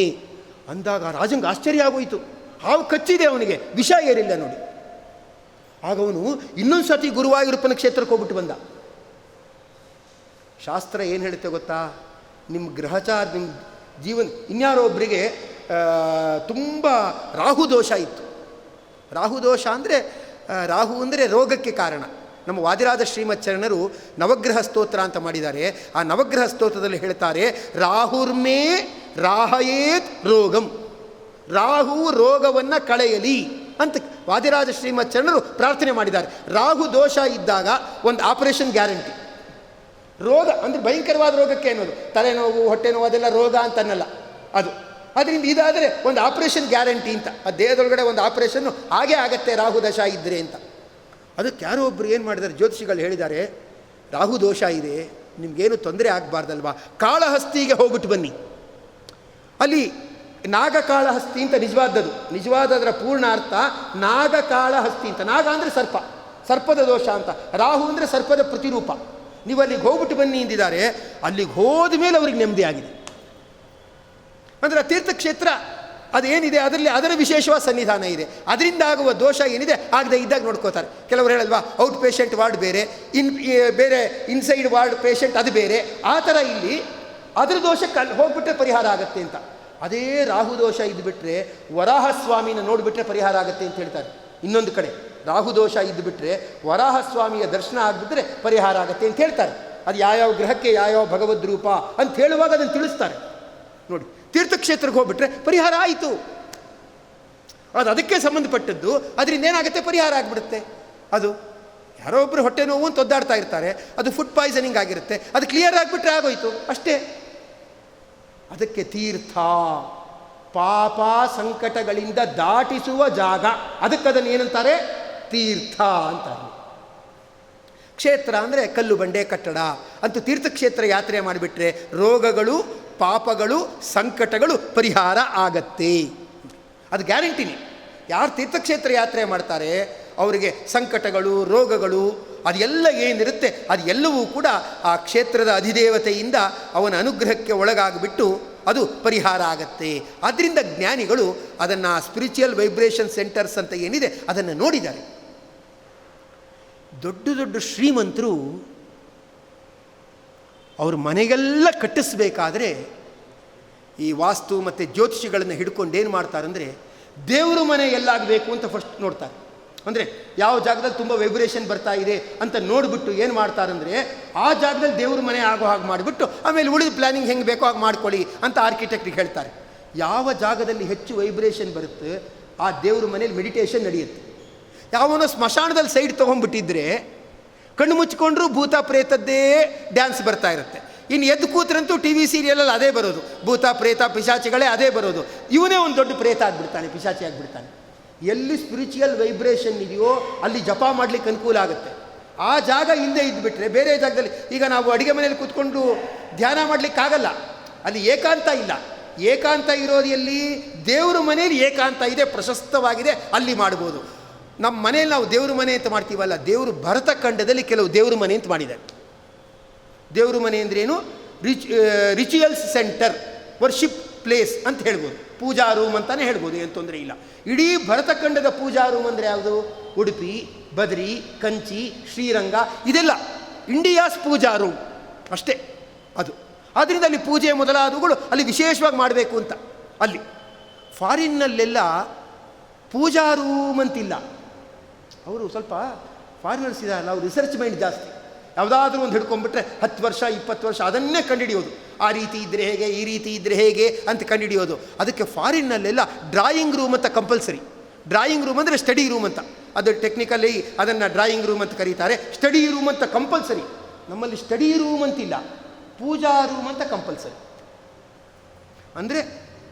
ಅಂದಾಗ ರಾಜಂಗೆ ಆಶ್ಚರ್ಯ ಆಗೋಯಿತು. ಹಾವು ಕಚ್ಚಿದೆ, ಅವನಿಗೆ ವಿಷ ಏರಿಲ್ಲ ನೋಡಿ. ಆಗ ಅವನು ಇನ್ನೊಂದು ಸತಿ ಗುರುವಾಯೂರಪ್ಪನ ಕ್ಷೇತ್ರಕ್ಕೆ ಹೋಗ್ಬಿಟ್ಟು ಬಂದ. ಶಾಸ್ತ್ರ ಏನು ಹೇಳುತ್ತೆ ಗೊತ್ತಾ, ನಿಮ್ಮ ಗ್ರಹಚಾರ, ನಿಮ್ಮ ಜೀವನ, ಇನ್ಯಾರೋ ಒಬ್ಬರಿಗೆ ತುಂಬ ರಾಹುದೋಷ ಇತ್ತು. ರಾಹುದೋಷ ಅಂದರೆ ರಾಹು ಅಂದರೆ ರೋಗಕ್ಕೆ ಕಾರಣ. ನಮ್ಮ ವಾದಿರಾಜ ಶ್ರೀಮಚ್ಚರಣರು ನವಗ್ರಹ ಸ್ತೋತ್ರ ಅಂತ ಮಾಡಿದ್ದಾರೆ. ಆ ನವಗ್ರಹ ಸ್ತೋತ್ರದಲ್ಲಿ ಹೇಳ್ತಾರೆ, ರಾಹುರ್ಮೇ ರಾಹಯೇತ್ ರೋಗಂ, ರಾಹು ರೋಗವನ್ನು ಕಳೆಯಲಿ ಅಂತ ವಾದಿರಾಜ ಶ್ರೀಮಚ್ಚರಣರು ಪ್ರಾರ್ಥನೆ ಮಾಡಿದ್ದಾರೆ. ರಾಹು ದೋಷ ಇದ್ದಾಗ ಒಂದು ಆಪರೇಷನ್ ಗ್ಯಾರಂಟಿ. ರೋಗ ಅಂದರೆ ಭಯಂಕರವಾದ ರೋಗಕ್ಕೆ ಅನ್ನೋದು, ತಲೆನೋವು, ಹೊಟ್ಟೆ ನೋವು, ಅದೆಲ್ಲ ರೋಗ ಅಂತನ್ನಲ್ಲ ಅದು. ಅದರಿಂದ ಇದಾದರೆ ಒಂದು ಆಪರೇಷನ್ ಗ್ಯಾರಂಟಿ ಅಂತ, ಆ ದೇಹದೊಳಗಡೆ ಒಂದು ಆಪರೇಷನ್ನು ಹಾಗೇ ಆಗತ್ತೆ ರಾಹು ದಶ ಇದ್ದರೆ ಅಂತ. ಅದಕ್ಕೆ ಯಾರೋ ಒಬ್ಬರು ಏನು ಮಾಡಿದ್ದಾರೆ, ಜ್ಯೋತಿಷಿಗಳು ಹೇಳಿದ್ದಾರೆ, ರಾಹು ದೋಷ ಇದೆ, ನಿಮಗೇನು ತೊಂದರೆ ಆಗಬಾರ್ದಲ್ವಾ, ಕಾಳಹಸ್ತಿಗೆ ಹೋಗ್ಬಿಟ್ಟು ಬನ್ನಿ. ಅಲ್ಲಿ ನಾಗಕಾಳಹಸ್ತಿ ಅಂತ ನಿಜವಾದದರ ಪೂರ್ಣ ಅರ್ಥ ನಾಗಕಾಳಹಸ್ತಿ ಅಂತ. ನಾಗ ಅಂದರೆ ಸರ್ಪ, ಸರ್ಪದ ದೋಷ ಅಂತ. ರಾಹು ಅಂದರೆ ಸರ್ಪದ ಪ್ರತಿರೂಪ. ನೀವು ಅಲ್ಲಿಗೆ ಹೋಗ್ಬಿಟ್ಟು ಬನ್ನಿ ಎಂದಿದ್ದಾರೆ. ಅಲ್ಲಿಗೆ ಹೋದ ಮೇಲೆ ಅವ್ರಿಗೆ ನೆಮ್ಮದಿ ಆಗಿದೆ. ಅಂದರೆ ಆ ತೀರ್ಥಕ್ಷೇತ್ರ ಅದೇನಿದೆ ಅದರಲ್ಲಿ ಅದರ ವಿಶೇಷವಾದ ಸನ್ನಿಧಾನ ಇದೆ. ಅದರಿಂದ ಆಗುವ ದೋಷ ಏನಿದೆ ಆಗದೆ ಇದ್ದಾಗ ನೋಡ್ಕೋತಾರೆ. ಕೆಲವರು ಹೇಳಲ್ವಾ, ಔಟ್ ಪೇಷಂಟ್ ವಾರ್ಡ್ ಬೇರೆ, ಬೇರೆ ಇನ್ಸೈಡ್ ವಾರ್ಡ್ ಪೇಷಂಟ್ ಅದು ಬೇರೆ. ಆ ಥರ ಇಲ್ಲಿ ಅದ್ರ ದೋಷಕ್ಕೆ ಅಲ್ಲಿ ಹೋಗ್ಬಿಟ್ರೆ ಪರಿಹಾರ ಆಗುತ್ತೆ ಅಂತ. ಅದೇ ರಾಹು ದೋಷ ಇದ್ದುಬಿಟ್ರೆ ವರಾಹಸ್ವಾಮಿನ ನೋಡಿಬಿಟ್ರೆ ಪರಿಹಾರ ಆಗುತ್ತೆ ಅಂತ ಹೇಳ್ತಾರೆ. ಇನ್ನೊಂದು ಕಡೆ ರಾಹು ದೋಷ ಇದ್ದುಬಿಟ್ರೆ ವರಾಹಸ್ವಾಮಿಯ ದರ್ಶನ ಆಗಿಬಿಟ್ರೆ ಪರಿಹಾರ ಆಗುತ್ತೆ ಅಂತ ಹೇಳ್ತಾರೆ. ಅದು ಯಾವ್ಯಾವ ಗ್ರಹಕ್ಕೆ ಯಾವ್ಯಾವ ಭಗವದ್ ರೂಪ ಅಂತ ಹೇಳುವಾಗ ಅದನ್ನು ತಿಳಿಸ್ತಾರೆ ನೋಡಿ. ತೀರ್ಥಕ್ಷೇತ್ರಕ್ಕೆ ಹೋಗ್ಬಿಟ್ರೆ ಪರಿಹಾರ ಆಯಿತು, ಅದು ಅದಕ್ಕೆ ಸಂಬಂಧಪಟ್ಟದ್ದು. ಅದರಿಂದ ಏನಾಗುತ್ತೆ, ಪರಿಹಾರ ಆಗಿಬಿಡುತ್ತೆ. ಅದು ಯಾರೋ ಒಬ್ಬರು ಹೊಟ್ಟೆ ನೋವು ಅಂತ ಒದ್ದಾಡ್ತಾ ಇರ್ತಾರೆ, ಅದು ಫುಡ್ ಪಾಯ್ಸನಿಂಗ್ ಆಗಿರುತ್ತೆ, ಅದು ಕ್ಲಿಯರ್ ಆಗಿಬಿಟ್ರೆ ಆಗೋಯ್ತು ಅಷ್ಟೇ. ಅದಕ್ಕೆ ತೀರ್ಥ ಪಾಪ ಸಂಕಟಗಳಿಂದ ದಾಟಿಸುವ ಜಾಗ, ಅದಕ್ಕದನ್ನು ಏನಂತಾರೆ, ತೀರ್ಥ ಅಂತಾರೆ. ಕ್ಷೇತ್ರ ಅಂದರೆ ಕಲ್ಲು ಬಂಡೆ ಕಟ್ಟಡ ಅಂತೂ. ತೀರ್ಥಕ್ಷೇತ್ರ ಯಾತ್ರೆ ಮಾಡಿಬಿಟ್ರೆ ರೋಗಗಳು, ಪಾಪಗಳು, ಸಂಕಟಗಳು ಪರಿಹಾರ ಆಗತ್ತೆ, ಅದು ಗ್ಯಾರಂಟಿನೇ. ಯಾರು ತೀರ್ಥಕ್ಷೇತ್ರ ಯಾತ್ರೆ ಮಾಡ್ತಾರೆ ಅವರಿಗೆ ಸಂಕಟಗಳು, ರೋಗಗಳು ಅದೆಲ್ಲ ಏನಿರುತ್ತೆ ಅದೆಲ್ಲವೂ ಕೂಡ ಆ ಕ್ಷೇತ್ರದ ಅಧಿದೇವತೆಯಿಂದ ಅವನ ಅನುಗ್ರಹಕ್ಕೆ ಒಳಗಾಗಿಬಿಟ್ಟು ಅದು ಪರಿಹಾರ ಆಗತ್ತೆ. ಆದ್ದರಿಂದ ಜ್ಞಾನಿಗಳು ಅದನ್ನು ಸ್ಪಿರಿಚುವಲ್ ವೈಬ್ರೇಷನ್ ಸೆಂಟರ್ಸ್ ಅಂತ ಏನಿದೆ ಅದನ್ನು ನೋಡಿದ್ದಾರೆ. ದೊಡ್ಡ ದೊಡ್ಡ ಶ್ರೀಮಂತರು ಅವ್ರ ಮನೆಗೆಲ್ಲ ಕಟ್ಟಿಸ್ಬೇಕಾದ್ರೆ ಈ ವಾಸ್ತು ಮತ್ತು ಜ್ಯೋತಿಷಿಗಳನ್ನು ಹಿಡ್ಕೊಂಡು ಏನು ಮಾಡ್ತಾರೆ ಅಂದರೆ, ದೇವರು ಮನೆ ಎಲ್ಲಾಗಬೇಕು ಅಂತ ಫಸ್ಟ್ ನೋಡ್ತಾರೆ. ಅಂದರೆ ಯಾವ ಜಾಗದಲ್ಲಿ ತುಂಬ ವೈಬ್ರೇಷನ್ ಬರ್ತಾ ಇದೆ ಅಂತ ನೋಡಿಬಿಟ್ಟು ಏನು ಮಾಡ್ತಾರಂದರೆ ಆ ಜಾಗದಲ್ಲಿ ದೇವ್ರ ಮನೆ ಆಗೋ ಹಾಗೆ ಮಾಡಿಬಿಟ್ಟು ಆಮೇಲೆ ಉಳಿದ ಪ್ಲ್ಯಾನಿಂಗ್ ಹೆಂಗೆ ಬೇಕೋ ಹಾಗೆ ಮಾಡ್ಕೊಳ್ಳಿ ಅಂತ ಆರ್ಕಿಟೆಕ್ಟ್ರಿಗೆ ಹೇಳ್ತಾರೆ. ಯಾವ ಜಾಗದಲ್ಲಿ ಹೆಚ್ಚು ವೈಬ್ರೇಷನ್ ಬರುತ್ತೆ ಆ ದೇವ್ರ ಮನೇಲಿ ಮೆಡಿಟೇಷನ್ ನಡೆಯುತ್ತೆ. ಯಾವನೋ ಸ್ಮಶಾನದಲ್ಲಿ ಸೈಡ್ ತೊಗೊಂಡ್ಬಿಟ್ಟಿದ್ರೆ ಕಣ್ಣು ಮುಚ್ಕೊಂಡ್ರೂ ಭೂತ ಪ್ರೇತದ್ದೇ ಡ್ಯಾನ್ಸ್ ಬರ್ತಾ ಇರುತ್ತೆ. ಇನ್ನು ಎದ್ದು ಕೂತ್ರಂತೂ ಟಿ ವಿ ಸೀರಿಯಲಲ್ಲಿ ಅದೇ ಬರೋದು, ಭೂತ ಪ್ರೇತ ಪಿಶಾಚಿಗಳೇ ಅದೇ ಬರೋದು. ಇವನೇ ಒಂದು ದೊಡ್ಡ ಪ್ರೇತ ಆಗಿಬಿಡ್ತಾನೆ, ಪಿಶಾಚಿ ಆಗಿಬಿಡ್ತಾನೆ. ಎಲ್ಲಿ ಸ್ಪಿರಿಚುವಲ್ ವೈಬ್ರೇಷನ್ ಇದೆಯೋ ಅಲ್ಲಿ ಜಪ ಮಾಡಲಿಕ್ಕೆ ಅನುಕೂಲ ಆಗುತ್ತೆ. ಆ ಜಾಗ ಹಿಂದೆ ಇದ್ದುಬಿಟ್ರೆ ಬೇರೆ ಜಾಗದಲ್ಲಿ, ಈಗ ನಾವು ಅಡುಗೆ ಮನೇಲಿ ಕೂತ್ಕೊಂಡು ಧ್ಯಾನ ಮಾಡಲಿಕ್ಕಾಗಲ್ಲ, ಅಲ್ಲಿ ಏಕಾಂತ ಇಲ್ಲ. ಏಕಾಂತ ಇರೋದು ಎಲ್ಲಿ, ದೇವ್ರ ಮನೇಲಿ ಏಕಾಂತ ಇದೆ, ಪ್ರಶಸ್ತವಾಗಿದೆ, ಅಲ್ಲಿ ಮಾಡ್ಬೋದು. ನಮ್ಮ ಮನೇಲಿ ನಾವು ದೇವ್ರ ಮನೆ ಅಂತ ಮಾಡ್ತೀವಲ್ಲ, ದೇವರು ಭರತಖಂಡದಲ್ಲಿ ಕೆಲವು ದೇವ್ರ ಮನೆ ಅಂತ ಮಾಡಿದ್ದಾರೆ. ದೇವ್ರ ಮನೆ ಅಂದ್ರೇನು, ರಿಚುವಲ್ಸ್ ಸೆಂಟರ್, ವರ್ಷಿಪ್ ಪ್ಲೇಸ್ ಅಂತ ಹೇಳ್ಬೋದು, ಪೂಜಾ ರೂಮ್ ಅಂತಲೇ ಹೇಳ್ಬೋದು, ಏನು ತೊಂದರೆ ಇಲ್ಲ. ಇಡೀ ಭರತಖಂಡದ ಪೂಜಾ ರೂಮ್ ಅಂದರೆ ಯಾವುದು, ಉಡುಪಿ, ಬದ್ರಿ, ಕಂಚಿ, ಶ್ರೀರಂಗ, ಇದೆಲ್ಲ ಇಂಡಿಯಾಸ್ ಪೂಜಾ ರೂಮ್ ಅಷ್ಟೇ ಅದು. ಆದ್ದರಿಂದ ಅಲ್ಲಿ ಪೂಜೆ ಮೊದಲಾದವುಗಳು ಅಲ್ಲಿ ವಿಶೇಷವಾಗಿ ಮಾಡಬೇಕು ಅಂತ. ಅಲ್ಲಿ ಫಾರಿನ್ನಲ್ಲೆಲ್ಲ ಪೂಜಾ ರೂಮ್ ಅಂತಿಲ್ಲ. ಅವರು ಸ್ವಲ್ಪ ಫಾರಿನರ್ಸ್ ಇದಾರಲ್ಲ, ಅವರು ರಿಸರ್ಚ್ ಮೈಂಡ್ ಜಾಸ್ತಿ. ಯಾವುದಾದ್ರೂ ಒಂದು ಹಿಡ್ಕೊಂಡ್ಬಿಟ್ರೆ 10 ವರ್ಷ 20 ವರ್ಷ ಅದನ್ನೇ ಕಂಡುಹಿಡಿಯೋದು. ಆ ರೀತಿ ಇದ್ದರೆ ಹೇಗೆ, ಈ ರೀತಿ ಇದ್ದರೆ ಹೇಗೆ ಅಂತ ಕಂಡುಹಿಡಿಯೋದು. ಅದಕ್ಕೆ ಫಾರಿನ್ನಲ್ಲೆಲ್ಲ ಡ್ರಾಯಿಂಗ್ ರೂಮ್ ಅಂತ ಕಂಪಲ್ಸರಿ. ಡ್ರಾಯಿಂಗ್ ರೂಮ್ ಅಂದರೆ ಸ್ಟಡಿ ರೂಮ್ ಅಂತ, ಅದು ಟೆಕ್ನಿಕಲಿ ಅದನ್ನು ಡ್ರಾಯಿಂಗ್ ರೂಮ್ ಅಂತ ಕರೀತಾರೆ. ಸ್ಟಡಿ ರೂಮ್ ಅಂತ ಕಂಪಲ್ಸರಿ. ನಮ್ಮಲ್ಲಿ ಸ್ಟಡಿ ರೂಮ್ ಅಂತಿಲ್ಲ, ಪೂಜಾ ರೂಮ್ ಅಂತ ಕಂಪಲ್ಸರಿ. ಅಂದರೆ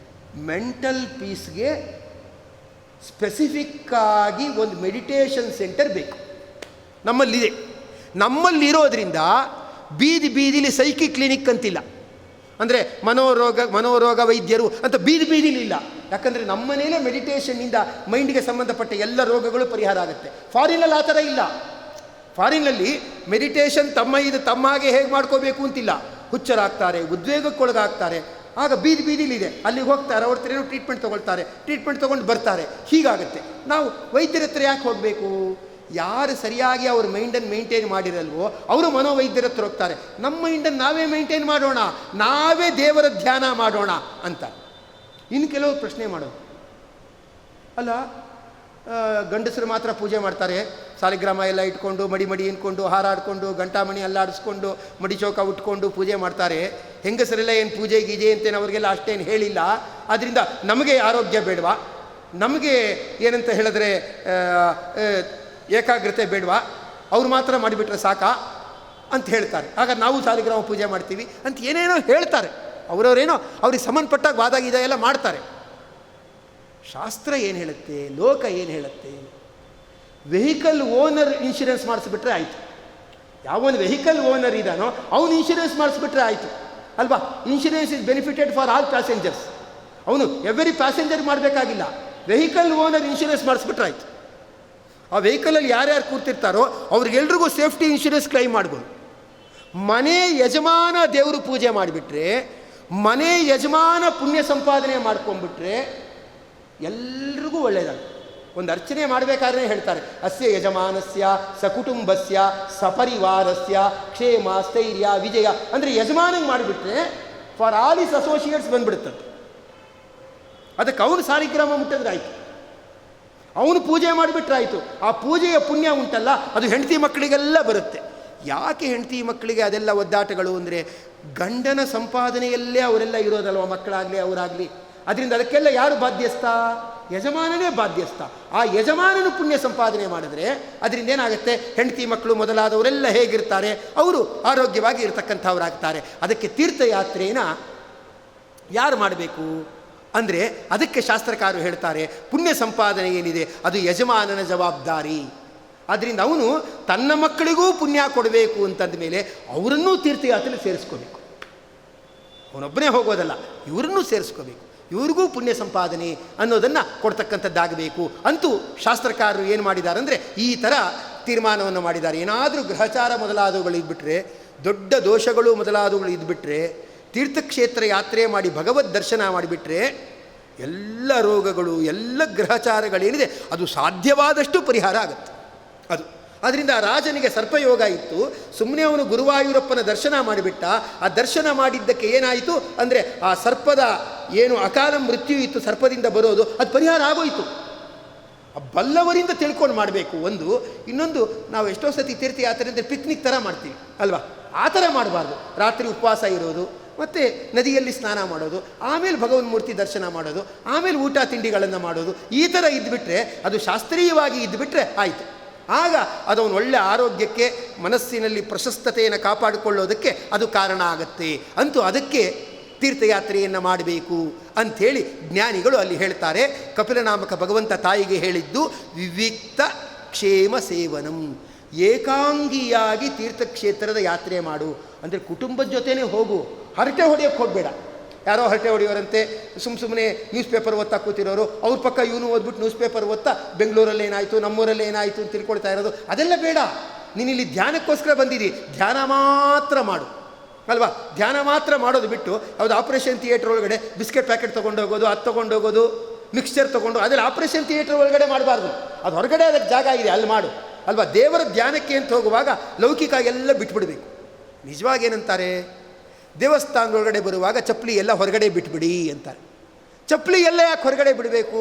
ಮೆಂಟಲ್ ಪೀಸ್ಗೆ ಸ್ಪೆಸಿಫಿಕ್ಕಾಗಿ ಒಂದು ಮೆಡಿಟೇಷನ್ ಸೆಂಟರ್ ಬೇಕು. ನಮ್ಮಲ್ಲಿದೆ. ನಮ್ಮಲ್ಲಿರೋದ್ರಿಂದ ಬೀದಿ ಬೀದಿಲಿ ಸೈಕಿಕ್ ಕ್ಲಿನಿಕ್ ಅಂತಿಲ್ಲ, ಅಂದರೆ ಮನೋರೋಗ ವೈದ್ಯರು ಅಂತ ಬೀದಿಲಿ ಇಲ್ಲ. ಯಾಕಂದರೆ ನಮ್ಮ ಮನೇಲೆ ಮೆಡಿಟೇಷನ್ನಿಂದ ಮೈಂಡ್ಗೆ ಸಂಬಂಧಪಟ್ಟ ಎಲ್ಲ ರೋಗಗಳು ಪರಿಹಾರ ಆಗುತ್ತೆ. ಫಾರಿನಲ್ಲಿ ಆ ಥರ ಇಲ್ಲ. ಫಾರಿನಲ್ಲಿ ಮೆಡಿಟೇಷನ್ ತಮ್ಮಾಗೆ ಹೇಗೆ ಮಾಡ್ಕೋಬೇಕು ಅಂತಿಲ್ಲ. ಹುಚ್ಚರಾಗ್ತಾರೆ, ಉದ್ವೇಗಕ್ಕೊಳಗಾಗ್ತಾರೆ, ಆಗ ಬೀದಿಲಿದೆ, ಅಲ್ಲಿಗೆ ಹೋಗ್ತಾರೆ, ಅವ್ರ ಹತ್ರ ಏನೋ ಟ್ರೀಟ್ಮೆಂಟ್ ತೊಗೊಂಡು ಬರ್ತಾರೆ. ಹೀಗಾಗುತ್ತೆ. ನಾವು ವೈದ್ಯರ ಹತ್ರ ಯಾಕೆ ಹೋಗಬೇಕು? ಯಾರು ಸರಿಯಾಗಿ ಅವ್ರ ಮೈಂಡನ್ನು ಮೇಂಟೈನ್ ಮಾಡಿರಲ್ವೋ ಅವರು ಮನೋವೈದ್ಯರ ಹತ್ರ ಹೋಗ್ತಾರೆ. ನಮ್ಮ ಮೈಂಡನ್ನು ನಾವೇ ಮೇಂಟೈನ್ ಮಾಡೋಣ, ನಾವೇ ದೇವರ ಧ್ಯಾನ ಮಾಡೋಣ ಅಂತ. ಇನ್ನು ಕೆಲವು ಪ್ರಶ್ನೆ ಮಾಡೋದು, ಅಲ್ಲ ಗಂಡಸರು ಮಾತ್ರ ಪೂಜೆ ಮಾಡ್ತಾರೆ, ಸಾಲಿಗ್ರಾಮ ಎಲ್ಲ ಇಟ್ಕೊಂಡು ಮಡಿ ಇನ್ಕೊಂಡು ಹಾರಾಡಿಕೊಂಡು ಗಂಟಾಮಣಿ ಅಲ್ಲಾಡಿಸ್ಕೊಂಡು ಮಡಿ ಚೌಕ ಉಟ್ಕೊಂಡು ಪೂಜೆ ಮಾಡ್ತಾರೆ. ಹೆಂಗಸರೆಲ್ಲ ಏನು ಪೂಜೆ ಗೀಜೆ ಅಂತೇನು ಅವ್ರಿಗೆಲ್ಲ ಅಷ್ಟೇನು ಹೇಳಿಲ್ಲ. ಆದ್ದರಿಂದ ನಮಗೆ ಆರೋಗ್ಯ ಬೇಡವಾ? ನಮಗೆ ಏನಂತ ಹೇಳಿದ್ರೆ ಏಕಾಗ್ರತೆ ಬೇಡವಾ? ಅವ್ರು ಮಾತ್ರ ಮಾಡಿಬಿಟ್ರೆ ಸಾಕಾ ಅಂತ ಹೇಳ್ತಾರೆ. ಆಗ ನಾವು ಸಾಲಿಗ್ರಾಮ ಪೂಜೆ ಮಾಡ್ತೀವಿ ಅಂತ ಏನೇನೋ ಹೇಳ್ತಾರೆ. ಅವರವರೇನೋ ಅವ್ರಿಗೆ ಸಂಬಂಧಪಟ್ಟಾಗ ವಾದ ಗೀದ ಎಲ್ಲ ಮಾಡ್ತಾರೆ. ಶಾಸ್ತ್ರ ಏನು ಹೇಳುತ್ತೆ, ಲೋಕ ಏನು ಹೇಳುತ್ತೆ? ವೆಹಿಕಲ್ ಓನರ್ ಇನ್ಶೂರೆನ್ಸ್ ಮಾಡಿಸ್ಬಿಟ್ರೆ ಆಯಿತು. ಯಾವೊಂದು ವೆಹಿಕಲ್ ಓನರ್ ಇದ್ದಾನೋ ಅವನು ಇನ್ಶೂರೆನ್ಸ್ ಮಾಡಿಸ್ಬಿಟ್ರೆ ಆಯಿತು ಅಲ್ವಾ? Insurance is benefited for all passengers. ಅವನು ಎವ್ರಿ ಪ್ಯಾಸೆಂಜರ್ ಮಾಡಬೇಕಾಗಿಲ್ಲ, ವೆಹಿಕಲ್ ಓನರ್ ಇನ್ಶೂರೆನ್ಸ್ ಮಾಡಿಸ್ಬಿಟ್ರೆ ಆಯಿತು. ಆ ವೆಹಿಕಲಲ್ಲಿ ಯಾರ್ಯಾರು ಕೂರ್ತಿರ್ತಾರೋ ಅವ್ರಿಗೆಲ್ರಿಗೂ ಸೇಫ್ಟಿ ಇನ್ಶೂರೆನ್ಸ್ ಕ್ಲೈಮ್ ಮಾಡ್ಬೋದು. ಮನೆ ಯಜಮಾನ ದೇವರು ಪೂಜೆ ಮಾಡಿಬಿಟ್ರೆ, ಮನೆ ಯಜಮಾನ ಪುಣ್ಯ ಸಂಪಾದನೆ ಮಾಡ್ಕೊಂಡ್ಬಿಟ್ರೆ ಎಲ್ರಿಗೂ ಒಳ್ಳೆಯದಾಗುತ್ತೆ. ಒಂದು ಅರ್ಚನೆ ಮಾಡಬೇಕಾದ್ರೆ ಹೇಳ್ತಾರೆ, ಅಸ್ಯ ಯಜಮಾನಸ್ಯ ಸಕುಟುಂಬಸ್ಯ ಸಪರಿವಾರಸ್ಯ ಕ್ಷೇಮ ಸ್ಥೈರ್ಯ ವಿಜಯ. ಅಂದರೆ ಯಜಮಾನಿಗೆ ಮಾಡಿಬಿಟ್ರೆ ಫಾರ್ ಆಲ್ ಇಸ್ ಅಸೋಸಿಯೇಟ್ಸ್ ಬಂದ್ಬಿಡುತ್ತದೆ. ಅದಕ್ಕೆ ಅವನು ಸಾಲಿಗ್ರಾಮ ಮುಟ್ಟಿದ್ರೆ ಆಯಿತು, ಅವನು ಪೂಜೆ ಮಾಡಿಬಿಟ್ರೆ ಆಯಿತು. ಆ ಪೂಜೆಯ ಪುಣ್ಯ ಉಂಟಲ್ಲ ಅದು ಹೆಂಡತಿ ಮಕ್ಕಳಿಗೆಲ್ಲ ಬರುತ್ತೆ. ಯಾಕೆ ಹೆಂಡತಿ ಮಕ್ಕಳಿಗೆ ಅದೆಲ್ಲ ಒದ್ದಾಟಗಳು ಅಂದರೆ, ಗಂಡನ ಸಂಪಾದನೆಯಲ್ಲೇ ಅವರೆಲ್ಲ ಇರೋದಲ್ವ, ಮಕ್ಕಳಾಗಲಿ ಅವರಾಗಲಿ. ಅದರಿಂದ ಅದಕ್ಕೆಲ್ಲ ಯಾರು ಬಾಧ್ಯಸ್ಥ? ಯಜಮಾನನೇ ಬಾಧ್ಯಸ್ಥ. ಆ ಯಜಮಾನನು ಪುಣ್ಯ ಸಂಪಾದನೆ ಮಾಡಿದ್ರೆ ಅದರಿಂದ ಏನಾಗುತ್ತೆ? ಹೆಂಡತಿ ಮಕ್ಕಳು ಮೊದಲಾದವರೆಲ್ಲ ಹೇಗಿರ್ತಾರೆ? ಅವರು ಆರೋಗ್ಯವಾಗಿ ಇರತಕ್ಕಂಥವ್ರಾಗ್ತಾರೆ. ಅದಕ್ಕೆ ತೀರ್ಥಯಾತ್ರೆನ ಯಾರು ಮಾಡಬೇಕು ಅಂದರೆ, ಅದಕ್ಕೆ ಶಾಸ್ತ್ರಕಾರರು ಹೇಳ್ತಾರೆ, ಪುಣ್ಯ ಸಂಪಾದನೆ ಏನಿದೆ ಅದು ಯಜಮಾನನ ಜವಾಬ್ದಾರಿ. ಆದ್ದರಿಂದ ಅವನು ತನ್ನ ಮಕ್ಕಳಿಗೂ ಪುಣ್ಯ ಕೊಡಬೇಕು ಅಂತಂದ ಮೇಲೆ ಅವರನ್ನೂ ತೀರ್ಥಯಾತ್ರೆ ಸೇರಿಸ್ಕೋಬೇಕು. ಅವನೊಬ್ಬನೇ ಹೋಗೋದಲ್ಲ, ಇವರನ್ನೂ ಸೇರಿಸ್ಕೋಬೇಕು. ಇವ್ರಿಗೂ ಪುಣ್ಯ ಸಂಪಾದನೆ ಅನ್ನೋದನ್ನು ಕೊಡ್ತಕ್ಕಂಥದ್ದಾಗಬೇಕು. ಅಂತೂ ಶಾಸ್ತ್ರಕಾರರು ಏನು ಮಾಡಿದ್ದಾರೆ ಅಂದರೆ ಈ ಥರ ತೀರ್ಮಾನವನ್ನು ಮಾಡಿದ್ದಾರೆ. ಏನಾದರೂ ಗ್ರಹಚಾರ ಮೊದಲಾದವುಗಳು ಇದ್ಬಿಟ್ರೆ, ದೊಡ್ಡ ದೋಷಗಳು ಮೊದಲಾದವುಗಳು ಇದ್ಬಿಟ್ರೆ, ತೀರ್ಥಕ್ಷೇತ್ರ ಯಾತ್ರೆ ಮಾಡಿ ಭಗವದ್ ದರ್ಶನ ಮಾಡಿಬಿಟ್ರೆ ಎಲ್ಲ ರೋಗಗಳು ಎಲ್ಲ ಗ್ರಹಚಾರಗಳೇನಿದೆ ಅದು ಸಾಧ್ಯವಾದಷ್ಟು ಪರಿಹಾರ ಆಗುತ್ತೆ. ಅದರಿಂದ ರಾಜನಿಗೆ ಸರ್ಪಯೋಗ ಇತ್ತು. ಸುಮ್ಮನೆ ಅವನು ಗುರುವಾಯೂರಪ್ಪನ ದರ್ಶನ ಮಾಡಿಬಿಟ್ಟ. ಆ ದರ್ಶನ ಮಾಡಿದ್ದಕ್ಕೆ ಏನಾಯಿತು ಅಂದರೆ, ಆ ಸರ್ಪದ ಏನು ಅಕಾಲ ಮೃತ್ಯು ಇತ್ತು ಸರ್ಪದಿಂದ ಬರೋದು, ಅದು ಪರಿಹಾರ ಆಗೋಯಿತು. ಬಲ್ಲವರಿಂದ ತಿಳ್ಕೊಂಡು ಮಾಡಬೇಕು ಒಂದು. ಇನ್ನೊಂದು, ನಾವು ಎಷ್ಟೋ ಸತಿ ತೀರ್ಥಯಾತ್ರೆ ಅಂದರೆ ಪಿಕ್ನಿಕ್ ಥರ ಮಾಡ್ತೀವಿ ಅಲ್ವಾ? ಆ ಥರ ಮಾಡಬಾರ್ದು. ರಾತ್ರಿ ಉಪವಾಸ ಇರೋದು, ಮತ್ತು ನದಿಯಲ್ಲಿ ಸ್ನಾನ ಮಾಡೋದು, ಆಮೇಲೆ ಭಗವನ್ ಮೂರ್ತಿ ದರ್ಶನ ಮಾಡೋದು, ಆಮೇಲೆ ಊಟ ತಿಂಡಿಗಳನ್ನು ಮಾಡೋದು, ಈ ಥರ ಇದ್ದುಬಿಟ್ರೆ, ಅದು ಶಾಸ್ತ್ರೀಯವಾಗಿ ಇದ್ದುಬಿಟ್ರೆ ಆಯಿತು. ಆಗ ಅದವನು ಒಳ್ಳೆ ಆರೋಗ್ಯಕ್ಕೆ, ಮನಸ್ಸಿನಲ್ಲಿ ಪ್ರಶಸ್ತತೆಯನ್ನು ಕಾಪಾಡಿಕೊಳ್ಳೋದಕ್ಕೆ ಅದು ಕಾರಣ ಆಗತ್ತೆ. ಅಂತೂ ಅದಕ್ಕೆ ತೀರ್ಥಯಾತ್ರೆಯನ್ನು ಮಾಡಬೇಕು ಅಂಥೇಳಿ ಜ್ಞಾನಿಗಳು ಅಲ್ಲಿ ಹೇಳ್ತಾರೆ. ಕಪಿಲನಾಮಕ ಭಗವಂತ ತಾಯಿಗೆ ಹೇಳಿದ್ದು ವಿವಿಕ್ತ ಕ್ಷೇಮ ಸೇವನಂ. ಏಕಾಂಗಿಯಾಗಿ ತೀರ್ಥಕ್ಷೇತ್ರದ ಯಾತ್ರೆ ಮಾಡು ಅಂದರೆ ಕುಟುಂಬದ ಜೊತೆನೇ ಹೋಗು, ಹರಟೆ ಹೊಡೆಯೋಕ್ಕೆ ಹೋಗಬೇಡ. ಯಾರೋ ಹರಟೆ ಹೊಡೆಯೋರಂತೆ ಸುಮ್ಮನೆ ನ್ಯೂಸ್ ಪೇಪರ್ ಓದ್ತಾ ಕೂತಿರೋರು, ಅವ್ರ ಪಕ್ಕ ಇವನು ಓದ್ಬಿಟ್ಟು ನ್ಯೂಸ್ ಪೇಪರ್ ಓದ್ತಾ ಬೆಂಗಳೂರಲ್ಲಿ ಏನಾಯಿತು ನಮ್ಮೂರಲ್ಲಿ ಏನಾಯಿತು ಅಂತ ತಿಳ್ಕೊಳ್ತಾ ಇರೋದು, ಅದೆಲ್ಲ ಬೇಡ. ನೀನಿಲ್ಲಿ ಧ್ಯಾನಕ್ಕೋಸ್ಕರ ಬಂದಿದ್ದೀ, ಧ್ಯಾನ ಮಾತ್ರ ಮಾಡು ಅಲ್ವಾ? ಧ್ಯಾನ ಮಾತ್ರ ಮಾಡೋದು ಬಿಟ್ಟು ಯಾವುದು ಆಪರೇಷನ್ ಥಿಯೇಟ್ರ್ ಒಳಗಡೆ ಬಿಸ್ಕೆಟ್ ಪ್ಯಾಕೆಟ್ ತೊಗೊಂಡೋಗೋದು, ಅದು ತೊಗೊಂಡೋಗೋದು, ಮಿಕ್ಸ್ಚರ್ ತೊಗೊಂಡು, ಅದೆಲ್ಲ ಆಪರೇಷನ್ ಥಿಯೇಟ್ರ್ ಒಳಗಡೆ ಮಾಡಬಾರ್ದು. ಅದು ಹೊರಗಡೆ ಅದಕ್ಕೆ ಜಾಗ ಇದೆ, ಅಲ್ಲಿ ಮಾಡು ಅಲ್ವಾ? ದೇವರ ಧ್ಯಾನಕ್ಕೆ ಅಂತ ಹೋಗುವಾಗ ಲೌಕಿಕ ಎಲ್ಲ ಬಿಟ್ಬಿಡ್ಬೇಕು. ನಿಜವಾಗೇನಂತಾರೆ, ದೇವಸ್ಥಾನದೊಳಗಡೆ ಬರುವಾಗ ಚಪ್ಪಲಿ ಎಲ್ಲ ಹೊರಗಡೆ ಬಿಟ್ಬಿಡಿ ಅಂತಾರೆ. ಚಪ್ಪಲಿ ಎಲ್ಲ ಯಾಕೆ ಹೊರಗಡೆ ಬಿಡಬೇಕು?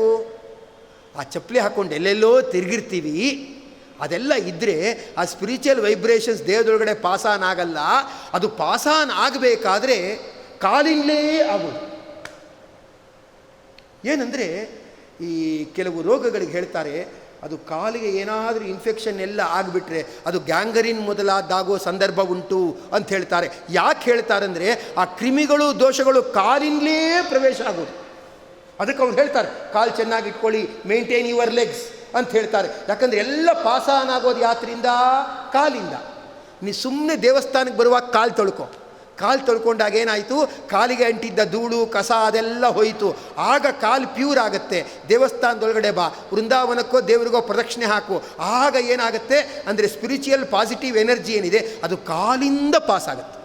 ಆ ಚಪ್ಪಲಿ ಹಾಕ್ಕೊಂಡು ಎಲ್ಲೆಲ್ಲೋ ತಿರುಗಿರ್ತೀವಿ, ಅದೆಲ್ಲ ಇದ್ದರೆ ಆ ಸ್ಪಿರಿಚುವಲ್ ವೈಬ್ರೇಷನ್ಸ್ ದೇಹದೊಳಗಡೆ ಪಾಸಾನ್ ಆಗಲ್ಲ. ಅದು ಪಾಸಾನ್ ಆಗಬೇಕಾದ್ರೆ ಕಾಲಿಂದಲೇ ಆಗೋದು. ಏನಂದರೆ ಈ ಕೆಲವು ರೋಗಗಳಿಗೆ ಹೇಳ್ತಾರೆ, ಅದು ಕಾಲಿಗೆ ಏನಾದರೂ ಇನ್ಫೆಕ್ಷನ್ ಎಲ್ಲ ಆಗಿಬಿಟ್ರೆ ಅದು ಗ್ಯಾಂಗರಿನ್ ಮೊದಲಾದಾಗೋ ಸಂದರ್ಭ ಉಂಟು ಅಂತ ಹೇಳ್ತಾರೆ. ಯಾಕೆ ಹೇಳ್ತಾರೆ ಅಂದರೆ, ಆ ಕ್ರಿಮಿಗಳು ದೋಷಗಳು ಕಾಲಿಂದಲೇ ಪ್ರವೇಶ ಆಗೋದು. ಅದಕ್ಕೆ ಅವ್ರು ಹೇಳ್ತಾರೆ, ಕಾಲು ಚೆನ್ನಾಗಿ ಇಟ್ಕೊಳ್ಳಿ, ಮೇಂಟೈನ್ ಯುವರ್ ಲೆಗ್ಸ್ ಅಂತ ಹೇಳ್ತಾರೆ. ಯಾಕಂದರೆ ಎಲ್ಲ ಪಾಸಾನ ಆಗೋದು ಯಾತ್ರಿಂದ? ಕಾಲಿಂದ. ನೀ ಸುಮ್ಮನೆ ದೇವಸ್ಥಾನಕ್ಕೆ ಬರುವಾಗ ಕಾಲು ತೊಳ್ಕೊಂಡಾಗ ಏನಾಯಿತು, ಕಾಲಿಗೆ ಅಂಟಿದ್ದ ಧೂಳು ಕಸ ಅದೆಲ್ಲ ಹೋಯಿತು. ಆಗ ಕಾಲು ಪ್ಯೂರ್ ಆಗುತ್ತೆ. ದೇವಸ್ಥಾನದೊಳಗಡೆ ಬಾ, ವೃಂದಾವನಕ್ಕೋ ದೇವರಿಗೋ ಪ್ರದಕ್ಷಿಣೆ ಹಾಕು. ಆಗ ಏನಾಗುತ್ತೆ ಅಂದರೆ ಸ್ಪಿರಿಚುವಲ್ ಪಾಸಿಟಿವ್ ಎನರ್ಜಿ ಏನಿದೆ ಅದು ಕಾಲಿಂದ ಪಾಸ್ ಆಗುತ್ತೆ.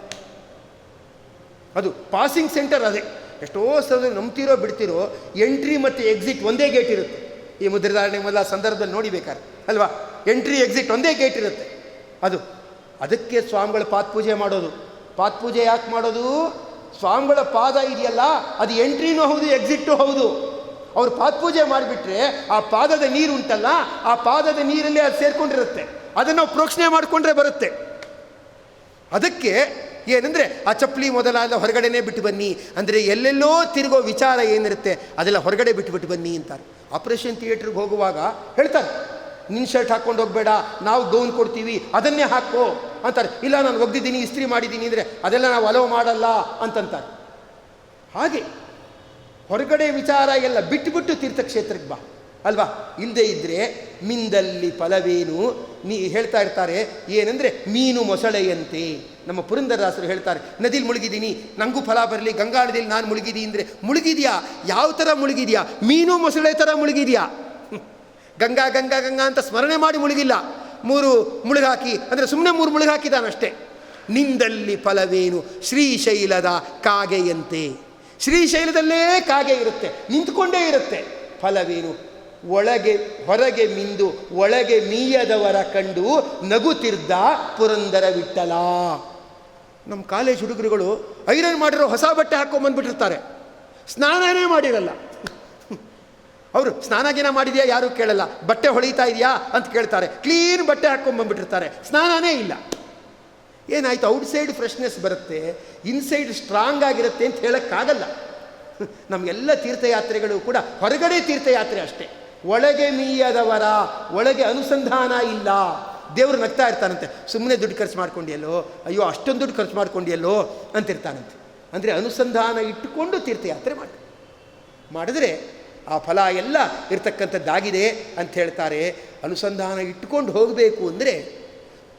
ಅದು ಪಾಸಿಂಗ್ ಸೆಂಟರ್ ಅದೇ. ಎಷ್ಟೋ ಸಲ ನಂಬ್ತಿರೋ ಬಿಡ್ತಿರೋ, ಎಂಟ್ರಿ ಮತ್ತು ಎಕ್ಸಿಟ್ ಒಂದೇ ಗೇಟ್ ಇರುತ್ತೆ. ಈ ಮುದ್ರೆಧಾರಣೆ ಮೊದಲ ಸಂದರ್ಭದಲ್ಲಿ ನೋಡಿಬೇಕಾದ್ರೆ ಅಲ್ವಾ, ಎಂಟ್ರಿ ಎಕ್ಸಿಟ್ ಒಂದೇ ಗೇಟ್ ಇರುತ್ತೆ. ಅದಕ್ಕೆ ಸ್ವಾಮಿಗಳ ಪಾದಪೂಜೆ ಮಾಡೋದು. ಪಾದಪೂಜೆ ಯಾಕೆ ಮಾಡೋದು? ಸ್ವಾಮಿಗಳ ಪಾದ ಇದೆಯಲ್ಲ, ಅದು ಎಂಟ್ರಿನೂ ಹೌದು ಎಕ್ಸಿಟ್ಟು ಹೌದು. ಅವ್ರು ಪಾದಪೂಜೆ ಮಾಡಿಬಿಟ್ರೆ ಆ ಪಾದದ ನೀರು ಉಂಟಲ್ಲ, ಆ ಪಾದದ ನೀರಲ್ಲೇ ಅದು ಸೇರ್ಕೊಂಡಿರುತ್ತೆ. ಅದನ್ನು ನಾವು ಪ್ರೋಕ್ಷಣೆ ಮಾಡಿಕೊಂಡ್ರೆ ಬರುತ್ತೆ. ಅದಕ್ಕೆ ಏನಂದರೆ ಆ ಚಪ್ಪಲಿ ಮೊದಲಾದ ಹೊರಗಡೆನೇ ಬಿಟ್ಟು ಬನ್ನಿ ಅಂದರೆ, ಎಲ್ಲೆಲ್ಲೋ ತಿರುಗೋ ವಿಚಾರ ಏನಿರುತ್ತೆ ಅದೆಲ್ಲ ಹೊರಗಡೆ ಬಿಟ್ಟು ಬನ್ನಿ ಅಂತಾರೆ. ಆಪರೇಷನ್ ಥಿಯೇಟ್ರಿಗೆ ಹೋಗುವಾಗ ಹೇಳ್ತಾರೆ, ನಿನ್ನ ಶರ್ಟ್ ಹಾಕ್ಕೊಂಡು ಹೋಗಬೇಡ, ನಾವು ಗೌನ್ ಕೊಡ್ತೀವಿ ಅದನ್ನೇ ಹಾಕೋ ಅಂತಾರೆ. ಇಲ್ಲ, ನಾನು ಒಗ್ದಿದ್ದೀನಿ, ಇಸ್ತ್ರಿ ಮಾಡಿದ್ದೀನಿ ಅಂದರೆ ಅದೆಲ್ಲ ನಾವು ಅಲೋ ಮಾಡಲ್ಲ ಅಂತಂತಾರೆ. ಹಾಗೆ ಹೊರಗಡೆ ವಿಚಾರ ಎಲ್ಲ ಬಿಟ್ಟು ತೀರ್ಥಕ್ಷೇತ್ರಕ್ಕೆ ಬಾ ಅಲ್ವಾ. ಇಲ್ಲದೆ ಇದ್ದರೆ ಮಿಂದಲ್ಲಿ ಫಲವೇನು ನೀ ಹೇಳ್ತಾ ಇರ್ತಾರೆ. ಏನಂದರೆ ಮೀನು ಮೊಸಳೆಯಂತೆ. ನಮ್ಮ ಪುರಂದರದಾಸರು ಹೇಳ್ತಾರೆ, ನದಿಲಿ ಮುಳುಗಿದ್ದೀನಿ, ನನಗೂ ಫಲ ಬರಲಿ, ಗಂಗಾ ನದಿಯಲ್ಲಿ ನಾನು ಮುಳುಗಿದ್ದೀನಿ ಅಂದರೆ, ಮುಳುಗಿದೆಯಾ? ಯಾವ ಥರ ಮುಳುಗಿದೆಯಾ? ಮೀನು ಮೊಸಳೆ ಥರ ಮುಳುಗಿದೆಯಾ? ಗಂಗಾ ಗಂಗಾ ಗಂಗಾ ಅಂತ ಸ್ಮರಣೆ ಮಾಡಿ ಮುಳುಗಿಲ್ಲ. 3 ಮುಳುಗಾಕಿ ಅಂದರೆ ಸುಮ್ಮನೆ 3 ಮುಳುಗಾಕಿದಾನಷ್ಟೇ. ನಿಂದಲ್ಲಿ ಫಲವೇನು ಶ್ರೀಶೈಲದ ಕಾಗೆಯಂತೆ. ಶ್ರೀಶೈಲದಲ್ಲೇ ಕಾಗೆ ಇರುತ್ತೆ, ನಿಂತ್ಕೊಂಡೇ ಇರುತ್ತೆ. ಫಲವೇನು ಹೊರಗೆ ಮಿಂದು ಒಳಗೆ ಮೀಯದವರ ಕಂಡು ನಗುತ್ತಿರ್ದ ಪುರಂದರ ವಿಠಲ. ನಮ್ಮ ಕಾಲೇಜ್ ಹುಡುಗರುಗಳು ಐರನ್ ಮಾಡಿರೋ ಹೊಸ ಬಟ್ಟೆ ಹಾಕ್ಕೊಂಬಂದ್ಬಿಟ್ಟಿರ್ತಾರೆ, ಸ್ನಾನನೇ ಮಾಡಿರಲ್ಲ. ಅವರು ಸ್ನಾನಗಿನ ಮಾಡಿದೆಯಾ ಯಾರೂ ಕೇಳಲ್ಲ, ಬಟ್ಟೆ ಹೊಳಿತಾ ಇದೆಯಾ ಅಂತ ಕೇಳ್ತಾರೆ. ಕ್ಲೀನ್ ಬಟ್ಟೆ ಹಾಕ್ಕೊಂಬಂದ್ಬಿಟ್ಟಿರ್ತಾರೆ, ಸ್ನಾನನೇ ಇಲ್ಲ. ಏನಾಯಿತು? ಔಟ್ಸೈಡ್ ಫ್ರೆಶ್ನೆಸ್ ಬರುತ್ತೆ, ಇನ್ಸೈಡ್ ಸ್ಟ್ರಾಂಗ್ ಆಗಿರುತ್ತೆ ಅಂತ ಹೇಳೋಕ್ಕಾಗಲ್ಲ. ನಮಗೆಲ್ಲ ತೀರ್ಥಯಾತ್ರೆಗಳು ಕೂಡ ಹೊರಗಡೆ ತೀರ್ಥಯಾತ್ರೆ ಅಷ್ಟೇ. ಒಳಗೆ ಮೀಯದವರ, ಒಳಗೆ ಅನುಸಂಧಾನ ಇಲ್ಲ. ದೇವರು ನಗ್ತಾ ಇರ್ತಾನಂತೆ, ಸುಮ್ಮನೆ ದುಡ್ಡು ಖರ್ಚು ಮಾಡ್ಕೊಂಡಿಯಲ್ಲೋ, ಅಯ್ಯೋ ಅಷ್ಟೊಂದು ದುಡ್ಡು ಖರ್ಚು ಮಾಡ್ಕೊಂಡಿಯಲ್ಲೋ ಅಂತಿರ್ತಾನಂತೆ. ಅಂದರೆ ಅನುಸಂಧಾನ ಇಟ್ಟುಕೊಂಡು ತೀರ್ಥಯಾತ್ರೆ ಮಾಡಿದ್ರೆ ಆ ಫಲ ಎಲ್ಲ ಇರ್ತಕ್ಕಂಥದ್ದಾಗಿದೆ ಅಂತ ಹೇಳ್ತಾರೆ. ಅನುಸಂಧಾನ ಇಟ್ಟುಕೊಂಡು ಹೋಗಬೇಕು ಅಂದರೆ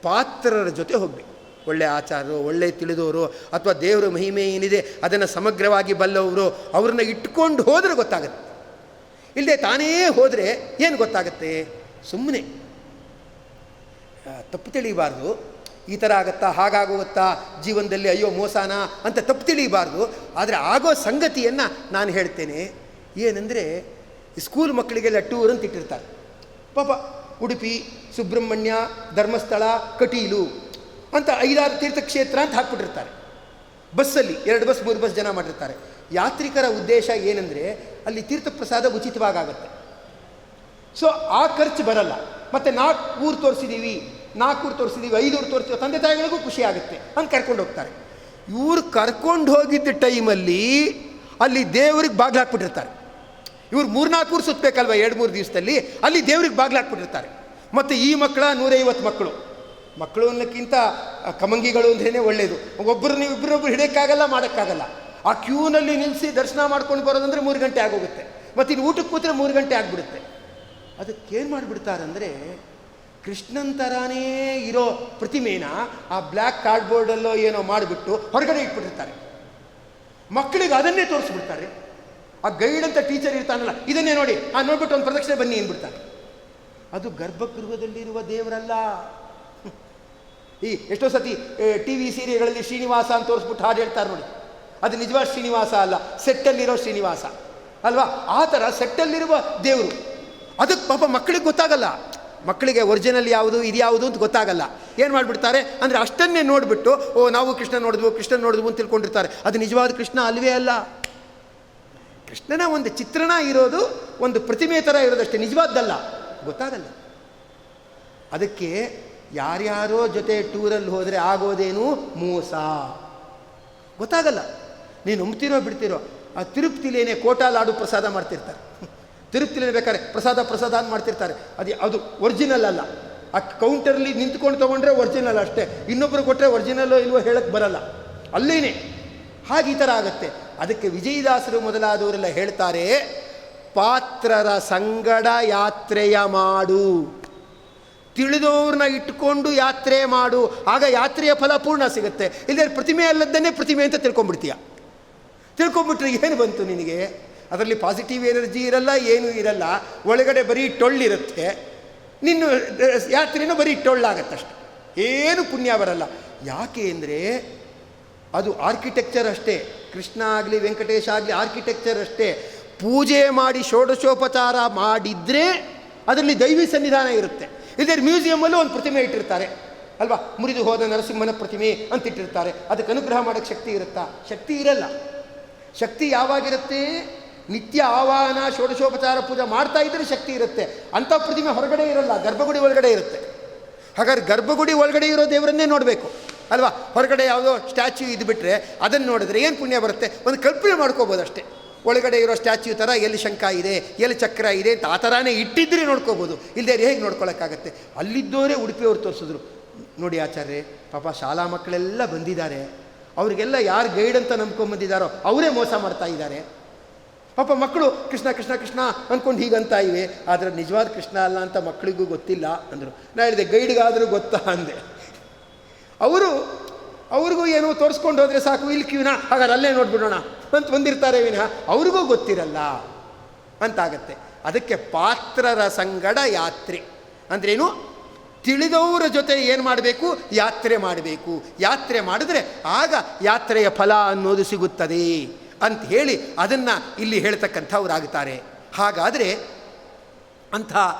ಪಾತ್ರರ ಜೊತೆ ಹೋಗಬೇಕು. ಒಳ್ಳೆ ಆಚಾರರು, ಒಳ್ಳೆ ತಿಳಿದವರು, ಅಥವಾ ದೇವರ ಮಹಿಮೆ ಏನಿದೆ ಅದನ್ನು ಸಮಗ್ರವಾಗಿ ಬಲ್ಲವರು, ಅವ್ರನ್ನ ಇಟ್ಕೊಂಡು ಹೋದರೆ ಗೊತ್ತಾಗುತ್ತೆ. ಇಲ್ಲದೆ ತಾನೇ ಹೋದರೆ ಏನು ಗೊತ್ತಾಗುತ್ತೆ? ಸುಮ್ಮನೆ ತಪ್ಪು ತಿಳಿಯಬಾರ್ದು. ಈ ಥರ ಆಗತ್ತಾ, ಹಾಗಾಗುತ್ತಾ ಜೀವನದಲ್ಲಿ, ಅಯ್ಯೋ ಮೋಸಾನ ಅಂತ ತಪ್ಪು ತಿಳಿಯಬಾರ್ದು. ಆದರೆ ಆಗೋ ಸಂಗತಿಯನ್ನು ನಾನು ಹೇಳ್ತೇನೆ. ಏನಂದರೆ, ಸ್ಕೂಲ್ ಮಕ್ಕಳಿಗೆಲ್ಲ ಟೂರ್ ಅಂತ ಇಟ್ಟಿರ್ತಾರೆ. ಪಾಪ ಉಡುಪಿ, ಸುಬ್ರಹ್ಮಣ್ಯ, ಧರ್ಮಸ್ಥಳ, ಕಟೀಲು ಅಂತ 5-6 ತೀರ್ಥಕ್ಷೇತ್ರ ಅಂತ ಹಾಕ್ಬಿಟ್ಟಿರ್ತಾರೆ. ಬಸ್ಸಲ್ಲಿ 2 ಬಸ್ 3 ಬಸ್ ಜನ ಮಾಡಿರ್ತಾರೆ. ಯಾತ್ರಿಕರ ಉದ್ದೇಶ ಏನಂದರೆ ಅಲ್ಲಿ ತೀರ್ಥಪ್ರಸಾದ ಉಚಿತವಾಗುತ್ತೆ. ಸೊ ಆ ಖರ್ಚು ಬರಲ್ಲ. ಮತ್ತು 4 ಊರು ತೋರಿಸಿದ್ದೀವಿ, 5 ಊರು ತೋರಿಸ್ತೀವಿ, ತಂದೆ ತಾಯಿಗಳಿಗೂ ಖುಷಿ ಆಗುತ್ತೆ ಅಂತ ಕರ್ಕೊಂಡು ಹೋಗ್ತಾರೆ. ಇವ್ರು ಕರ್ಕೊಂಡು ಹೋಗಿದ್ದ ಟೈಮಲ್ಲಿ ಅಲ್ಲಿ ದೇವ್ರಿಗೆ ಬಾಗಿಲು ಹಾಕ್ಬಿಟ್ಟಿರ್ತಾರೆ. ಇವ್ರು 3-4 ಊರು ಸುತ್ತಬೇಕಲ್ವ 2-3 ದಿವಸದಲ್ಲಿ, ಅಲ್ಲಿ ದೇವ್ರಿಗೆ ಬಾಗಿಲು ಹಾಕ್ಬಿಟ್ಟಿರ್ತಾರೆ. ಮತ್ತು ಈ ಮಕ್ಕಳ 150 ಮಕ್ಕಳು ಅನ್ನೋಕ್ಕಿಂತ ಕಮಂಗಿಗಳು ಅಂದ್ರೇ ಒಳ್ಳೆಯದು. ಒಬ್ಬರು ನೀವು ಇಬ್ಬರೊಬ್ಬರು ಹಿಡಿಯೋಕ್ಕಾಗಲ್ಲ, ಮಾಡೋಕ್ಕಾಗಲ್ಲ. ಆ ಕ್ಯೂನಲ್ಲಿ ನಿಲ್ಲಿಸಿ ದರ್ಶನ ಮಾಡ್ಕೊಂಡು ಬರೋದಂದರೆ 3 ಗಂಟೆ ಆಗೋಗುತ್ತೆ. ಮತ್ತು ಇನ್ನು ಊಟಕ್ಕೆ ಕೂತ್ರೆ 3 ಗಂಟೆ ಆಗಿಬಿಡುತ್ತೆ. ಅದಕ್ಕೇನು ಮಾಡಿಬಿಡ್ತಾರಂದರೆ, ಕೃಷ್ಣನ್ ಥರಾನೇ ಇರೋ ಪ್ರತಿಮೆನ ಆ ಬ್ಲ್ಯಾಕ್ ಕಾರ್ಡ್ಬೋರ್ಡಲ್ಲೋ ಏನೋ ಮಾಡಿಬಿಟ್ಟು ಹೊರಗಡೆ ಇಟ್ಬಿಟ್ಟಿರ್ತಾರೆ. ಮಕ್ಕಳಿಗೆ ಅದನ್ನೇ ತೋರಿಸ್ಬಿಡ್ತಾರೆ. ಆ ಗೈಡ್ ಅಂತ ಟೀಚರ್ ಇರ್ತಾನಲ್ಲ, ಇದನ್ನೇ ನೋಡಿ, ನೋಡ್ಬಿಟ್ಟು ಒಂದು ಪ್ರದಕ್ಷಿಣೆ ಬನ್ನಿ ಅಂದ್ಬಿಡ್ತಾನೆ. ಅದು ಗರ್ಭಗೃಹದಲ್ಲಿರುವ ದೇವರಲ್ಲ. ಈ ಎಷ್ಟೋ ಸತಿ TV ಸೀರಿಯಲ್ಗಳಲ್ಲಿ ಶ್ರೀನಿವಾಸ ಅಂತ ತೋರಿಸ್ಬಿಟ್ಟು ಹಾಡು ಹೇಳ್ತಾರೆ ನೋಡಿ, ಅದು ನಿಜವಾದ ಶ್ರೀನಿವಾಸ ಅಲ್ಲ, ಸೆಟ್ಟಲ್ಲಿರೋ ಶ್ರೀನಿವಾಸ ಅಲ್ವಾ. ಆ ಥರ ಸೆಟ್ಟಲ್ಲಿರುವ ದೇವರು. ಅದಕ್ಕೆ ಪಾಪ ಮಕ್ಕಳಿಗೆ ಗೊತ್ತಾಗಲ್ಲ. ಮಕ್ಕಳಿಗೆ ಒರಿಜಿನಲ್ ಯಾವುದು ಇದು ಯಾವುದು ಅಂತ ಗೊತ್ತಾಗಲ್ಲ. ಏನು ಮಾಡಿಬಿಡ್ತಾರೆ ಅಂದರೆ ಅಷ್ಟನ್ನೇ ನೋಡಿಬಿಟ್ಟು, ನಾವು ಕೃಷ್ಣ ನೋಡಿದ್ವು ಅಂತ ತಿಳ್ಕೊಂಡಿರ್ತಾರೆ. ಅದು ನಿಜವಾದ ಕೃಷ್ಣ ಅಲ್ವೇ ಅಲ್ಲ. ಕೃಷ್ಣನ ಒಂದು ಚಿತ್ರಣ ಇರೋದು, ಒಂದು ಪ್ರತಿಮೆ ಥರ ಇರೋದಷ್ಟೇ, ನಿಜವಾದ್ದಲ್ಲ, ಗೊತ್ತಾಗಲ್ಲ. ಅದಕ್ಕೆ ಯಾರ್ಯಾರೋ ಜೊತೆ ಟೂರಲ್ಲಿ ಹೋದರೆ ಆಗೋದೇನು ಮೋಸ, ಗೊತ್ತಾಗಲ್ಲ. ನೀನು ನಂಬ್ತಿರೋ ಬಿಡ್ತಿರೋ. ಆ ತಿರುಪತಿಲೇನೆ ಕೋಟಾ ಲಾಡು ಪ್ರಸಾದ ಮಾಡ್ತಿರ್ತಾರೆ. ತಿರುಪ್ತಿಲಿ ಬೇಕಾದ್ರೆ ಪ್ರಸಾದ ಪ್ರಸಾದ ಅಂತ ಮಾಡ್ತಿರ್ತಾರೆ, ಅದು ಒರಿಜಿನಲ್ ಅಲ್ಲ. ಆ ಕೌಂಟರ್ಲಿ ನಿಂತ್ಕೊಂಡು ತೊಗೊಂಡ್ರೆ ಒರಿಜಿನಲ್ ಅಷ್ಟೇ, ಇನ್ನೊಬ್ಬರು ಕೊಟ್ಟರೆ ಒರಿಜಿನಲ್ಲೋ ಇಲ್ವೋ ಹೇಳಕ್ಕೆ ಬರಲ್ಲ, ಅಲ್ಲೇನೆ. ಹಾಗೆ ಈ ಥರ ಆಗುತ್ತೆ. ಅದಕ್ಕೆ ವಿಜಯದಾಸರು ಮೊದಲಾದವರೆಲ್ಲ ಹೇಳ್ತಾರೆ, ಪಾತ್ರರ ಸಂಗಡ ಯಾತ್ರೆಯ ಮಾಡು, ತಿಳಿದವ್ರನ್ನ ಇಟ್ಕೊಂಡು ಯಾತ್ರೆ ಮಾಡು, ಆಗ ಯಾತ್ರೆಯ ಫಲ ಪೂರ್ಣ ಸಿಗುತ್ತೆ. ಇಲ್ಲದೆ ಪ್ರತಿಮೆ ಅಲ್ಲದನ್ನೇ ಪ್ರತಿಮೆ ಅಂತ ತಿಳ್ಕೊಂಡ್ಬಿಡ್ತೀಯ. ತಿಳ್ಕೊಂಡ್ಬಿಟ್ರೆ ಏನು ಬಂತು ನಿನಗೆ? ಅದರಲ್ಲಿ ಪಾಸಿಟಿವ್ ಎನರ್ಜಿ ಇರಲ್ಲ, ಏನೂ ಇರಲ್ಲ, ಒಳಗಡೆ ಬರೀ ಟೊಳ್ಳಿರುತ್ತೆ. ನಿನ್ನ ಯಾತ್ರೆನೂ ಬರೀ ಟೊಳ್ಳಾಗತ್ತಷ್ಟೆ, ಏನು ಪುಣ್ಯ ಬರಲ್ಲ. ಯಾಕೆ ಅಂದರೆ ಅದು ಆರ್ಕಿಟೆಕ್ಚರ್ ಅಷ್ಟೇ. ಕೃಷ್ಣ ಆಗಲಿ ವೆಂಕಟೇಶ ಆಗಲಿ ಆರ್ಕಿಟೆಕ್ಚರ್ ಅಷ್ಟೇ. ಪೂಜೆ ಮಾಡಿ ಷೋಡಶೋಪಚಾರ ಮಾಡಿದರೆ ಅದರಲ್ಲಿ ದೈವಿ ಸನ್ನಿಧಾನ ಇರುತ್ತೆ. ಇಲ್ಲದೆ ಮ್ಯೂಸಿಯಮಲ್ಲೂ ಒಂದು ಪ್ರತಿಮೆ ಇಟ್ಟಿರ್ತಾರೆ ಅಲ್ವಾ, ಮುರಿದು ಹೋದ ನರಸಿಂಹನ ಪ್ರತಿಮೆ ಅಂತ ಇಟ್ಟಿರ್ತಾರೆ. ಅದಕ್ಕೆ ಅನುಗ್ರಹ ಮಾಡೋಕ್ಕೆ ಶಕ್ತಿ ಇರುತ್ತಾ? ಶಕ್ತಿ ಇರಲ್ಲ. ಶಕ್ತಿ ಯಾವಾಗಿರುತ್ತೆ? ನಿತ್ಯ ಆವಾಹನ ಷೋಡಶೋಪಚಾರ ಪೂಜೆ ಮಾಡ್ತಾ ಇದ್ದರೆ ಶಕ್ತಿ ಇರುತ್ತೆ. ಅಂಥ ಪ್ರತಿಮೆ ಹೊರಗಡೆ ಇರಲ್ಲ, ಗರ್ಭಗುಡಿ ಒಳಗಡೆ ಇರುತ್ತೆ. ಹಾಗಾದ್ರೆ ಗರ್ಭಗುಡಿ ಒಳಗಡೆ ಇರೋ ದೇವರನ್ನೇ ನೋಡಬೇಕು ಅಲ್ವಾ. ಹೊರಗಡೆ ಯಾವುದೋ ಸ್ಟ್ಯಾಚ್ಯೂ ಇದ್ಬಿಟ್ರೆ ಅದನ್ನು ನೋಡಿದ್ರೆ ಏನು ಪುಣ್ಯ ಬರುತ್ತೆ? ಒಂದು ಕಲ್ಪನೆ ಮಾಡ್ಕೋಬೋದು ಅಷ್ಟೇ. ಒಳಗಡೆ ಇರೋ ಸ್ಟ್ಯಾಚ್ಯೂ ಥರ ಎಲ್ಲಿ ಶಂಖ ಇದೆ, ಎಲ್ಲಿ ಚಕ್ರ ಇದೆ ಅಂತ ಆ ಥರನೇ ಇಟ್ಟಿದ್ರೆ ನೋಡ್ಕೋಬೋದು. ಇಲ್ಲದೆ ಹೇಗೆ ನೋಡ್ಕೊಳ್ಳೋಕ್ಕಾಗತ್ತೆ? ಅಲ್ಲಿದ್ದವರೇ ಉಡುಪಿಯವರು ತೋರಿಸಿದ್ರು. ನೋಡಿ ಆಚಾರ್ಯ, ಪಾಪ ಶಾಲಾ ಮಕ್ಕಳೆಲ್ಲ ಬಂದಿದ್ದಾರೆ, ಅವ್ರಿಗೆಲ್ಲ ಯಾರು ಗೈಡ್ ಅಂತ ನಂಬ್ಕೊಂಬಂದಿದ್ದಾರೋ ಅವರೇ ಮೋಸ ಮಾಡ್ತಾ ಇದ್ದಾರೆ. ಪಾಪ ಮಕ್ಕಳು ಕೃಷ್ಣ ಕೃಷ್ಣ ಕೃಷ್ಣ ಅಂದ್ಕೊಂಡು ಹೀಗಂತ ಇವೆ, ಆದರೆ ನಿಜವಾದ ಕೃಷ್ಣ ಅಲ್ಲ ಅಂತ ಮಕ್ಕಳಿಗೂ ಗೊತ್ತಿಲ್ಲ ಅಂದರು. ನಾ ಹೇಳಿದೆ ಗೈಡ್ಗಾದರೂ ಗೊತ್ತಾ ಅಂದೆ. ಅವ್ರಿಗೂ ಏನೋ ತೋರಿಸ್ಕೊಂಡು ಹೋದರೆ ಸಾಕು, ಇಲ್ಲಿ ಕ್ಯೂನ ಹಾಗಾದ್ರೆ ಅಲ್ಲೇ ನೋಡ್ಬಿಡೋಣ ಅಂತ ಬಂದಿರ್ತಾರೆ ವಿನಃ ಅವ್ರಿಗೂ ಗೊತ್ತಿರಲ್ಲ ಅಂತಾಗತ್ತೆ. ಅದಕ್ಕೆ ಪಾತ್ರರ ಸಂಗಡ ಯಾತ್ರೆ ಅಂದ್ರೇನು? ತಿಳಿದವರ ಜೊತೆ ಏನು ಮಾಡಬೇಕು? ಯಾತ್ರೆ ಮಾಡಬೇಕು. ಯಾತ್ರೆ ಮಾಡಿದ್ರೆ ಆಗ ಯಾತ್ರೆಯ ಫಲ ಅನ್ನೋದು ಸಿಗುತ್ತದೆ ಅಂತ ಹೇಳಿ ಅದನ್ನು ಇಲ್ಲಿ ಹೇಳ್ತಕ್ಕಂಥವ್ರಾಗುತ್ತಾರೆ. ಹಾಗಾದರೆ ಅಂಥ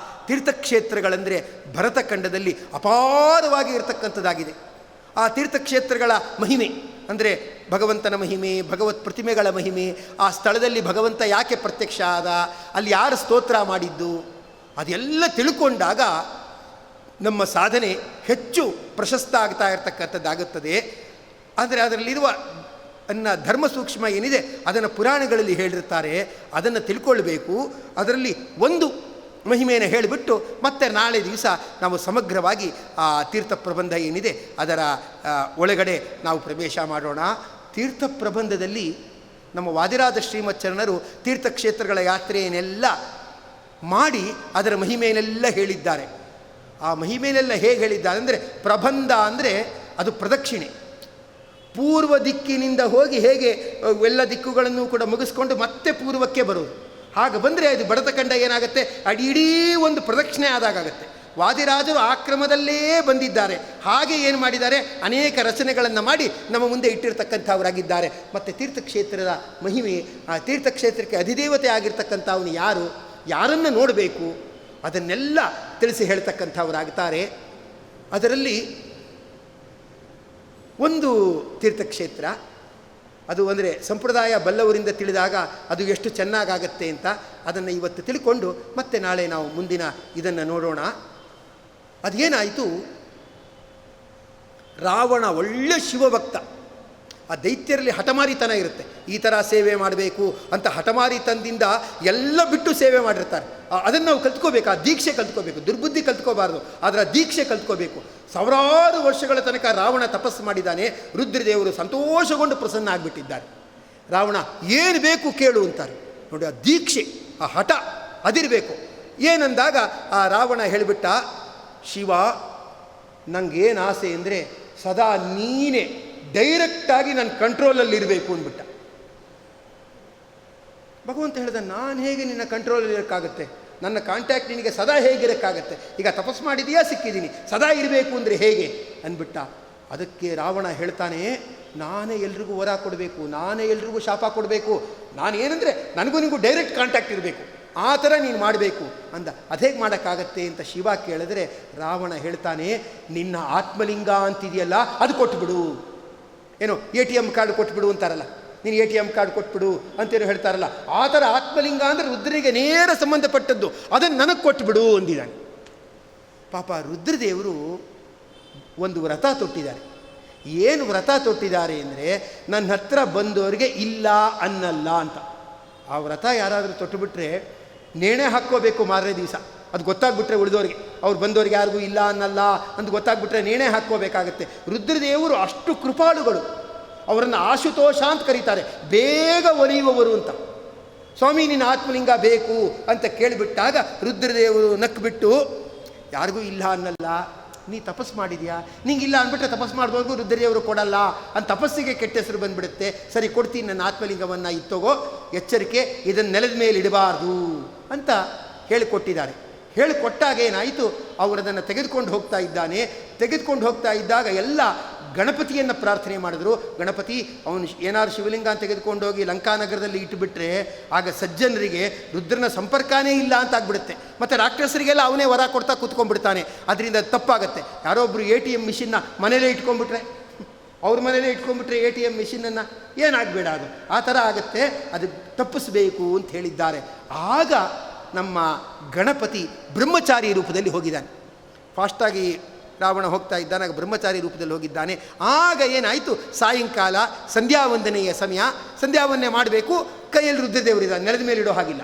ತೀರ್ಥಕ್ಷೇತ್ರಗಳಂದರೆ ಭರತಖಂಡದಲ್ಲಿ ಅಪಾರವಾಗಿ ಇರತಕ್ಕಂಥದ್ದಾಗಿದೆ. ಆ ತೀರ್ಥಕ್ಷೇತ್ರಗಳ ಮಹಿಮೆ ಅಂದರೆ ಭಗವಂತನ ಮಹಿಮೆ, ಭಗವತ್ ಪ್ರತಿಮೆಗಳ ಮಹಿಮೆ, ಆ ಸ್ಥಳದಲ್ಲಿ ಭಗವಂತ ಯಾಕೆ ಪ್ರತ್ಯಕ್ಷ ಆದ, ಅಲ್ಲಿ ಯಾರು ಸ್ತೋತ್ರ ಮಾಡಿದ್ದು, ಅದೆಲ್ಲ ತಿಳ್ಕೊಂಡಾಗ ನಮ್ಮ ಸಾಧನೆ ಹೆಚ್ಚು ಪ್ರಶಸ್ತ ಆಗ್ತಾ ಇರತಕ್ಕಂಥದ್ದಾಗುತ್ತದೆ. ಅಂದರೆ ಅದರಲ್ಲಿರುವ ಧರ್ಮ ಸೂಕ್ಷ್ಮ ಏನಿದೆ ಅದನ್ನು ಪುರಾಣಗಳಲ್ಲಿ ಹೇಳಿರ್ತಾರೆ, ಅದನ್ನು ತಿಳ್ಕೊಳ್ಬೇಕು. ಅದರಲ್ಲಿ ಒಂದು ಮಹಿಮೆಯನ್ನು ಹೇಳಿಬಿಟ್ಟು ಮತ್ತೆ ನಾಳೆ ದಿವಸ ನಾವು ಸಮಗ್ರವಾಗಿ ಆ ತೀರ್ಥ ಪ್ರಬಂಧ ಏನಿದೆ ಅದರ ಒಳಗಡೆ ನಾವು ಪ್ರವೇಶ ಮಾಡೋಣ. ತೀರ್ಥ ಪ್ರಬಂಧದಲ್ಲಿ ನಮ್ಮ ವಾದಿರಾಜ ಶ್ರೀಮಚ್ಚರಣರು ತೀರ್ಥಕ್ಷೇತ್ರಗಳ ಯಾತ್ರೆಯನ್ನೆಲ್ಲ ಮಾಡಿ ಅದರ ಮಹಿಮೆಯನ್ನೆಲ್ಲ ಹೇಳಿದ್ದಾರೆ. ಆ ಮಹಿಮೆಯನ್ನೆಲ್ಲ ಹೇಗೆ ಹೇಳಿದ್ದಾರೆ ಅಂದರೆ, ಪ್ರಬಂಧ ಅಂದರೆ ಅದು ಪ್ರದಕ್ಷಿಣೆ, ಪೂರ್ವ ದಿಕ್ಕಿನಿಂದ ಹೋಗಿ ಹೇಗೆ ಎಲ್ಲ ದಿಕ್ಕುಗಳನ್ನು ಕೂಡ ಮುಗಿಸ್ಕೊಂಡು ಮತ್ತೆ ಪೂರ್ವಕ್ಕೆ ಬರೋದು. ಹಾಗೆ ಬಂದರೆ ಅದು ಭರತಖಂಡ ಏನಾಗುತ್ತೆ, ಇಡೀ ಒಂದು ಪ್ರದಕ್ಷಿಣೆ ಆದಾಗತ್ತೆ. ವಾದಿರಾಜರು ಆಕ್ರಮದಲ್ಲೇ ಬಂದಿದ್ದಾರೆ, ಹಾಗೆ ಏನು ಮಾಡಿದ್ದಾರೆ, ಅನೇಕ ರಚನೆಗಳನ್ನು ಮಾಡಿ ನಮ್ಮ ಮುಂದೆ ಇಟ್ಟಿರ್ತಕ್ಕಂಥವರಾಗಿದ್ದಾರೆ. ಮತ್ತು ತೀರ್ಥಕ್ಷೇತ್ರದ ಮಹಿಮೆ, ಆ ತೀರ್ಥಕ್ಷೇತ್ರಕ್ಕೆ ಅಧಿದೇವತೆ ಆಗಿರ್ತಕ್ಕಂಥವನು ಯಾರು, ಯಾರನ್ನು ನೋಡಬೇಕು, ಅದನ್ನೆಲ್ಲ ತಿಳಿಸಿ ಹೇಳ್ತಕ್ಕಂಥವರಾಗ್ತಾರೆ. ಅದರಲ್ಲಿ ಒಂದು ತೀರ್ಥಕ್ಷೇತ್ರ ಅದು ಅಂದರೆ ಸಂಪ್ರದಾಯ ಬಲ್ಲವರಿಂದ ತಿಳಿದಾಗ ಅದು ಎಷ್ಟು ಚೆನ್ನಾಗಾಗತ್ತೆ ಅಂತ ಅದನ್ನು ಇವತ್ತು ತಿಳ್ಕೊಂಡು ಮತ್ತೆ ನಾಳೆ ನಾವು ಮುಂದಿನ ಇದನ್ನು ನೋಡೋಣ. ಅದೇನಾಯಿತು, ರಾವಣ ಒಳ್ಳೆ ಶಿವಭಕ್ತ, ಆ ದೈತ್ಯರಲ್ಲಿ ಹಠಮಾರಿತನ ಇರುತ್ತೆ. ಈ ಥರ ಸೇವೆ ಮಾಡಬೇಕು ಅಂತ ಹಠಮಾರಿತನದಿಂದ ಎಲ್ಲ ಬಿಟ್ಟು ಸೇವೆ ಮಾಡಿರ್ತಾರೆ. ಅದನ್ನು ನಾವು ಕಲ್ತ್ಕೋಬೇಕು, ಆ ದೀಕ್ಷೆ ಕಲ್ತ್ಕೋಬೇಕು. ದುರ್ಬುದ್ಧಿ ಕಲ್ತ್ಕೋಬಾರ್ದು, ಆದರೆ ದೀಕ್ಷೆ ಕಲ್ತ್ಕೋಬೇಕು. ಸಾವಿರಾರು ವರ್ಷಗಳ ತನಕ ರಾವಣ ತಪಸ್ಸು ಮಾಡಿದ್ದಾನೆ. ರುದ್ರದೇವರು ಸಂತೋಷಗೊಂಡು ಪ್ರಸನ್ನ ಆಗಿಬಿಟ್ಟಿದ್ದಾರೆ. ರಾವಣ ಏನು ಬೇಕು ಕೇಳು ಅಂತಾರೆ. ನೋಡಿ, ಆ ದೀಕ್ಷೆ, ಆ ಹಠ ಅದಿರಬೇಕು. ಏನಂದಾಗ ಆ ರಾವಣ ಹೇಳಿಬಿಟ್ಟ, ಶಿವ ನನಗೇನು ಆಸೆ ಅಂದರೆ ಸದಾ ನೀನೇ ಡೈರೆಕ್ಟಾಗಿ ನನ್ನ ಕಂಟ್ರೋಲಲ್ಲಿ ಇರಬೇಕು ಅಂದ್ಬಿಟ್ಟ. ಭಗವಂತ ಹೇಳಿದ, ನಾನು ಹೇಗೆ ನಿನ್ನ ಕಂಟ್ರೋಲಲ್ಲಿ ಇರೋಕ್ಕಾಗತ್ತೆ, ನನ್ನ ಕಾಂಟ್ಯಾಕ್ಟ್ ನಿನಗೆ ಸದಾ ಹೇಗಿರೋಕ್ಕಾಗತ್ತೆ, ಈಗ ತಪಸ್ಸು ಮಾಡಿದೆಯಾ, ಸಿಕ್ಕಿದ್ದೀನಿ, ಸದಾ ಇರಬೇಕು ಅಂದರೆ ಹೇಗೆ ಅಂದ್ಬಿಟ್ಟ. ಅದಕ್ಕೆ ರಾವಣ ಹೇಳ್ತಾನೆ, ನಾನೇ ಎಲ್ರಿಗೂ ವರ ಕೊಡಬೇಕು, ನಾನೇ ಎಲ್ರಿಗೂ ಶಾಪ ಕೊಡಬೇಕು, ನಾನೇನೆಂದರೆ ನನಗೂ ನಿನಗೂ ಡೈರೆಕ್ಟ್ ಕಾಂಟ್ಯಾಕ್ಟ್ ಇರಬೇಕು, ಆ ಥರ ನೀನು ಮಾಡಬೇಕು ಅಂದ. ಅದೇಗೆ ಮಾಡೋಕ್ಕಾಗತ್ತೆ ಅಂತ ಶಿವ ಕೇಳಿದ್ರೆ ರಾವಣ ಹೇಳ್ತಾನೆ, ನಿನ್ನ ಆತ್ಮಲಿಂಗ ಅಂತಿದೆಯಲ್ಲ ಅದು ಕೊಟ್ಬಿಡು. ಏನೋ ATM ಕಾರ್ಡ್ ಕೊಟ್ಬಿಡು ಅಂತಾರಲ್ಲ, ನೀನು ATM ಕಾರ್ಡ್ ಕೊಟ್ಬಿಡು ಅಂತೇನು ಹೇಳ್ತಾರಲ್ಲ, ಆ ಥರ ಆತ್ಮಲಿಂಗ ಅಂದರೆ ರುದ್ರನಿಗೆ ನೇರ ಸಂಬಂಧಪಟ್ಟದ್ದು, ಅದನ್ನು ನನಗೆ ಕೊಟ್ಬಿಡು ಅಂದಿದ್ದಾನೆ. ಪಾಪ ರುದ್ರದೇವರು ಒಂದು ವ್ರತ ತೊಟ್ಟಿದ್ದಾರೆ. ಏನು ವ್ರತ ತೊಟ್ಟಿದ್ದಾರೆ ಅಂದರೆ, ನನ್ನ ಹತ್ರ ಬಂದವರಿಗೆ ಇಲ್ಲ ಅನ್ನಲ್ಲ ಅಂತ. ಆ ವ್ರತ ಯಾರಾದರೂ ತೊಟ್ಟುಬಿಟ್ರೆ ನೇಣೆ ಹಾಕ್ಕೋಬೇಕು ಮಾರನೇ ದಿವಸ. ಅದು ಗೊತ್ತಾಗ್ಬಿಟ್ರೆ ಉಳಿದವ್ರಿಗೆ, ಅವ್ರು ಬಂದವ್ರಿಗೆ ಯಾರಿಗೂ ಇಲ್ಲ ಅನ್ನಲ್ಲ ಅಂತ ಗೊತ್ತಾಗ್ಬಿಟ್ರೆ ನೇಣೆ ಹಾಕ್ಕೋಬೇಕಾಗತ್ತೆ. ರುದ್ರದೇವರು ಅಷ್ಟು ಕೃಪಾಳುಗಳು. ಅವರನ್ನು ಆಶುತೋಷ ಅಂತ ಕರೀತಾರೆ, ಬೇಗ ಒಲಿಯುವವರು ಅಂತ. ಸ್ವಾಮಿ ನಿನ್ನ ಆತ್ಮಲಿಂಗ ಬೇಕು ಅಂತ ಕೇಳಿಬಿಟ್ಟಾಗ ರುದ್ರದೇವರು ನಕ್ಬಿಟ್ಟು, ಯಾರಿಗೂ ಇಲ್ಲ ಅನ್ನಲ್ಲ, ನೀ ತಪಸ್ಸು ಮಾಡಿದ್ಯಾ, ನಿಂಗಿಲ್ಲ ಅಂದ್ಬಿಟ್ರೆ ತಪಸ್ಸು ಮಾಡಿದವ್ರಿಗೂ ರುದ್ರದೇವರು ಕೊಡಲ್ಲ ಅಂತ ತಪಸ್ಸಿಗೆ ಕೆಟ್ಟ ಹೆಸರು ಬಂದ್ಬಿಡುತ್ತೆ. ಸರಿ ಕೊಡ್ತೀನಿ ನನ್ನ ಆತ್ಮಲಿಂಗವನ್ನು, ಇತ್ತೋಗೋ, ಎಚ್ಚರಿಕೆ, ಇದನ್ನು ನೆಲದ ಮೇಲೆ ಇಡಬಾರ್ದು ಅಂತ ಹೇಳಿಕೊಟ್ಟಿದ್ದಾರೆ. ಹೇಳಿಕೊಟ್ಟಾಗ ಏನಾಯಿತು, ಅವರದನ್ನು ತೆಗೆದುಕೊಂಡು ಹೋಗ್ತಾ ಇದ್ದಾನೆ. ತೆಗೆದುಕೊಂಡು ಹೋಗ್ತಾ ಇದ್ದಾಗ ಎಲ್ಲ ಗಣಪತಿಯನ್ನು ಪ್ರಾರ್ಥನೆ ಮಾಡಿದ್ರು. ಗಣಪತಿ, ಅವನು ಏನಾದ್ರು ಶಿವಲಿಂಗ ತೆಗೆದುಕೊಂಡು ಹೋಗಿ ಲಂಕಾನಗರದಲ್ಲಿ ಇಟ್ಟುಬಿಟ್ರೆ ಆಗ ಸಜ್ಜನರಿಗೆ ರುದ್ರನ ಸಂಪರ್ಕನೇ ಇಲ್ಲ ಅಂತ ಆಗ್ಬಿಡುತ್ತೆ. ಮತ್ತು ರಾಕ್ಷಸರಿಗೆಲ್ಲ ಅವನೇ ವರ ಕೊಡ್ತಾ ಕೂತ್ಕೊಂಡ್ಬಿಡ್ತಾನೆ. ಅದರಿಂದ ತಪ್ಪಾಗತ್ತೆ. ಯಾರೋ ಒಬ್ಬರು ATM ಮಿಷಿನ್ನ ಮನೇಲೇ ಇಟ್ಕೊಂಡ್ಬಿಟ್ರೆ, ಅವ್ರ ಮನೇಲೇ ಇಟ್ಕೊಂಡ್ಬಿಟ್ರೆ ATM ಮಿಷಿನನ್ನು, ಏನಾಗಬೇಡ ಅದು, ಆ ಥರ ಆಗುತ್ತೆ. ಅದು ತಪ್ಪಿಸಬೇಕು ಅಂತ ಹೇಳಿದ್ದಾರೆ. ಆಗ ನಮ್ಮ ಗಣಪತಿ ಬ್ರಹ್ಮಚಾರಿ ರೂಪದಲ್ಲಿ ಹೋಗಿದ್ದಾನೆ. ಫಾಸ್ಟಾಗಿ ರಾವಣ ಹೋಗ್ತಾ ಇದ್ದಾನೆ, ಬ್ರಹ್ಮಚಾರಿ ರೂಪದಲ್ಲಿ ಹೋಗಿದ್ದಾನೆ. ಆಗ ಏನಾಯಿತು, ಸಾಯಂಕಾಲ ಸಂಧ್ಯಾವಂದನೆಯ ಸಮಯ, ಸಂಧ್ಯಾವಂದನೆ ಮಾಡಬೇಕು, ಕೈಯಲ್ಲಿ ರುದ್ರದೇವರಿದ್ದಾನೆ, ನೆಲದ ಮೇಲೆ ಇಡೋ ಹಾಗಿಲ್ಲ.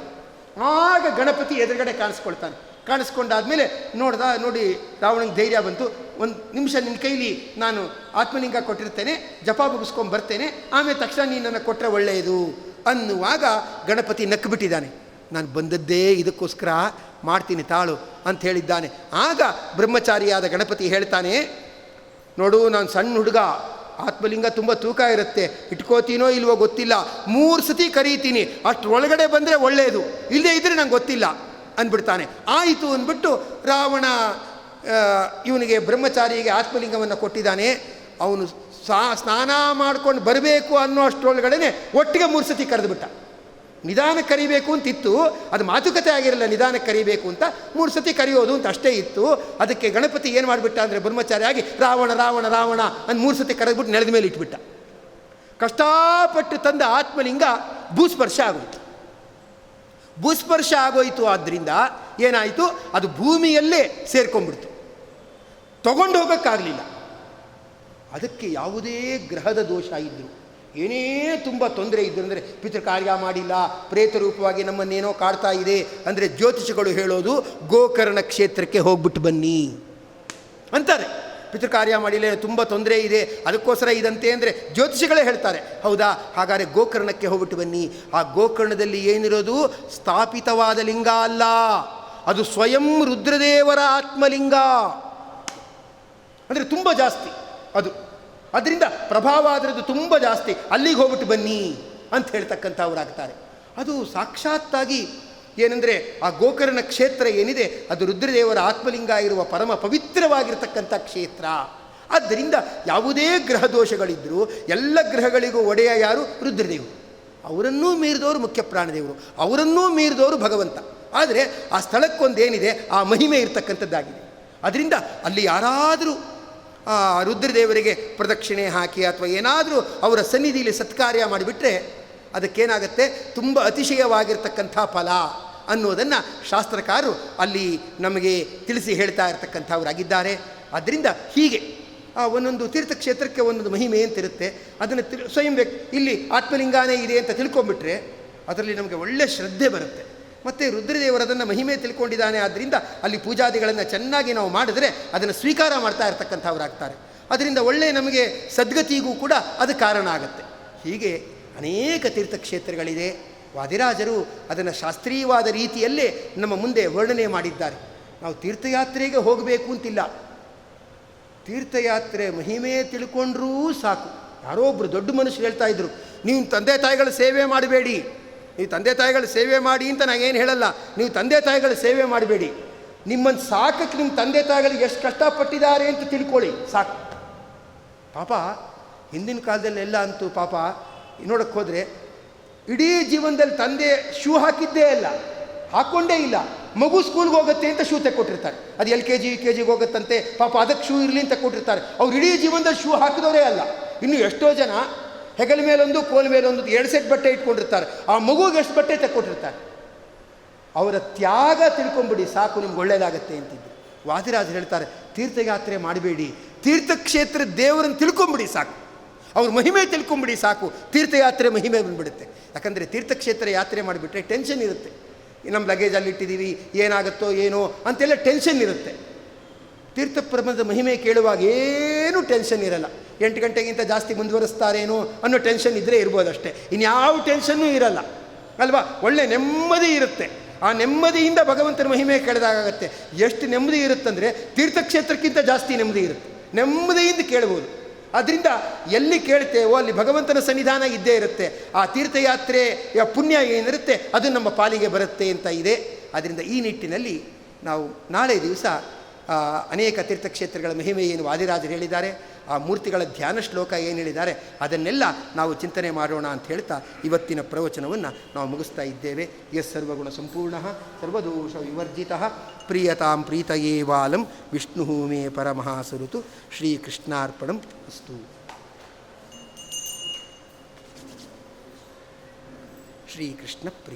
ಆಗ ಗಣಪತಿ ಎದುರುಗಡೆ ಕಾಣಿಸ್ಕೊಳ್ತಾನೆ. ಕಾಣಿಸ್ಕೊಂಡಾದ್ಮೇಲೆ ನೋಡಿ ರಾವಣಂಗೆ ಧೈರ್ಯ ಬಂತು. ಒಂದು ನಿಮಿಷ ನಿನ್ನ ಕೈಲಿ ನಾನು ಆತ್ಮಲಿಂಗ ಕೊಟ್ಟಿರ್ತೇನೆ, ಜಪ ಮುಗಿಸ್ಕೊಂಡು ಬರ್ತೇನೆ, ಆಮೇಲೆ ತಕ್ಷಣ ನೀನು ನನ್ನ ಕೊಟ್ಟರೆ ಒಳ್ಳೆಯದು ಅನ್ನುವಾಗ ಗಣಪತಿ ನಕ್ಕಿಬಿಟ್ಟಿದ್ದಾನೆ. ನಾನು ಬಂದದ್ದೇ ಇದಕ್ಕೋಸ್ಕರ, ಮಾಡ್ತೀನಿ ತಾಳು ಅಂತ ಹೇಳಿದ್ದಾನೆ. ಆಗ ಬ್ರಹ್ಮಚಾರಿಯಾದ ಗಣಪತಿ ಹೇಳ್ತಾನೆ, ನೋಡು ನಾನು ಸಣ್ಣ ಹುಡುಗ, ಆತ್ಮಲಿಂಗ ತುಂಬ ತೂಕ ಇರುತ್ತೆ, ಇಟ್ಕೋತೀನೋ ಇಲ್ವೋ ಗೊತ್ತಿಲ್ಲ, 3 ಸತಿ ಕರೀತೀನಿ, ಅಷ್ಟರೊಳಗಡೆ ಬಂದರೆ ಒಳ್ಳೆಯದು, ಇಲ್ಲದೇ ಇದ್ದರೆ ನಂಗೆ ಗೊತ್ತಿಲ್ಲ ಅಂದ್ಬಿಡ್ತಾನೆ. ಆಯಿತು ಅಂದ್ಬಿಟ್ಟು ರಾವಣ ಇವನಿಗೆ ಬ್ರಹ್ಮಚಾರಿಗೆ ಆತ್ಮಲಿಂಗವನ್ನು ಕೊಟ್ಟಿದ್ದಾನೆ. ಅವನು ಸ್ನಾನ ಮಾಡ್ಕೊಂಡು ಬರಬೇಕು ಅನ್ನೋ ಅಷ್ಟರೊಳಗಡೆ ಒಟ್ಟಿಗೆ 3 ಸತಿ ಕರೆದುಬಿಟ್ಟ. ನಿಧಾನಕ್ಕೆ ಕರಿಬೇಕು ಅಂತಿತ್ತು, ಅದು ಮಾತುಕತೆ ಆಗಿರಲ್ಲ, ನಿಧಾನಕ್ಕೆ ಕರಿಬೇಕು ಅಂತ 3 ಸತಿ ಕರೆಯೋದು ಅಂತ ಅಷ್ಟೇ ಇತ್ತು. ಅದಕ್ಕೆ ಗಣಪತಿ ಏನು ಮಾಡಿಬಿಟ್ಟ ಅಂದರೆ ಬ್ರಹ್ಮಚಾರಿಯಾಗಿ ರಾವಣ ರಾವಣ ರಾವಣ ಅಂತ 3 ಸತಿ ಕರೆದ್ಬಿಟ್ಟು ನೆಲದ ಮೇಲೆ ಇಟ್ಬಿಟ್ಟ. ಕಷ್ಟಪಟ್ಟು ತಂದ ಆತ್ಮಲಿಂಗ ಭೂಸ್ಪರ್ಶ ಆಗೋಯ್ತು. ಭೂಸ್ಪರ್ಶ ಆಗೋಯಿತು. ಆದ್ದರಿಂದ ಏನಾಯಿತು, ಅದು ಭೂಮಿಯಲ್ಲೇ ಸೇರ್ಕೊಂಡ್ಬಿಡ್ತು, ತಗೊಂಡು ಹೋಗೋಕ್ಕಾಗಲಿಲ್ಲ. ಅದಕ್ಕೆ ಯಾವುದೇ ಗ್ರಹದ ದೋಷ ಇದ್ದರು, ಏನೇ ತುಂಬ ತೊಂದರೆ ಇದ್ದರು, ಅಂದರೆ ಪಿತೃಕಾರ್ಯ ಮಾಡಿಲ್ಲ, ಪ್ರೇತ ರೂಪವಾಗಿ ನಮ್ಮನ್ನೇನೋ ಕಾಡ್ತಾ ಇದೆ ಅಂದರೆ ಜ್ಯೋತಿಷಿಗಳು ಹೇಳೋದು ಗೋಕರ್ಣ ಕ್ಷೇತ್ರಕ್ಕೆ ಹೋಗ್ಬಿಟ್ಟು ಬನ್ನಿ ಅಂತಾರೆ. ಪಿತೃಕಾರ್ಯ ಮಾಡಿಲ್ಲ, ತುಂಬ ತೊಂದರೆ ಇದೆ, ಅದಕ್ಕೋಸ್ಕರ ಇದಂತೆ ಅಂದರೆ ಜ್ಯೋತಿಷಿಗಳೇ ಹೇಳ್ತಾರೆ. ಹೌದಾ, ಹಾಗಾದರೆ ಗೋಕರ್ಣಕ್ಕೆ ಹೋಗ್ಬಿಟ್ಟು ಬನ್ನಿ. ಆ ಗೋಕರ್ಣದಲ್ಲಿ ಏನಿರೋದು ಸ್ಥಾಪಿತವಾದ ಲಿಂಗ ಅಲ್ಲ, ಅದು ಸ್ವಯಂ ರುದ್ರದೇವರ ಆತ್ಮಲಿಂಗ, ಅಂದರೆ ತುಂಬ ಜಾಸ್ತಿ ಅದು, ಅದರಿಂದ ಪ್ರಭಾವ ಅದರದ್ದು ತುಂಬ ಜಾಸ್ತಿ, ಅಲ್ಲಿಗೆ ಹೋಗ್ಬಿಟ್ಟು ಬನ್ನಿ ಅಂತ ಹೇಳ್ತಕ್ಕಂಥವ್ರಾಗ್ತಾರೆ. ಅದು ಸಾಕ್ಷಾತ್ತಾಗಿ ಏನೆಂದರೆ ಆ ಗೋಕರ್ಣ ಕ್ಷೇತ್ರ ಏನಿದೆ ಅದು ರುದ್ರದೇವರ ಆತ್ಮಲಿಂಗ ಇರುವ ಪರಮ ಪವಿತ್ರವಾಗಿರ್ತಕ್ಕಂಥ ಕ್ಷೇತ್ರ. ಆದ್ದರಿಂದ ಯಾವುದೇ ಗ್ರಹ ದೋಷಗಳಿದ್ದರೂ ಎಲ್ಲ ಗ್ರಹಗಳಿಗೂ ಒಡೆಯ ಯಾರು? ರುದ್ರದೇವರು. ಅವರನ್ನೂ ಮೀರಿದವರು ಮುಖ್ಯ ಪ್ರಾಣದೇವರು, ಅವರನ್ನೂ ಮೀರಿದವರು ಭಗವಂತ. ಆದರೆ ಆ ಸ್ಥಳಕ್ಕೊಂದೇನಿದೆ ಆ ಮಹಿಮೆ ಇರ್ತಕ್ಕಂಥದ್ದಾಗಿದೆ. ಅದರಿಂದ ಅಲ್ಲಿ ಯಾರಾದರೂ ರುದ್ರದೇವರಿಗೆ ಪ್ರದಕ್ಷಿಣೆ ಹಾಕಿ ಅಥವಾ ಏನಾದರೂ ಅವರ ಸನ್ನಿಧಿಯಲ್ಲಿ ಸತ್ಕಾರ್ಯ ಮಾಡಿಬಿಟ್ರೆ ಅದಕ್ಕೇನಾಗುತ್ತೆ, ತುಂಬ ಅತಿಶಯವಾಗಿರ್ತಕ್ಕಂಥ ಫಲ ಅನ್ನೋದನ್ನು ಶಾಸ್ತ್ರಕಾರರು ಅಲ್ಲಿ ನಮಗೆ ತಿಳಿಸಿ ಹೇಳ್ತಾ ಇರತಕ್ಕಂಥವರಾಗಿದ್ದಾರೆ. ಆದ್ದರಿಂದ ಹೀಗೆ ಒಂದೊಂದು ತೀರ್ಥಕ್ಷೇತ್ರಕ್ಕೆ ಒಂದೊಂದು ಮಹಿಮೆ ಅಂತಿರುತ್ತೆ. ಅದನ್ನು ಸ್ವಯಂ ಇಲ್ಲಿ ಆತ್ಮಲಿಂಗಾನೇ ಇದೆ ಅಂತ ತಿಳ್ಕೊಂಬಿಟ್ರೆ ಅದರಲ್ಲಿ ನಮಗೆ ಒಳ್ಳೆಯ ಶ್ರದ್ಧೆ ಬರುತ್ತೆ. ಮತ್ತು ರುದ್ರದೇವರದನ್ನು ಮಹಿಮೆ ತಿಳ್ಕೊಂಡಿದ್ದಾನೆ, ಆದ್ದರಿಂದ ಅಲ್ಲಿ ಪೂಜಾದಿಗಳನ್ನು ಚೆನ್ನಾಗಿ ನಾವು ಮಾಡಿದ್ರೆ ಅದನ್ನು ಸ್ವೀಕಾರ ಮಾಡ್ತಾ ಇರ್ತಕ್ಕಂಥವ್ರಾಗ್ತಾರೆ. ಅದರಿಂದ ಒಳ್ಳೆಯ ನಮಗೆ ಸದ್ಗತಿಗೂ ಕೂಡ ಅದು ಕಾರಣ ಆಗುತ್ತೆ. ಹೀಗೆ ಅನೇಕ ತೀರ್ಥಕ್ಷೇತ್ರಗಳಿದೆ. ವಾದಿರಾಜರು ಅದನ್ನು ಶಾಸ್ತ್ರೀಯವಾದ ರೀತಿಯಲ್ಲೇ ನಮ್ಮ ಮುಂದೆ ವರ್ಣನೆ ಮಾಡಿದ್ದಾರೆ. ನಾವು ತೀರ್ಥಯಾತ್ರೆಗೆ ಹೋಗಬೇಕು ಅಂತಿಲ್ಲ, ತೀರ್ಥಯಾತ್ರೆ ಮಹಿಮೆ ತಿಳ್ಕೊಂಡ್ರೂ ಸಾಕು. ಯಾರೋ ಒಬ್ಬರು ದೊಡ್ಡ ಮನುಷ್ಯರು ಹೇಳ್ತಾ ಇದ್ರು, ನೀವು ತಂದೆ ತಾಯಿಗಳ ಸೇವೆ ಮಾಡಬೇಡಿ, ನೀವು ತಂದೆ ತಾಯಿಗಳ ಸೇವೆ ಮಾಡಿ ಅಂತ ನಾನೇನು ಹೇಳಲ್ಲ, ನೀವು ತಂದೆ ತಾಯಿಗಳ ಸೇವೆ ಮಾಡಬೇಡಿ, ನಿಮ್ಮನ್ನು ಸಾಕಕ್ಕೆ ನಿಮ್ಮ ತಂದೆ ತಾಯಿಗಳಿಗೆ ಎಷ್ಟು ಕಷ್ಟಪಟ್ಟಿದ್ದಾರೆ ಅಂತ ತಿಳ್ಕೊಳ್ಳಿ ಸಾಕು. ಪಾಪ ಹಿಂದಿನ ಕಾಲದಲ್ಲೆಲ್ಲ ಅಂತೂ ಪಾಪ ನೋಡೋಕ್ಕೆ ಹೋದರೆ ಇಡೀ ಜೀವನದಲ್ಲಿ ತಂದೆ ಶೂ ಹಾಕಿದ್ದೇ ಇಲ್ಲ, ಹಾಕ್ಕೊಂಡೇ ಇಲ್ಲ. ಮಗು ಸ್ಕೂಲ್ಗೆ ಹೋಗುತ್ತೆ ಅಂತ ಶೂ ತೆಕ್ಕೊಟ್ಟಿರ್ತಾರೆ, ಅದು LKG UKGಗೆ ಹೋಗುತ್ತಂತೆ, ಪಾಪ ಅದಕ್ಕೆ ಶೂ ಇರಲಿ ಅಂತ ಕೊಟ್ಟಿರ್ತಾರೆ. ಅವ್ರು ಇಡೀ ಜೀವನದಲ್ಲಿ ಶೂ ಹಾಕಿದವರೇ ಅಲ್ಲ. ಇನ್ನು ಎಷ್ಟೋ ಜನ ಹೆಗಲ ಮೇಲೊಂದು ಕೋಲ್ ಮೇಲೊಂದು 2 ಸೆಟ್ ಬಟ್ಟೆ ಇಟ್ಕೊಂಡಿರ್ತಾರೆ, ಆ ಮಗುಗೆ ಎಷ್ಟು ಬಟ್ಟೆ ತೆಕ್ಕೊಟ್ಟಿರ್ತಾರೆ. ಅವರ ತ್ಯಾಗ ತಿಳ್ಕೊಂಬಿಡಿ ಸಾಕು, ನಿಮ್ಗೆ ಒಳ್ಳೆಯದಾಗತ್ತೆ ಅಂತಿದ್ದು. ವಾದಿರಾಜರು ಹೇಳ್ತಾರೆ, ತೀರ್ಥಯಾತ್ರೆ ಮಾಡಬೇಡಿ, ತೀರ್ಥಕ್ಷೇತ್ರ ದೇವರನ್ನು ತಿಳ್ಕೊಂಬಿಡಿ ಸಾಕು, ಅವ್ರ ಮಹಿಮೆ ತಿಳ್ಕೊಂಬಿಡಿ ಸಾಕು, ತೀರ್ಥಯಾತ್ರೆ ಮಹಿಮೆ ಬಂದುಬಿಡುತ್ತೆ. ಯಾಕಂದರೆ ತೀರ್ಥಕ್ಷೇತ್ರ ಯಾತ್ರೆ ಮಾಡಿಬಿಟ್ರೆ ಟೆನ್ಷನ್ ಇರುತ್ತೆ. ನಮ್ಮ ಲಗೇಜಲ್ಲಿ ಇಟ್ಟಿದ್ದೀವಿ, ಏನಾಗುತ್ತೋ ಏನೋ ಅಂತೆಲ್ಲ ಟೆನ್ಷನ್ ಇರುತ್ತೆ. ತೀರ್ಥಪ್ರಬಂಧದ ಮಹಿಮೆ ಕೇಳುವಾಗ ಏನೂ ಟೆನ್ಷನ್ ಇರಲ್ಲ. 8 ಗಂಟೆಗಿಂತ ಜಾಸ್ತಿ ಮುಂದುವರಿಸ್ತಾರೇನೋ ಅನ್ನೋ ಟೆನ್ಷನ್ ಇದ್ದರೆ ಇರ್ಬೋದಷ್ಟೇ, ಇನ್ಯಾವ ಟೆನ್ಷನ್ನೂ ಇರಲ್ಲ ಅಲ್ವಾ. ಒಳ್ಳೆ ನೆಮ್ಮದಿ ಇರುತ್ತೆ. ಆ ನೆಮ್ಮದಿಯಿಂದ ಭಗವಂತನ ಮಹಿಮೆ ಕೇಳಿದಾಗತ್ತೆ. ಎಷ್ಟು ನೆಮ್ಮದಿ ಇರುತ್ತಂದರೆ ತೀರ್ಥಕ್ಷೇತ್ರಕ್ಕಿಂತ ಜಾಸ್ತಿ ನೆಮ್ಮದಿ ಇರುತ್ತೆ. ನೆಮ್ಮದಿಯಿಂದ ಕೇಳ್ಬೋದು. ಅದರಿಂದ ಎಲ್ಲಿ ಕೇಳ್ತೇವೋ ಅಲ್ಲಿ ಭಗವಂತನ ಸನ್ನಿಧಾನ ಇದ್ದೇ ಇರುತ್ತೆ. ಆ ತೀರ್ಥಯಾತ್ರೆಯ ಪುಣ್ಯ ಏನಿರುತ್ತೆ ಅದು ನಮ್ಮ ಪಾಲಿಗೆ ಬರುತ್ತೆ ಅಂತ ಇದೆ. ಅದರಿಂದ ಈ ನಿಟ್ಟಿನಲ್ಲಿ ನಾವು ನಾಳೆ ದಿವಸ ಅನೇಕ ತೀರ್ಥಕ್ಷೇತ್ರಗಳ ಮಹಿಮೆ ಏನು ವಾದಿರಾಜರು ಹೇಳಿದ್ದಾರೆ, ಆ ಮೂರ್ತಿಗಳ ಧ್ಯಾನ ಶ್ಲೋಕ ಏನು ಹೇಳಿದ್ದಾರೆ ಅದನ್ನೆಲ್ಲ ನಾವು ಚಿಂತನೆ ಮಾಡೋಣ ಅಂತ ಹೇಳ್ತಾ ಇವತ್ತಿನ ಪ್ರವಚನವನ್ನು ನಾವು ಮುಗಿಸ್ತಾ ಇದ್ದೇವೆ. ಯಸ್ ಸರ್ವಗುಣ ಸಂಪೂರ್ಣ ಸರ್ವದೋಷ ವಿವರ್ಜಿತ ಪ್ರಿಯತಾಂ ಪ್ರೀತಯೇವಾಲಂ ವಿಷ್ಣು ಮೇ ಪರಮಹಾಸುರುತು. ಶ್ರೀಕೃಷ್ಣಾರ್ಪಣಂ ಅಸ್ತು. ಶ್ರೀಕೃಷ್ಣ ಪ್ರಿಯ.